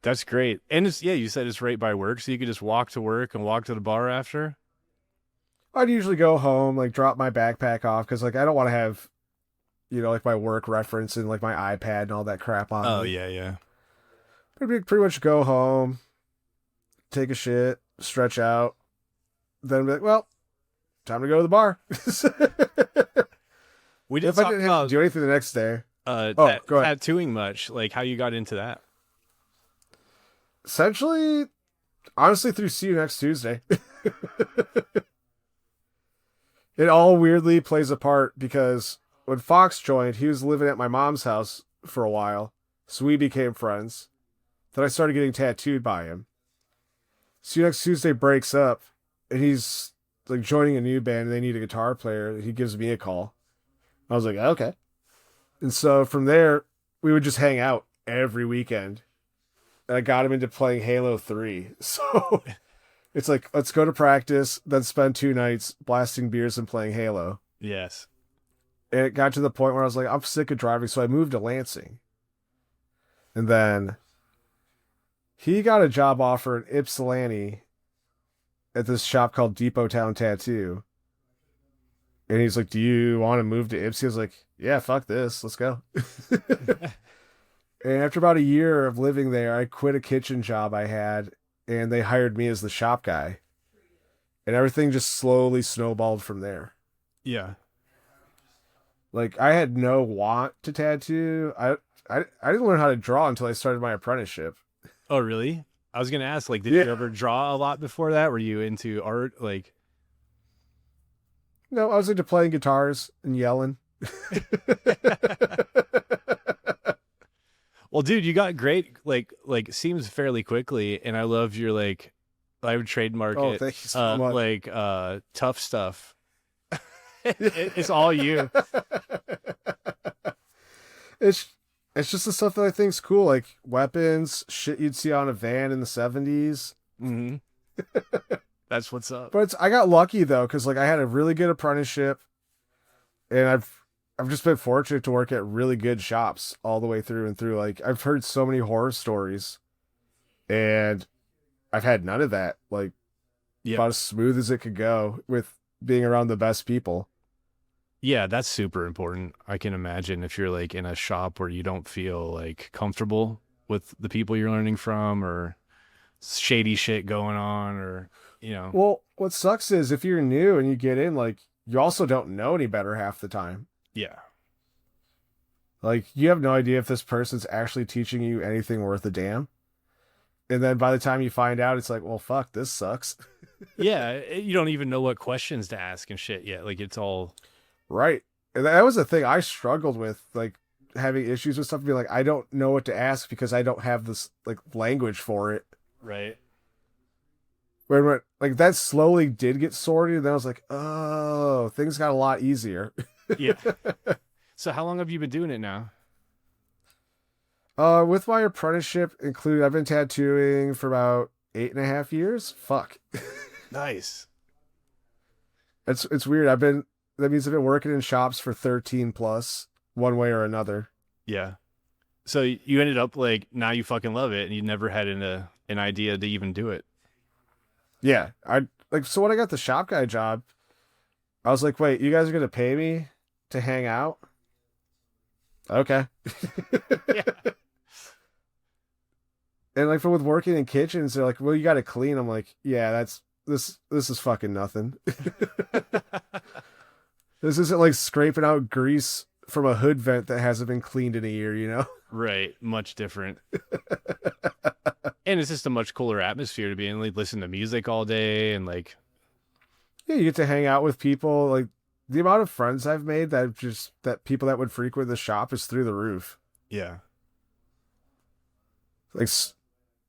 That's great. And it's, yeah, you said it's right by work, so you could just walk to work and walk to the bar after. I'd usually go home, like drop my backpack off because like I don't want to have, you know, like my work reference and like my iPad and all that crap on. Oh me. yeah. Pretty much go home, take a shit, stretch out, then be like, well, time to go to the bar. We didn't if I didn't have to do anything the next day. Go ahead. Tattooing much, like how you got into that. Essentially, honestly, through See You Next Tuesday. It all weirdly plays a part because when Fox joined, he was living at my mom's house for a while, so we became friends. Then I started getting tattooed by him. See You Next Tuesday breaks up, and he's like joining a new band, and they need a guitar player. He gives me a call. I was like, okay. And so from there, we would just hang out every weekend. And I got him into playing Halo 3. So it's like, let's go to practice, then spend 2 nights blasting beers and playing Halo. Yes. And it got to the point where I was like, I'm sick of driving. So I moved to Lansing. And then he got a job offer in Ypsilanti at this shop called Depot Town Tattoo. And he's like, do you want to move to Ypsi? I was like, yeah, fuck this. Let's go. And after about a year of living there, I quit a kitchen job I had, and they hired me as the shop guy. And everything just slowly snowballed from there. Yeah. Like, I had no want to tattoo. I didn't learn how to draw until I started my apprenticeship. Oh, really? I was going to ask, like, did you ever draw a lot before that? Were you into art? Like, No, I was into playing guitars and yelling. Well, dude, you got great seems fairly quickly, and I love your I would trademark Oh, it. thank you so much. Tough stuff. It's all you. it's it's just the stuff that I think's cool, like weapons, shit you'd see on a van in the 70s. Mm-hmm. That's what's up. But I got lucky though, because like I had a really good apprenticeship, and I've just been fortunate to work at really good shops all the way through and through. Like I've heard so many horror stories, and I've had none of that. Like about as smooth as it could go with being around the best people. Yeah, that's super important. I can imagine if you're like in a shop where you don't feel like comfortable with the people you're learning from, or shady shit going on, or Well, what sucks is if you're new and you get in, like you also don't know any better half the time. Yeah. Like you have no idea if this person's actually teaching you anything worth a damn. And then by the time you find out, it's like, well, fuck, this sucks. Yeah, you don't even know what questions to ask and shit yet. Like it's all Right. And that was the thing I struggled with, like having issues with stuff, being like, I don't know what to ask because I don't have this like language for it. right. When like that slowly did get sorted, and then I was like, oh, things got a lot easier. Yeah. So how long have you been doing it now? With my apprenticeship included, I've been tattooing for about 8.5 years. Fuck. Nice. It's weird. That means I've been working in shops for 13 plus, one way or another. Yeah. So you ended up like now you fucking love it, and you never had an idea to even do it. Yeah. So when I got the shop guy job, I was like, wait, you guys are gonna pay me to hang out? Okay. Yeah. And like with working in kitchens, they're like, well, you gotta clean. I'm like, yeah, this is fucking nothing. This isn't like scraping out grease from a hood vent that hasn't been cleaned in a year, you know? Right. Much different. And it's just a much cooler atmosphere to be in. Like listen to music all day and like Yeah, you get to hang out with people. Like the amount of friends I've made that people that would frequent the shop is through the roof. yeah. Like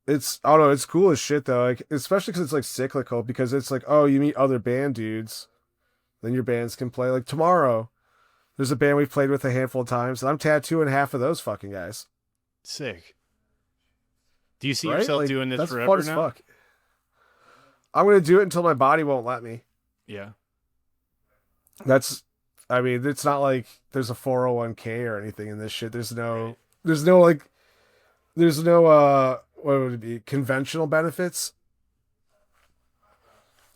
it's I don't know, it's cool as shit though. Like especially because it's like cyclical, because it's like, oh, you meet other band dudes, then your bands can play. Like tomorrow, there's a band we've played with a handful of times, and I'm tattooing half of those fucking guys. Sick. Do you see Right? yourself Like, doing this that's forever fun as now? fuck. I'm gonna do it until my body won't let me. Yeah. I mean, it's not like there's a 401k or anything in this shit. There's no what would it be? Conventional benefits.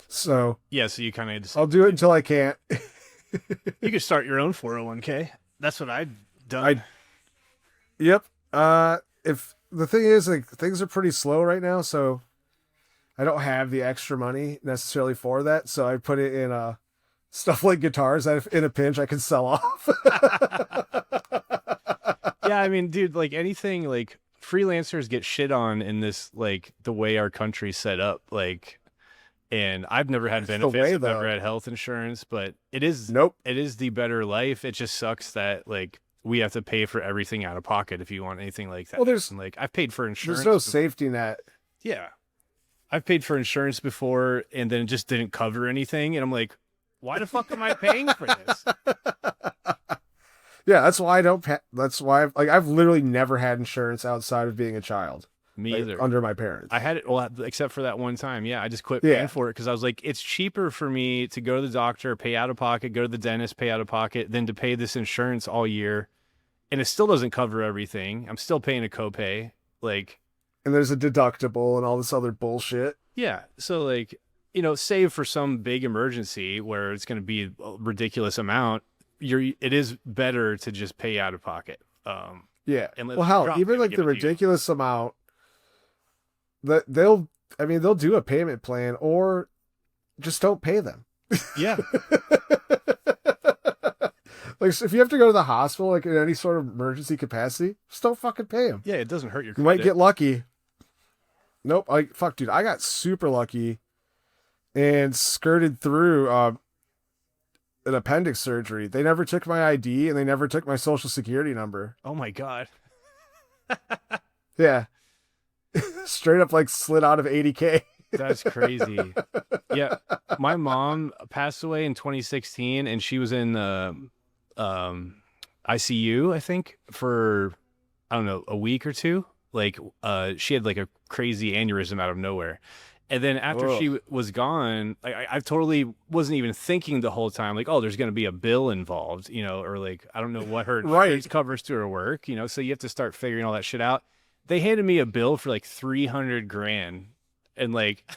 So Yeah, so you kind of just I'll do it until I can't. you could start your own 401k. That's what I'd done. Yep. If the thing is, like, things are pretty slow right now, so I don't have the extra money necessarily for that. So I put it in stuff like guitars that if in a pinch I can sell off. Yeah, I mean, dude, like anything like freelancers get shit on in this like the way our country's set up, like and I've never had benefits, I've never had health insurance, but it is the better life. It just sucks that like we have to pay for everything out of pocket if you want anything like that. Well, like I've paid for insurance. There's no safety net. Yeah. I've paid for insurance before and then it just didn't cover anything. And I'm like, why the fuck am I paying for this? Yeah, that's why I don't. That's why I've literally never had insurance outside of being a child. Me either. Under my parents. I had it, well, except for that one time. Yeah, I just quit paying for it because I was like, it's cheaper for me to go to the doctor, pay out of pocket, go to the dentist, pay out of pocket, than to pay this insurance all year. And it still doesn't cover everything. I'm still paying a copay. Like, and there's a deductible and all this other bullshit. Yeah. So like, save for some big emergency where it's going to be a ridiculous amount. It is better to just pay out of pocket. Yeah. Well, hell, even like the ridiculous amount that they'll do a payment plan or just don't pay them. Yeah. Like, so if you have to go to the hospital, like in any sort of emergency capacity, just don't fucking pay them. Yeah, it doesn't hurt your credit. You might get lucky. Nope. Fuck, dude, I got super lucky and skirted through. an appendix surgery. They never took my ID and they never took my social security number. Oh my God. Yeah. Straight up like slid out of 80K. That's crazy. Yeah. My mom passed away in 2016 and she was in ICU, I think, for I don't know, a week or two. Like she had like a crazy aneurysm out of nowhere. And then after Whoa. she was gone, I totally wasn't even thinking the whole time, like, oh, there's going to be a bill involved, or like, I don't know what her Right. insurance covers to her work, so you have to start figuring all that shit out. They handed me a bill for like 300 grand. And like,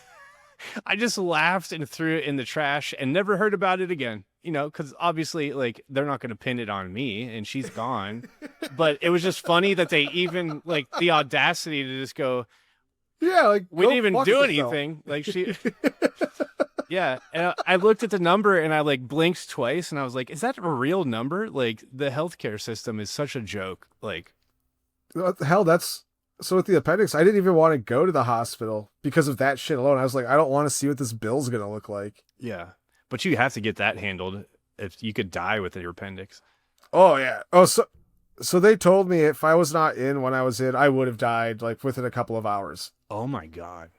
I just laughed and threw it in the trash and never heard about it again, because obviously, like, they're not going to pin it on me and she's gone. But it was just funny that they even, like, the audacity to just go, Yeah, like we go didn't even fuck do yourself. anything. Like, yeah. And I looked at the number and I, like, blinked twice and I was like, is that a real number? Like, the healthcare system is such a joke. Like, What the hell? That's so with the appendix. I didn't even want to go to the hospital because of that shit alone. I was like, I don't want to see what this bill's gonna look like. yeah. But you have to get that handled if you could die with your appendix. Oh yeah. Oh, so they told me if I was not in when I was in, I would have died like within a couple of hours. Oh my God.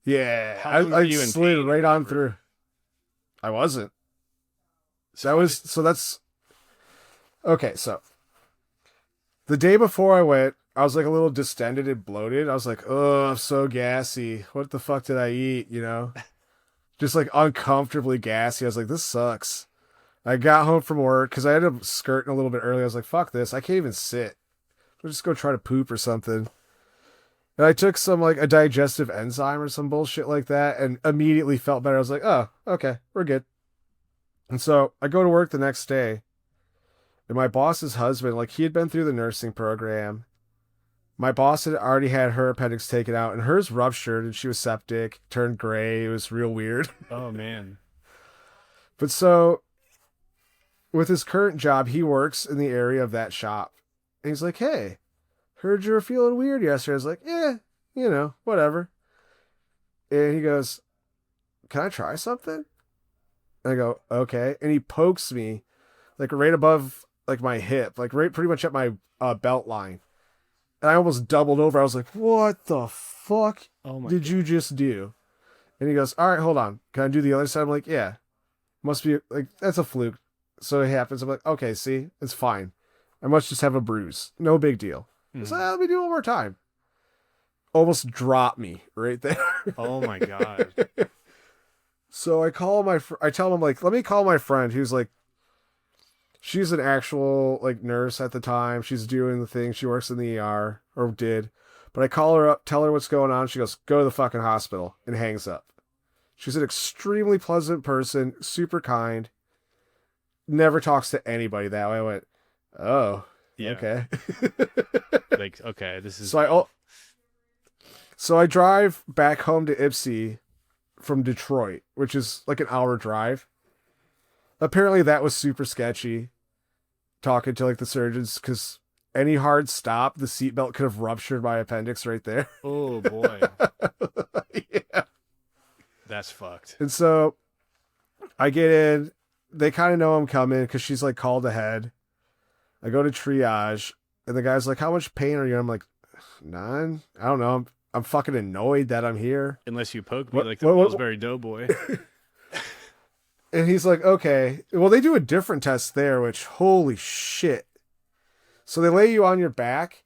Yeah, How long were I you in slid pain? right on through. I wasn't. That's okay. So the day before I went, I was like a little distended and bloated. I was like, oh, I'm so gassy. What the fuck did I eat? Just like uncomfortably gassy. I was like, this sucks. I got home from work because I ended up skirting a little bit early. I was like, fuck this. I can't even sit. I'll just go try to poop or something. And I took some like a digestive enzyme or some bullshit like that and immediately felt better. I was like, oh, okay, we're good. And so I go to work the next day and my boss's husband, like he had been through the nursing program. My boss had already had her appendix taken out and hers ruptured and she was septic, turned gray. It was real weird. Oh man. But so with his current job, he works in the area of that shop. And he's like, hey, heard you were feeling weird yesterday. I was like, yeah, whatever. And he goes, can I try something? And I go, okay. And he pokes me like right above like my hip, like right pretty much at my belt line. And I almost doubled over. I was like, what the fuck Oh my did you just do? And he goes, all right, hold on. Can I do the other side? I'm like, yeah. Must be like, that's a fluke. So it happens. I'm like, okay, see, it's fine. I must just have a bruise. No big deal. He's like, let me do it one more time. Almost dropped me right there. Oh my God. So I call I tell him, like, let me call my friend who's like, she's an actual like nurse at the time. She's doing the thing. She works in the ER or did. But I call her up, tell her what's going on. She goes, go to the fucking hospital, and hangs up. She's an extremely pleasant person, super kind. Never talks to anybody that way. I went, oh, Yeah. okay. Like, okay, this is So I drive back home to Ipsy from Detroit, which is like an hour drive. Apparently that was super sketchy. Talking to like the surgeons, because any hard stop, the seatbelt could have ruptured my appendix right there. oh boy. Yeah. That's fucked. And so I get in. They kind of know I'm coming because she's like called ahead. I go to triage, and the guy's like, how much pain are you? I'm like, none. I don't know. I'm fucking annoyed that I'm here. Unless you poke me What- like the what- Pillsbury Doughboy. And he's like, okay. Well, they do a different test there, which, holy shit. So they lay you on your back,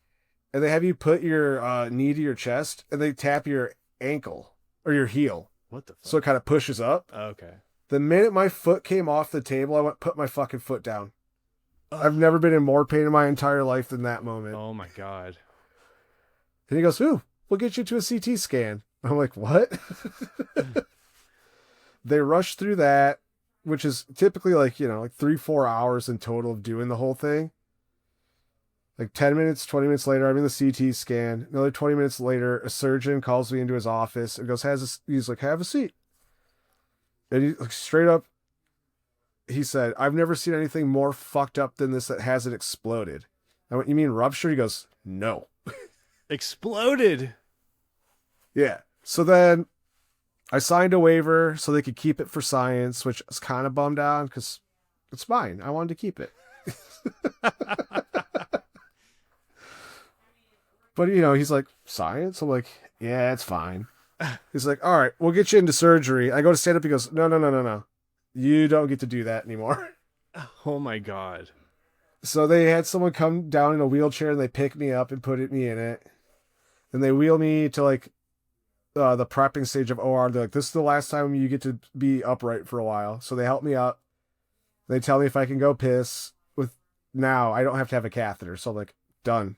and they have you put your knee to your chest, and they tap your ankle or your heel. What the fuck? So it kind of pushes up. Okay. The minute my foot came off the table, I went, put my fucking foot down. I've never been in more pain in my entire life than that moment. Oh my God. And he goes, ooh, we'll get you to a CT scan. I'm like, what? They rush through that, which is typically like 3-4 hours in total of doing the whole thing. Like 10 minutes, 20 minutes later, I'm in the CT scan. Another 20 minutes later, a surgeon calls me into his office and goes, he's like, have a seat. And he like, straight up, he said, I've never seen anything more fucked up than this that hasn't exploded. I went, you mean rupture? He goes, no. Exploded. Yeah. So then I signed a waiver so they could keep it for science, which I was kind of bummed out because it's mine. I wanted to keep it. But, he's like, science? I'm like, yeah, it's fine. He's like, all right, we'll get you into surgery. I go to stand up. He goes, no, no, no, no, no. You don't get to do that anymore. Oh my God. So they had someone come down in a wheelchair and they pick me up and put me in it. Then they wheel me to like the prepping stage of OR. They're like, this is the last time you get to be upright for a while. So they help me up. They tell me if I can go piss now. I don't have to have a catheter. So I'm like, done.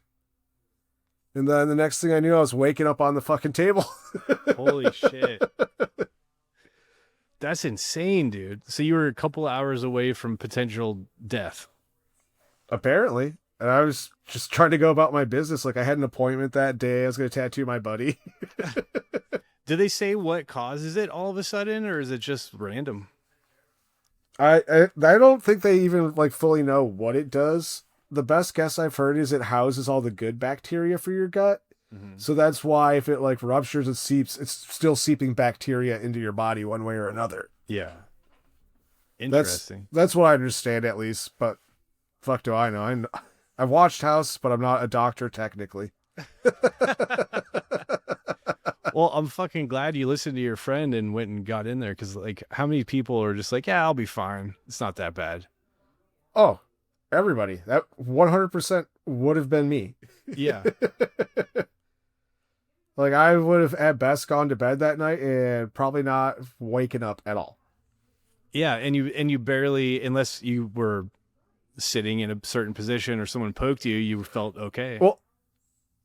And then the next thing I knew, I was waking up on the fucking table. Holy shit. That's insane, dude. So you were a couple hours away from potential death. Apparently. And I was just trying to go about my business. Like I had an appointment that day. I was going to tattoo my buddy. Did they say what causes it all of a sudden, or is it just random? I don't think they even like fully know what it does. The best guess I've heard is it houses all the good bacteria for your gut. Mm-hmm. So that's why if it like ruptures and seeps, it's still seeping bacteria into your body one way or another. Yeah. Interesting. That's what I understand at least, but fuck do I know. I've watched House, but I'm not a doctor technically. Well, I'm fucking glad you listened to your friend and went and got in there, because like how many people are just like, yeah, I'll be fine. It's not that bad. Oh, everybody. That 100% would have been me. Yeah. Like I would have at best gone to bed that night and probably not waken up at all. Yeah, and you barely, unless you were sitting in a certain position or someone poked you, you felt okay. Well,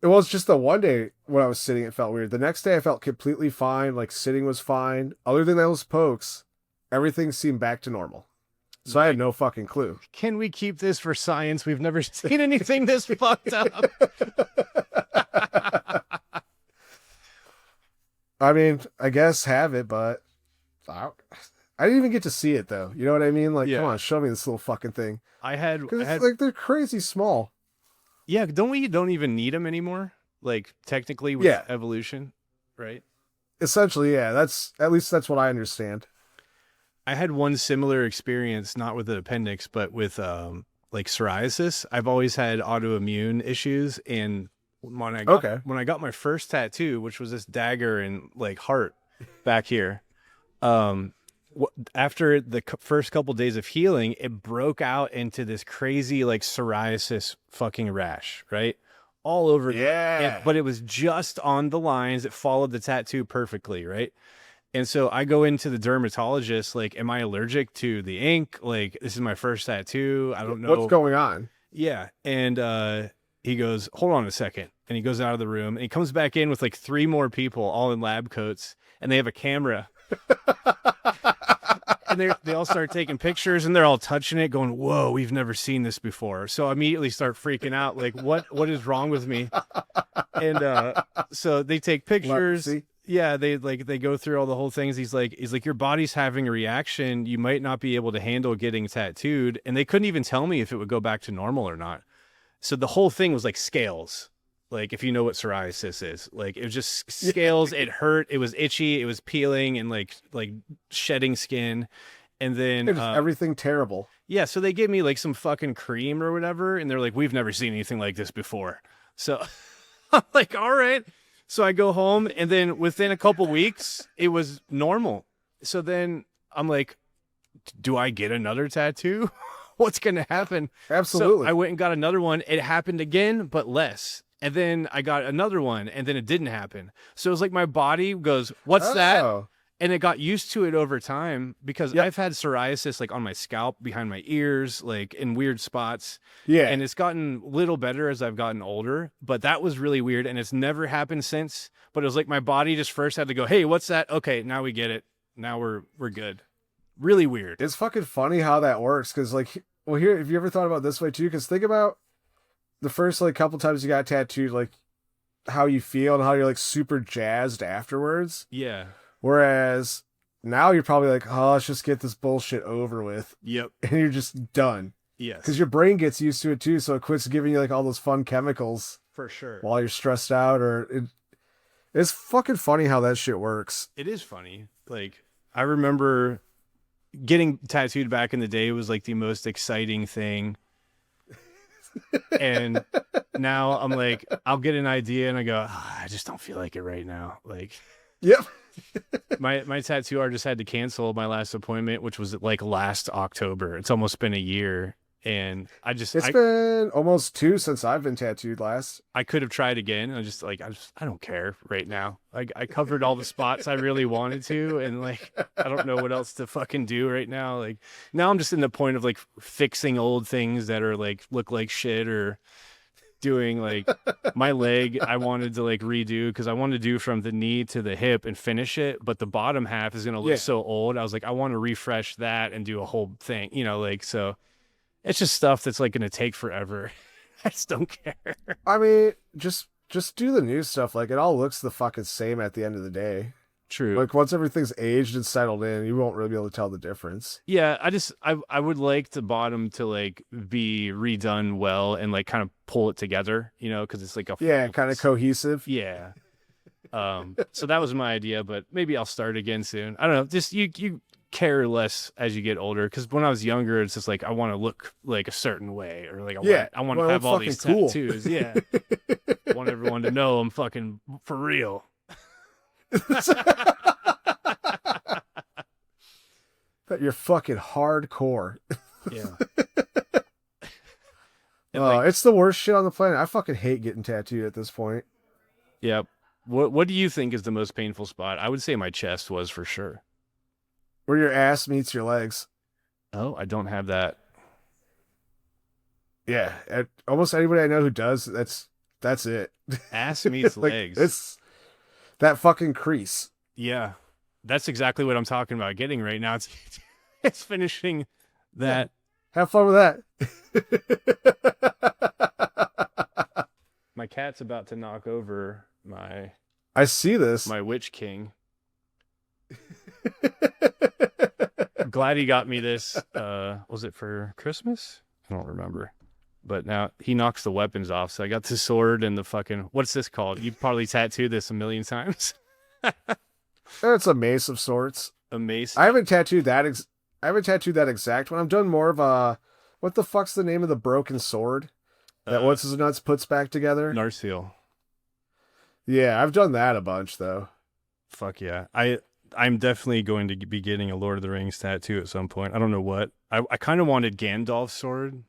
it was just the one day when I was sitting, it felt weird. The next day I felt completely fine. Like sitting was fine. Other than those pokes, everything seemed back to normal. So I had no fucking clue. Can we keep this for science? We've never seen anything this fucked up. I mean, I guess have it, but I didn't even get to see it though. You know what I mean? Like, come on, show me this little fucking thing. I had like they're crazy small. Yeah, don't even need them anymore? Like technically with evolution, right? Essentially, yeah. That's what I understand. I had one similar experience, not with the appendix, but with like psoriasis. I've always had autoimmune issues, and when I got my first tattoo, which was this dagger and like heart back here, after the first couple days of healing, it broke out into this crazy like psoriasis fucking rash, right? All over. Yeah. But it was just on the lines. It followed the tattoo perfectly, right? And so I go into the dermatologist, like, am I allergic to the ink? Like, this is my first tattoo. I don't know what's going on. Yeah. And he goes, hold on a second. And he goes out of the room and he comes back in with like 3 more people all in lab coats, and they have a camera. And they all start taking pictures, and they're all touching it going, whoa, we've never seen this before. So I immediately start freaking out. Like, what is wrong with me? And so they take pictures. Yeah, they go through all the whole things. He's like, your body's having a reaction. You might not be able to handle getting tattooed. And they couldn't even tell me if it would go back to normal or not. So the whole thing was like scales. Like, if you know what psoriasis is, like, it was just scales. It hurt. It was itchy. It was peeling and like shedding skin. And then everything terrible. Yeah. So they gave me like some fucking cream or whatever. And they're like, we've never seen anything like this before. So I'm like, all right. So I go home, and then within a couple weeks, it was normal. So then I'm like, do I get another tattoo? What's going to happen? Absolutely. So I went and got another one. It happened again, but less. And then I got another one, and then it didn't happen. So it was like my body goes, what's that? And it got used to it over time, because I've had psoriasis like on my scalp, behind my ears, like in weird spots. Yeah. And it's gotten a little better as I've gotten older, but that was really weird. And it's never happened since, but it was like my body just first had to go, hey, what's that? Okay, now we get it. Now we're good. Really weird. It's fucking funny how that works. Cause like, well, here, have you ever thought about it this way too? Cause think about the first like couple times you got tattooed, like how you feel and how you're like super jazzed afterwards. Yeah. Whereas now you're probably like, oh, let's just get this bullshit over with. Yep. And you're just done. Yes. Because your brain gets used to it too, so it quits giving you like all those fun chemicals. For sure. While you're stressed out, it's fucking funny how that shit works. It is funny. Like, I remember getting tattooed back in the day was like the most exciting thing. And now I'm like, I'll get an idea and I go, I just don't feel like it right now. Like, Yep. my tattoo artist had to cancel my last appointment, which was like last October. It's almost been a year. And It's been almost 2 since I've been tattooed last. I could have tried again. I just like, I don't care right now. Like, I covered all the spots I really wanted to. And like, I don't know what else to fucking do right now. Like, now I'm just in the point of like fixing old things that are like, look like shit, or doing like my leg. I wanted to like redo because I wanted to do from the knee to the hip and finish it. But the bottom half is going to look so old. I was like, I want to refresh that and do a whole thing, like, so. It's just stuff that's like going to take forever. I just don't care. I mean, just do the new stuff. Like, it all looks the fucking same at the end of the day. True. Like, once everything's aged and settled in, you won't really be able to tell the difference. Yeah, I would like the bottom to like be redone well and like kind of pull it together, because it's like kind of cohesive. Yeah. So that was my idea, but maybe I'll start again soon. I don't know. Just you care less as you get older, because when I was younger, it's just like I want to look like a certain way, or like I want to have all these tattoos. Yeah, I want everyone to know I'm fucking for real. That you're fucking hardcore. Yeah. It's the worst shit on the planet. I fucking hate getting tattooed at this point. Yeah. What do you think is the most painful spot? I would say my chest was, for sure. Where your ass meets your legs. Oh, I don't have that. Yeah, almost anybody I know who does, that's it. Ass meets like, legs. It's that fucking crease. Yeah, that's exactly what I'm talking about getting right now. It's finishing that. Yeah. Have fun with that. My cat's about to knock over my... I see this. My Witch King. I'm glad he got me this. Was it for Christmas? I don't remember. But now he knocks the weapons off. So I got the sword and the fucking... What's this called? You probably tattooed this a million times. It's a mace of sorts. A mace? I haven't tattooed that exact one. I've done more of a... What the fuck's the name of the broken sword that What's His Nuts puts back together? Narsil. Yeah, I've done that a bunch, though. Fuck yeah. I'm definitely going to be getting a Lord of the Rings tattoo at some point. I don't know what. I kind of wanted Gandalf's sword.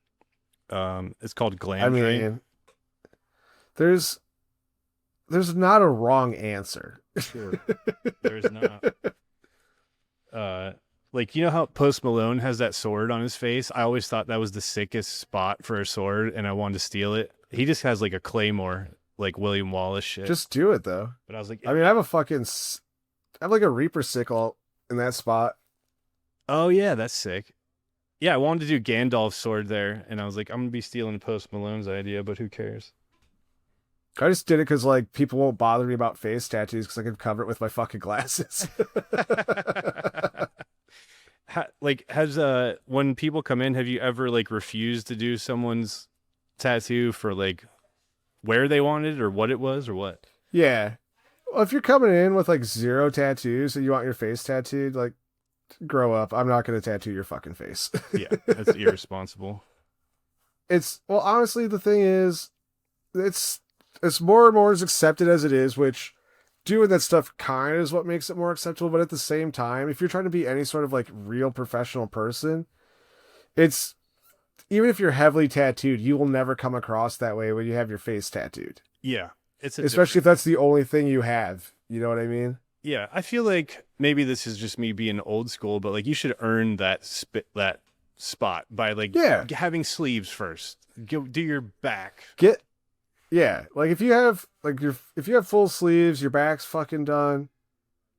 It's called Glam. I mean, there's not a wrong answer. Sure. There's not. Like, how Post Malone has that sword on his face? I always thought that was the sickest spot for a sword, and I wanted to steal it. He just has like a claymore, like William Wallace shit. Just do it, though. But I was like... I mean, I have like a Reaper sickle in that spot. Oh, yeah, that's sick. Yeah, I wanted to do Gandalf's sword there, and I was like, I'm going to be stealing Post Malone's idea, but who cares? I just did it because, like, people won't bother me about face tattoos because I can cover it with my fucking glasses. When people come in, have you ever, like, refused to do someone's tattoo for, like, where they wanted or what it was or what? Yeah. Well, if you're coming in with, like, 0 tattoos and you want your face tattooed, like, grow up. I'm not going to tattoo your fucking face. Yeah, that's irresponsible. Well, honestly, the thing is, it's more and more as accepted as it is, which doing that stuff kind of is what makes it more acceptable. But at the same time, if you're trying to be any sort of like real professional person, even if you're heavily tattooed, you will never come across that way when you have your face tattooed. Yeah. Especially if that's the only thing you have. You know what I mean? Yeah. I feel like maybe this is just me being old school, but like you should earn that spot by like having sleeves first. Do your back. Like if you have full sleeves, your back's fucking done.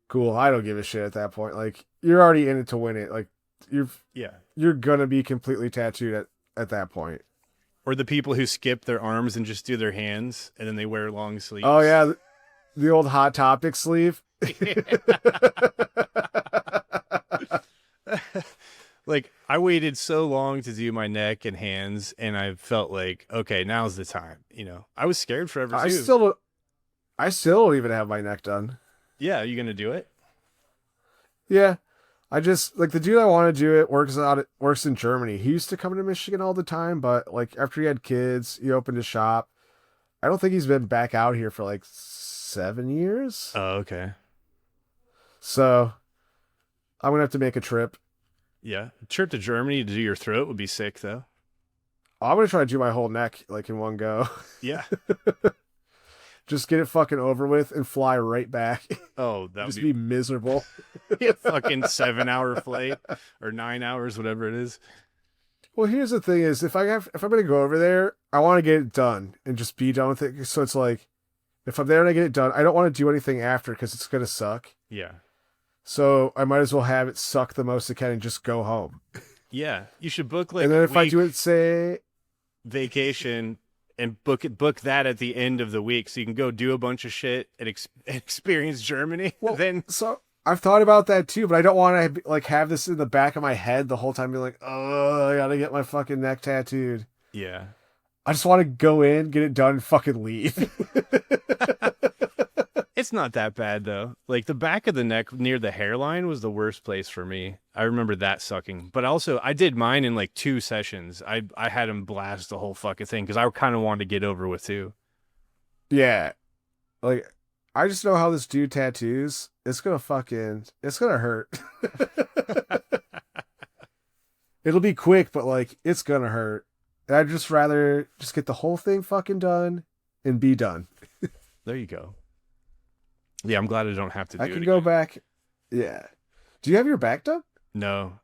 Cool. I don't give a shit at that point. Like you're already in it to win it. Like you're gonna be completely tattooed at that point. Or the people who skip their arms and just do their hands and then they wear long sleeves. Oh yeah, the old Hot Topic sleeve. Like I waited so long to do my neck and hands, and I felt like, okay, now's the time. I was scared forever too. I still don't even have my neck done. Yeah, are you gonna do it? Yeah. I just like the dude I want to do it works in Germany. He used to come to Michigan all the time, but like after he had kids, he opened a shop. I don't think he's been back out here for like 7 years. Oh, okay. So I'm gonna have to make a trip. Yeah. Trip to Germany to do your throat would be sick, though. I'm gonna try to do my whole neck like in one go. Yeah. Just get it fucking over with and fly right back. Oh, that would Just be miserable. be a fucking 7 hour flight or 9 hours, whatever it is. Well, here's the thing: is if I'm gonna go over there, I want to get it done and just be done with it. So it's like, if I'm there and I get it done, I don't want to do anything after because it's gonna suck. Yeah. So I might as well have it suck the most it can and just go home. Yeah. You should book like And then a if I week do it, say, vacation and book that at the end of the week so you can go do a bunch of shit and experience Germany. well, Then so I've thought about that too, but I don't want to like have this in the back of my head the whole time, being like, oh, I gotta get my fucking neck tattooed. yeah. I just want to go in, get it done, and fucking leave. It's not that bad though. Like the back of the neck near the hairline was the worst place for me. I remember that sucking. But also I did mine in like 2 sessions. I had him blast the whole fucking thing because I kind of wanted to get over with too. Yeah. Like, I just know how this dude tattoos. It's gonna hurt. It'll be quick, but like, it's gonna hurt. And I'd just rather just get the whole thing fucking done and be done. There you go. Yeah, I'm glad I don't have to do I it can go again. back. Yeah. Do you have your back done? No.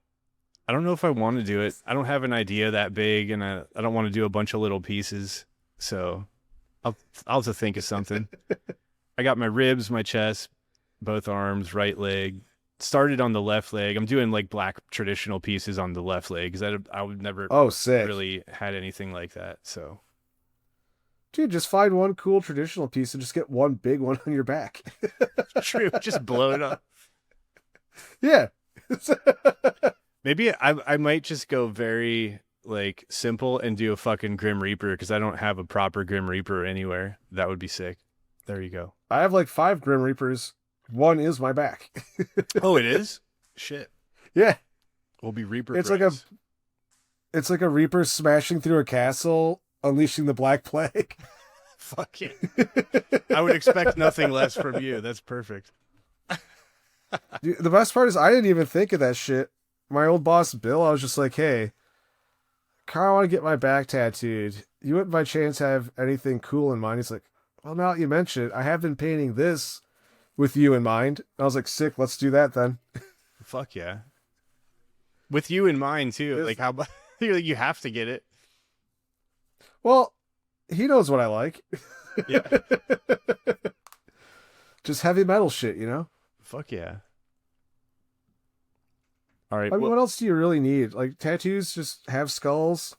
I don't know if I want to do it. I don't have an idea that big and I don't want to do a bunch of little pieces. So I'll have to think of something. I got my ribs, my chest, both arms, right leg. Started on the left leg. I'm doing like black traditional pieces on the left leg because I would never Oh, sick. really had anything like that. So Dude, just find one cool traditional piece and just get one big one on your back. true, just blow it up. Yeah. Maybe I might just go very like simple and do a fucking Grim Reaper because I don't have a proper Grim Reaper anywhere. That would be sick. There you go. I have like 5 Grim Reapers. One is my back. Oh, it is? Shit. Yeah. We'll be Reaper It's friends. it's like a Reaper smashing through a castle, unleashing the Black Plague. Fuck yeah. I would expect nothing less from you. That's perfect. Dude, the best part is I didn't even think of that shit. My old boss, Bill, I was just like, hey, kind of want to get my back tattooed. You wouldn't by chance have anything cool in mind? He's like, well, now that you mention it, I have been painting this with you in mind. I was like, sick, let's do that then. Fuck yeah. With you in mind too. Yes. Like how about you have to get it. Well, he knows what I like. Yeah. Just heavy metal shit, you know? Fuck yeah. All right. I mean, Well, what else do you really need? Like, tattoos just have skulls,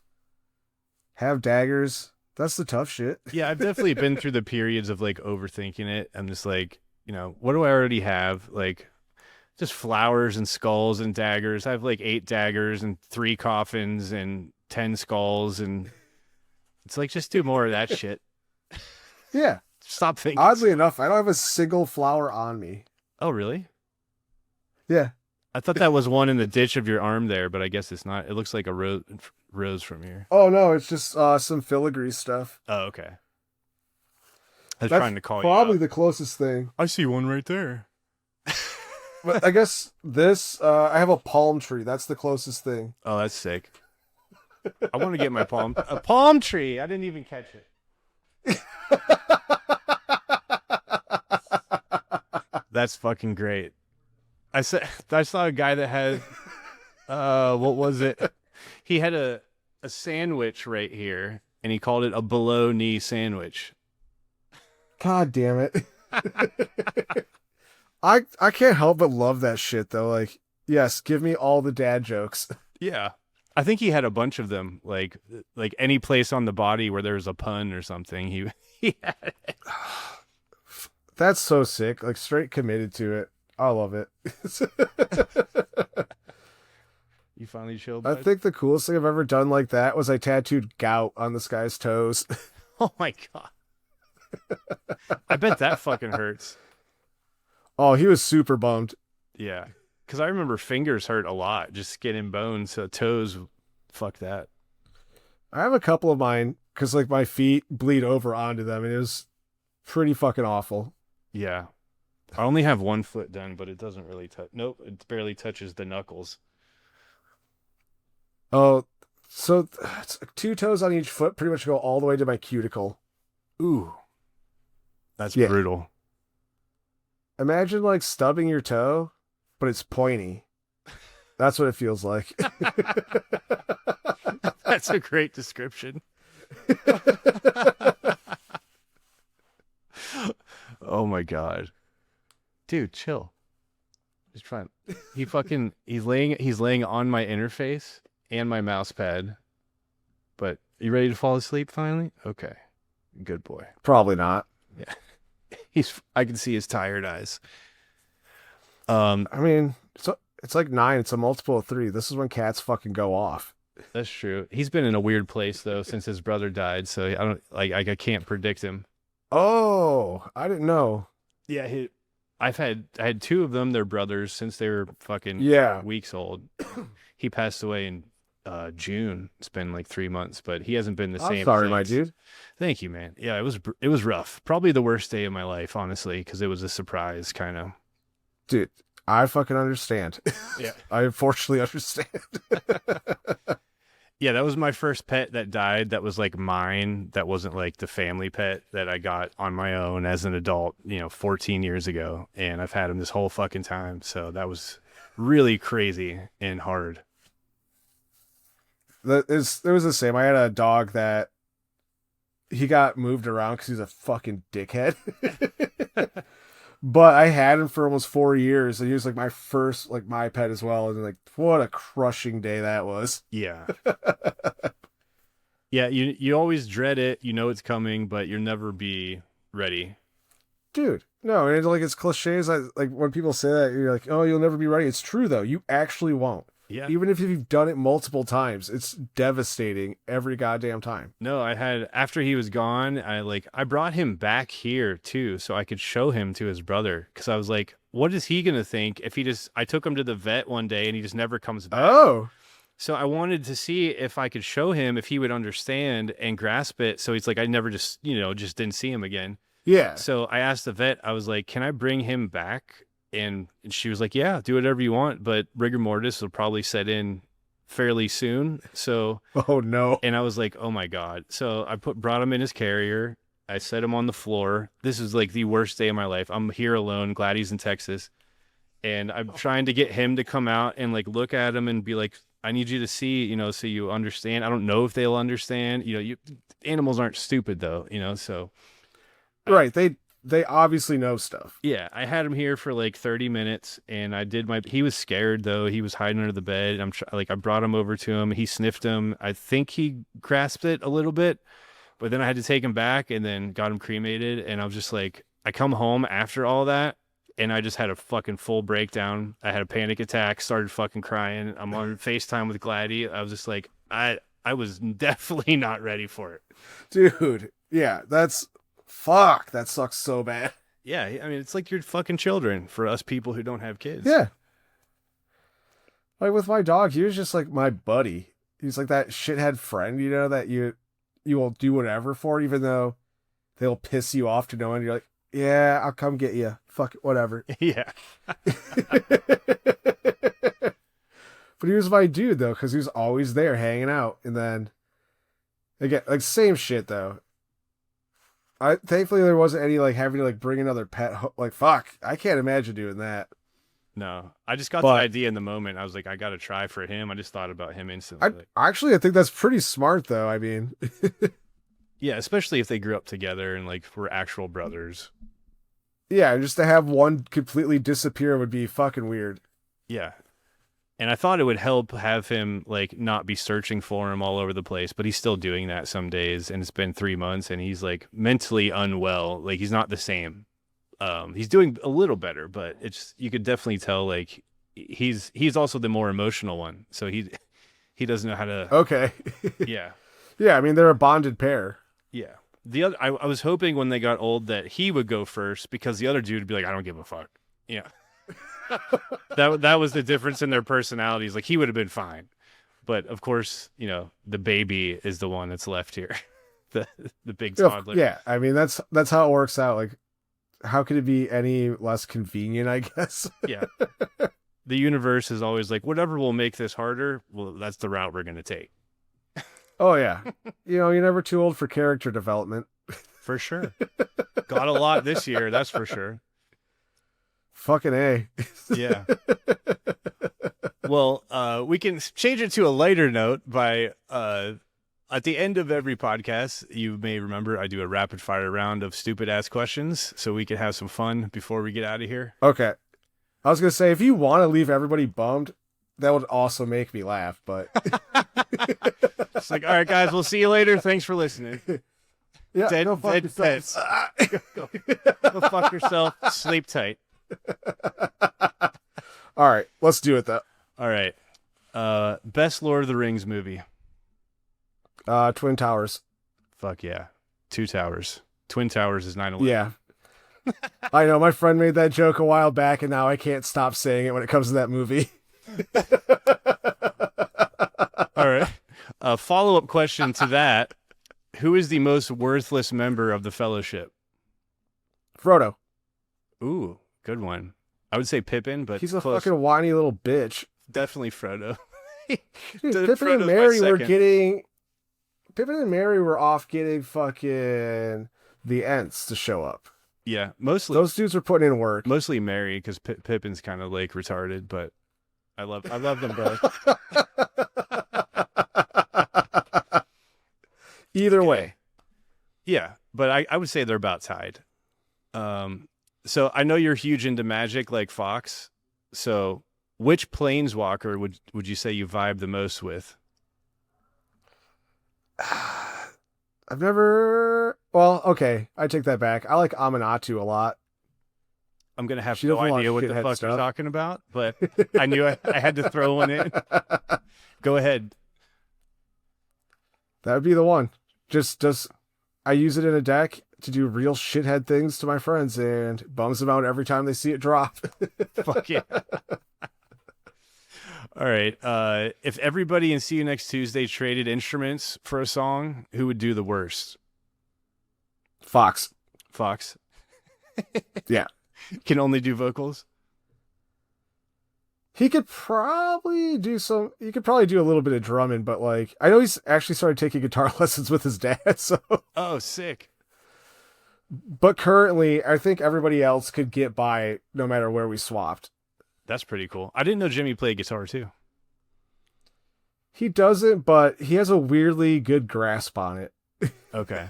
have daggers. That's the tough shit. yeah, I've definitely been through the periods of like overthinking it. I'm just like, what do I already have? Like just flowers and skulls and daggers. I have like 8 daggers and 3 coffins and 10 skulls and it's like just do more of that shit. Yeah. Stop thinking. Oddly enough, I don't have a single flower on me. Oh, really? Yeah. I thought that was one in the ditch of your arm there, but I guess it's not. It looks like a rose from here. Oh, no, it's just some filigree stuff. Oh, okay. I was That's trying to call probably you the closest thing. I see one right there. But I guess this, I have a palm tree. That's the closest thing. Oh, that's sick. I want to get my a palm tree. I didn't even catch it. That's fucking great. I saw a guy that had what was it? He had a sandwich right here and he called it a below knee sandwich. God damn it. I can't help but love that shit though. Like, yes, give me all the dad jokes. Yeah. I think he had a bunch of them, like any place on the body where there's a pun or something. He had it. That's so sick. Like, straight committed to it. I love it. You finally chilled. I Bud? think the coolest thing I've ever done like that was I tattooed gout on this guy's toes. Oh my god. I bet that fucking hurts. Oh, he was super bummed. Yeah. Because I remember fingers hurt a lot, just skin and bones. So toes, fuck that. I have a couple of mine because like my feet bleed over onto them, and it was pretty fucking awful. Yeah. I only have one foot done, but it doesn't really touch. Nope, it barely touches the knuckles. Oh, so it's 2 toes on each foot pretty much go all the way to my cuticle. Ooh, that's Yeah. brutal. Imagine like stubbing your toe, but it's pointy. That's what it feels like. That's a great description. Oh my god. Dude, chill. Just trying. He's laying on my interface and my mouse pad. But you ready to fall asleep finally? Okay. Good boy. Probably not. Yeah. I can see his tired eyes. I mean, it's like 9. It's a multiple of 3. This is when cats fucking go off. That's true. He's been in a weird place though since his brother died, so I can't predict him. Oh, I didn't know. Yeah, I had 2 of them, they're brothers, since they were fucking weeks old. He passed away in June. It's been like 3 months, but he hasn't been the same. I'm sorry, since. my dude. Thank you, man. Yeah, it was rough. Probably the worst day of my life, honestly, because it was a surprise, kind of. Dude, I fucking understand. Yeah. I unfortunately understand. Yeah, that was my first pet that died. That was like mine. That wasn't like the family pet that I got on my own as an adult, 14 years ago. And I've had him this whole fucking time. So that was really crazy and hard. It was the same. I had a dog that he got moved around because he's a fucking dickhead. But I had him for almost 4 years, and he was like my first, like my pet as well. And like, what a crushing day that was. Yeah. Yeah, you always dread it. You know it's coming, but you'll never be ready. Dude, no, and it's cliches. Like when people say that, you're like, oh, you'll never be ready. It's true though. You actually won't. Yeah. Even if you've done it multiple times, it's devastating every goddamn time. No, after he was gone, I brought him back here too, so I could show him to his brother. Cause I was like, what is he going to think if I took him to the vet one day and he just never comes back. Oh, so I wanted to see if I could show him if he would understand and grasp it. So he's like, I never just didn't see him again. yeah. So I asked the vet, I was like, can I bring him back? And she was like, yeah, do whatever you want, but rigor mortis will probably set in fairly soon. So, Oh no. and I was like, oh my God. So I brought him in his carrier. I set him on the floor. This is like the worst day of my life. I'm here alone. Glad he's in Texas. And I'm trying to get him to come out and like look at him and be like, I need you to see, so you understand. I don't know if they'll understand. Animals aren't stupid though, so. Right. They obviously know stuff. Yeah, I had him here for like 30 minutes, and he was scared though. He was hiding under the bed. I brought him over to him. He sniffed him. I think he grasped it a little bit, but then I had to take him back and then got him cremated. And I was just like, I come home after all that, and I just had a fucking full breakdown. I had a panic attack, started fucking crying. I'm on FaceTime with Gladdy. I was just like, I was definitely not ready for it. Dude, yeah, fuck, that sucks so bad. Yeah, I mean, it's like your fucking children for us people who don't have kids. Yeah. Like with my dog, he was just like my buddy. He's like that shithead friend, that you will do whatever for, even though they'll piss you off to no end. You're like, yeah, I'll come get you. Fuck it, whatever. Yeah. But he was my dude though, because he was always there hanging out. And then again, like same shit though. Thankfully there wasn't any like having to like bring another pet like fuck, I can't imagine doing that. No, I just got the idea in the moment. I was like, I got to try for him. I just thought about him instantly. I think that's pretty smart though. I mean, yeah, especially if they grew up together and like were actual brothers. Yeah, just to have one completely disappear would be fucking weird. Yeah. And I thought it would help have him like not be searching for him all over the place, but he's still doing that some days. And it's been 3 months and he's like mentally unwell. Like he's not the same. He's doing a little better, but you could definitely tell like he's also the more emotional one. So he doesn't know how to. Okay. Yeah. Yeah. I mean, they're a bonded pair. Yeah. The other, I was hoping when they got old that he would go first because the other dude would be like, I don't give a fuck. Yeah. That was the difference in their personalities. Like he would have been fine, but of course, the baby is the one that's left here, the big toddler. Yeah, I mean that's how it works out. Like, how could it be any less convenient? I guess. Yeah. The universe is always like, whatever will make this harder, well, that's the route we're going to take. Oh yeah, you're never too old for character development. For sure. Got a lot this year, that's for sure. Fucking A. Yeah. Well, we can change it to a lighter note by at the end of every podcast, you may remember I do a rapid fire round of stupid ass questions so we can have some fun before we get out of here. Okay. I was going to say, if you want to leave everybody bummed, that would also make me laugh, but it's like, all right, guys, we'll see you later. Thanks for listening. Yeah, dead, go fuck yourself. Go fuck yourself. Sleep tight. All right, let's do it though. All right. Best Lord of the Rings movie. Twin Towers. Fuck yeah. Two Towers. Twin Towers is 9/11. Yeah. I know, my friend made that joke a while back, and now I can't stop saying it when it comes to that movie. All right. A follow-up question to that. Who is the most worthless member of the Fellowship? Frodo. Ooh, good one. I would say Pippin, but he's a close. fucking whiny little bitch. Definitely Frodo. Dude, Pippin and Mary were off getting fucking the Ents to show up. Yeah, mostly those dudes were putting in work. Mostly Mary, because Pippin's kind of like retarded, but I love them both. Either way. Yeah, but I would say they're about tied. So I know you're huge into magic like Fox. So which planeswalker would you say you vibe the most with? I've never... Well, okay, I take that back. I like Aminatu a lot. I'm going to have no idea what the fuck you're talking about, but I knew I had to throw one in. Go ahead. That would be the one. Just I use it in a deck to do real shithead things to my friends and bums them out every time they see it drop. Fuck yeah. All right. If everybody in See You Next Tuesday traded instruments for a song, who would do the worst? Fox. Yeah. Can only do vocals? He could probably do a little bit of drumming, but like, I know he's actually started taking guitar lessons with his dad, so. Oh, sick. But currently, I think everybody else could get by no matter where we swapped. That's pretty cool. I didn't know Jimmy played guitar too. He doesn't, but he has a weirdly good grasp on it. Okay.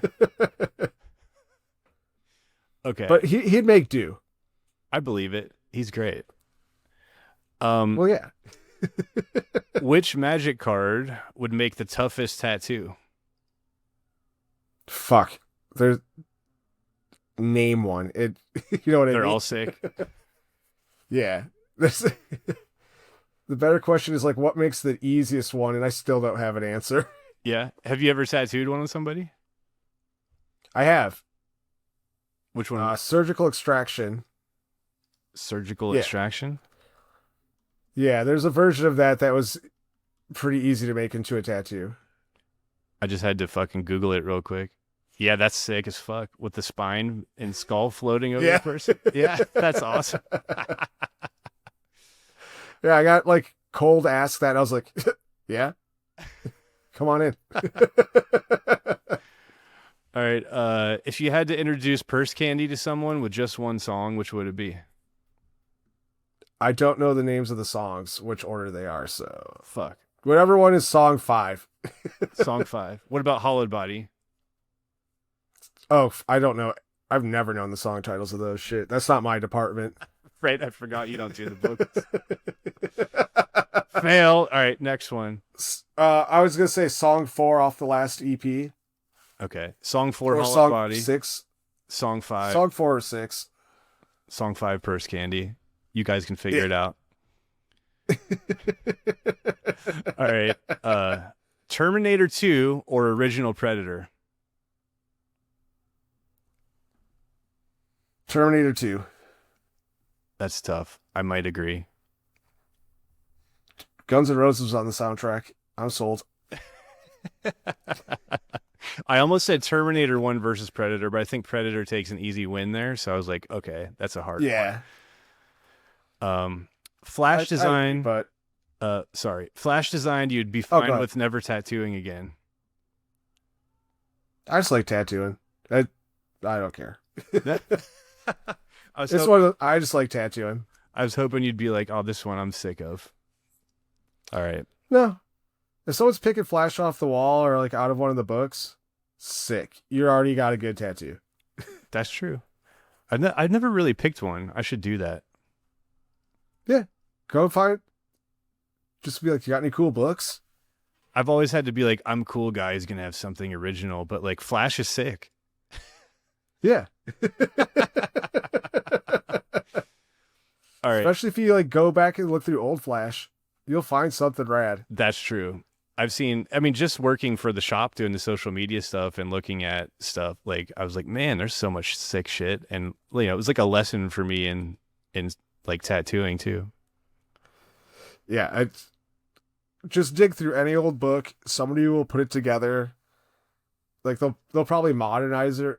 Okay. But he'd make do. I believe it. He's great. Well, yeah. Which magic card would make the toughest tattoo? Fuck. Name one. You know what I mean? They're all sick. Yeah. The better question is like, what makes the easiest one? And I still don't have an answer. Yeah. Have you ever tattooed one on somebody? I have. Which one? Surgical extraction. Surgical extraction? Yeah, there's a version of that was pretty easy to make into a tattoo. I just had to fucking Google it real quick. Yeah, that's sick as fuck. With the spine and skull floating over the person. Yeah, that's awesome. Yeah, I got like cold asked that. I was like, yeah, come on in. All right. If you had to introduce Purse Candy to someone with just one song, which would it be? I don't know the names of the songs, which order they are. So fuck. Whatever one is song 5. Song 5. What about Hollowed Body? Oh, I don't know. I've never known the song titles of those shit. That's not my department. Right, I forgot you don't do the vocals. Fail. All right, next one. I was gonna say song 4 off the last EP. Okay, song 4, or Hollowed song Body. 6. Song 5. Song 4 or 6. Song 5, Purse Candy. You guys can figure it out. All right. Terminator 2 or Original Predator? Terminator 2. That's tough. I might agree. Guns N' Roses was on the soundtrack. I'm sold. I almost said Terminator 1 versus Predator, but I think Predator takes an easy win there. So I was like, okay, that's a hard Yeah. one. Flash design, but Flash design, you'd be go fine ahead. with never tattooing again. I just like tattooing. I don't care. That, I was I just like tattooing. I was hoping you'd be like, oh, this one I'm sick of. All right. No. If someone's picking Flash off the wall or like out of one of the books, sick. You already got a good tattoo. That's true. I've never really picked one. I should do that. Yeah. Go find. Just be like, you got any cool books? I've always had to be like, I'm cool guy is going to have something original, but like Flash is sick. Yeah. All right. Especially if you like go back and look through old Flash, you'll find something rad. That's true. I mean, just working for the shop, doing the social media stuff and looking at stuff, like I was like, man, there's so much sick shit. And, you know, it was like a lesson for me in like tattooing too. Yeah. I just dig through any old book. Somebody will put it together. Like they'll probably modernize it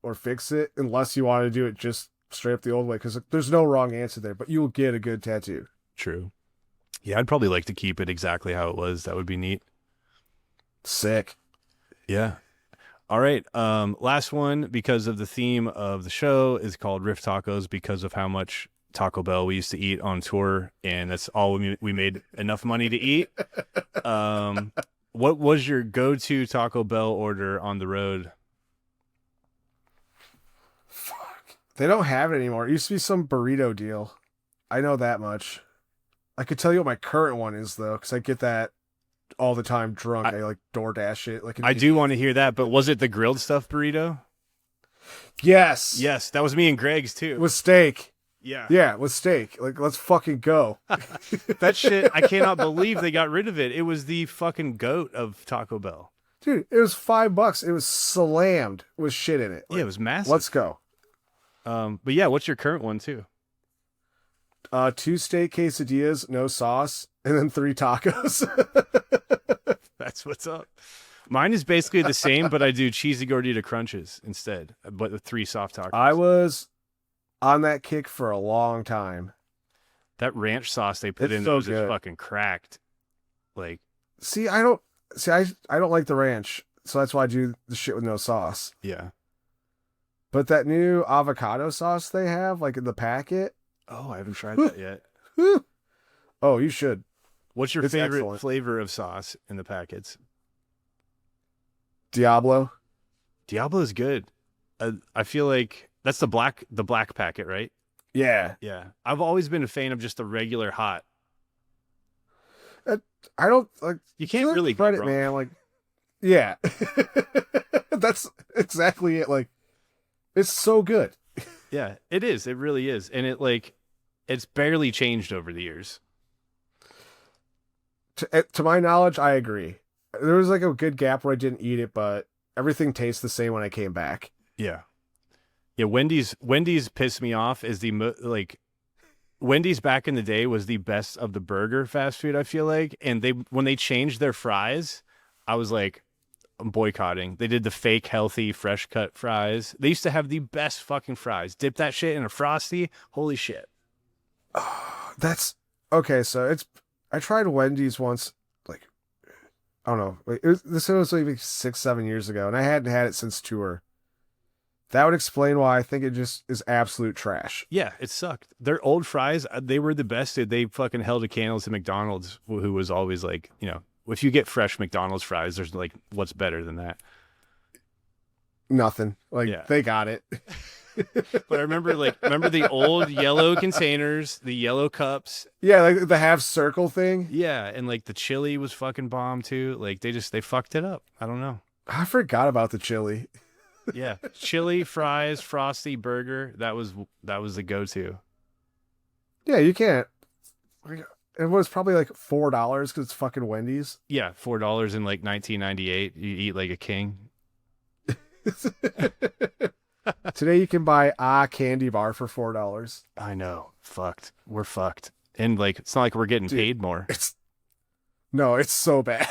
or fix it unless you want to do it just straight up the old way. Cause there's no wrong answer there, but you will get a good tattoo. True. Yeah, I'd probably like to keep it exactly how it was. That would be neat. Sick. Yeah. All right. Last one, because of the theme of the show, is called Riff Tacos because of how much Taco Bell we used to eat on tour, and that's all we made enough money to eat. What was your go-to Taco Bell order on the road? Fuck. They don't have it anymore. It used to be some burrito deal. I know that much. I could tell you what my current one is though, because I get that all the time drunk. I like DoorDash it. Like I do want to hear that, but was it the grilled stuffed burrito? Yes. Yes, that was me and Greg's too. With steak. Yeah. Yeah, with steak. Like, let's fucking go. That shit, I cannot believe they got rid of it. It was the fucking goat of Taco Bell. Dude, it was $5. It was slammed with shit in it. Like, Yeah, it was massive. let's go. But yeah, what's your current one too? 2 steak quesadillas, no sauce, and then 3 tacos. That's what's up. Mine is basically the same, but I do cheesy gordita crunches instead, but with 3 soft tacos. I was on that kick for a long time. That ranch sauce they put It's in so there was just good. fucking cracked. Like, I don't like the ranch, so that's why I do the shit with no sauce. yeah. But that new avocado sauce they have, like in the packet, Oh, I haven't tried that yet. whew. Oh, you should. What's your It's favorite excellent. flavor of sauce in the packets? Diablo. Diablo is good. I feel like that's the black packet, right? Yeah. Yeah. I've always been a fan of just the regular hot. I don't like. You can't really go credit, wrong. man. Like, yeah, that's exactly it. Like, it's so good. Yeah, it is. It really is. And it's barely changed over the years. To my knowledge, I agree. There was like a good gap where I didn't eat it, but everything tastes the same when I came back. Yeah. Yeah, Wendy's pissed me off as Wendy's back in the day was the best of the burger fast food, I feel like. And when they changed their fries, I was like, I'm boycotting. They did the fake healthy fresh cut fries. They used to have the best fucking fries. Dip that shit in a Frosty. Holy shit. That's okay. So I tried Wendy's once, like, I don't know. This was like 6-7 years ago, and I hadn't had it since tour. That would explain why I think it just is absolute trash. Yeah, it sucked. Their old fries, they were the best. Dude. They fucking held a candle to McDonald's, who was always like, you know, if you get fresh McDonald's fries, there's like, what's better than that? Nothing. Like, Yeah. they got it. But I remember the old yellow containers, the yellow cups. Yeah, like the half circle thing. Yeah, and like the chili was fucking bomb too. Like they fucked it up. I don't know. I forgot about the chili. Yeah, chili, fries, Frosty, burger. That was the go-to. Yeah, you can't. It was probably like $4 because it's fucking Wendy's. Yeah, $4 in like 1998. You eat like a king. Today you can buy a candy bar for $4. I know. Fucked. We're fucked. And like, it's not like we're getting Dude, paid more. it's so bad.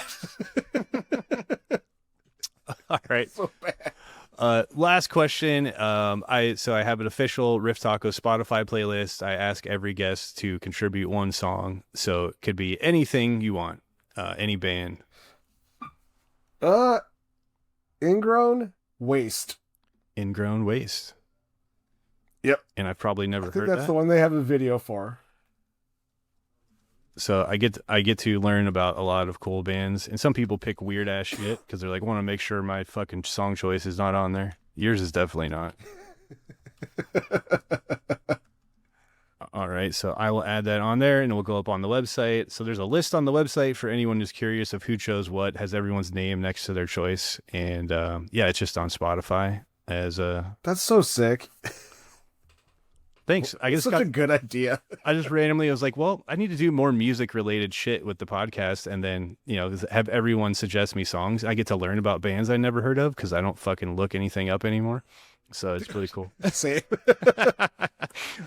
All right. So bad. Last question. I have an official Riff Taco Spotify playlist. I ask every guest to contribute one song. So it could be anything you want. Any band. Ingrown Waste. Ingrown Waste. Yep. And I've probably never I think heard that's that. the one they have a video for. So I get to learn about a lot of cool bands, and some people pick weird ass shit because they're like, want to make sure my fucking song choice is not on there. Yours is definitely not. All right, so I will add that on there, and it will go up on the website. So there's a list on the website for anyone who's curious of who chose what. Has everyone's name next to their choice, and yeah, it's just on Spotify as a. That's so sick. Thanks. I guess Such a good idea. I just randomly was like, well, I need to do more music related shit with the podcast, and then have everyone suggest me songs. I get to learn about bands I never heard of because I don't fucking look anything up anymore. So it's pretty cool. Same.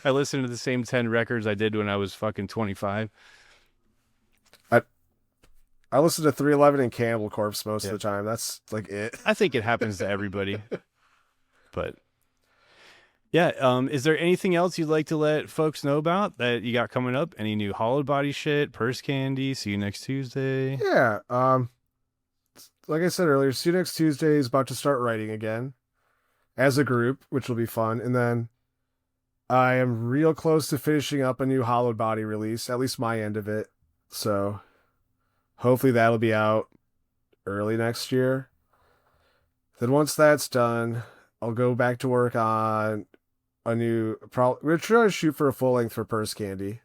I listen to the same 10 records I did when I was fucking 25. I listen to 311 and Cannibal Corpse most of the time. That's like it. I think it happens to everybody. But yeah, is there anything else you'd like to let folks know about that you got coming up? Any new Hollowed Body shit, Purse Candy? See you next Tuesday. Yeah. Like I said earlier, See You Next Tuesday is about to start writing again as a group, which will be fun. And then I am real close to finishing up a new Hollowed Body release, at least my end of it. So hopefully that'll be out early next year. Then once that's done, I'll go back to work on a new. We're trying to shoot for a full length for Purse Candy.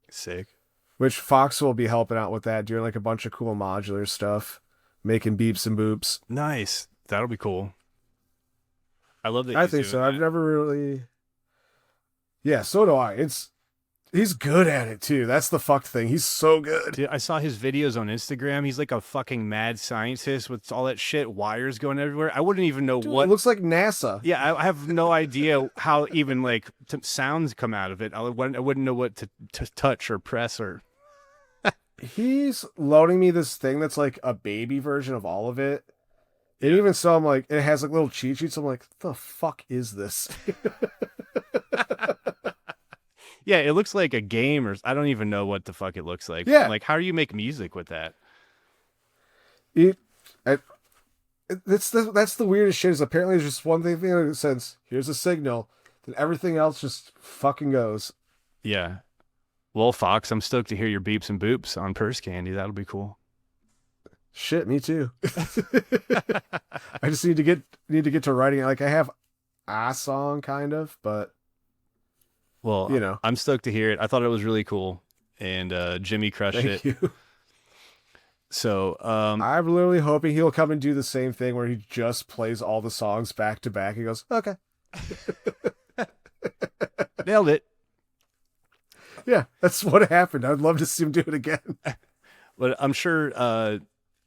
Sick. Which Fox will be helping out with that, doing like a bunch of cool modular stuff, making beeps and boops. Nice. That'll be cool. I love that. I think so. I've never really. Yeah, so do I. He's good at it too. That's the fucked thing. He's so good. Dude, I saw his videos on Instagram. He's like a fucking mad scientist with all that shit, wires going everywhere. I wouldn't even know what. It looks like NASA. Yeah, I have no idea how even like sounds come out of it. I wouldn't know what to touch or press or. He's loading me this thing that's like a baby version of all of it. And even so, I'm like, it has like little cheat sheets. I'm like, the fuck is this? Yeah, it looks like a game, or I don't even know what the fuck it looks like. Yeah. Like, how do you make music with that? That's the weirdest shit. Is apparently there's just one thing that says, here's a signal, then everything else just fucking goes. Yeah. Well, Fox, I'm stoked to hear your beeps and boops on Purse Candy. That'll be cool. Shit, me too. I just need to get to writing it. Like I have a song kind of, but well, I'm stoked to hear it. I thought it was really cool, and Jimmy crushed it. Thank you. So I'm literally hoping he'll come and do the same thing where he just plays all the songs back to back. He goes, okay. Nailed it. Yeah, that's what happened. I'd love to see him do it again. But I'm sure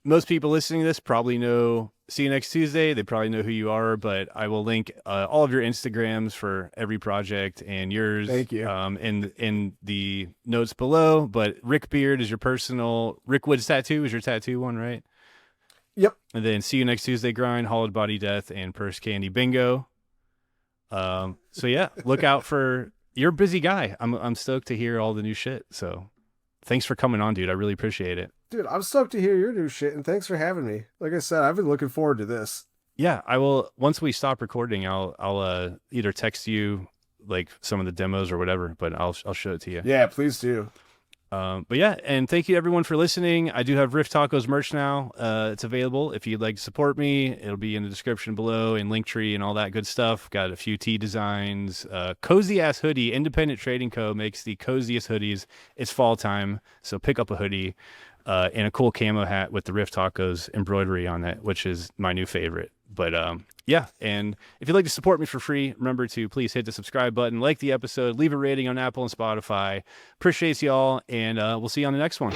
most people listening to this probably know See You Next Tuesday. They probably know who you are, but I will link all of your Instagrams for every project and yours. Thank you. In the notes below. But Rick Beard is your personal. Rick Woods Tattoo is your tattoo one, right? Yep. And then See You Next Tuesday Grind, Hollowed Body Death, and Purse Candy Bingo. So yeah, look out for. You're a busy guy. I'm stoked to hear all the new shit. So thanks for coming on, dude. I really appreciate it. Dude, I'm stoked to hear your new shit, and thanks for having me. Like I said, I've been looking forward to this. Yeah, I will. Once we stop recording, I'll either text you like some of the demos or whatever, but I'll show it to you. Yeah, please do. But yeah, and thank you everyone for listening. I do have Riff Tacos merch now. It's available if you'd like to support me. It'll be in the description below and Linktree and all that good stuff. Got a few tee designs. Cozy ass hoodie. Independent Trading Co. makes the coziest hoodies. It's fall time, so pick up a hoodie. And a cool camo hat with the Riff Tacos embroidery on it, which is my new favorite. But yeah, and if you'd like to support me for free, remember to please hit the subscribe button, like the episode, leave a rating on Apple and Spotify. Appreciate y'all, and we'll see you on the next one.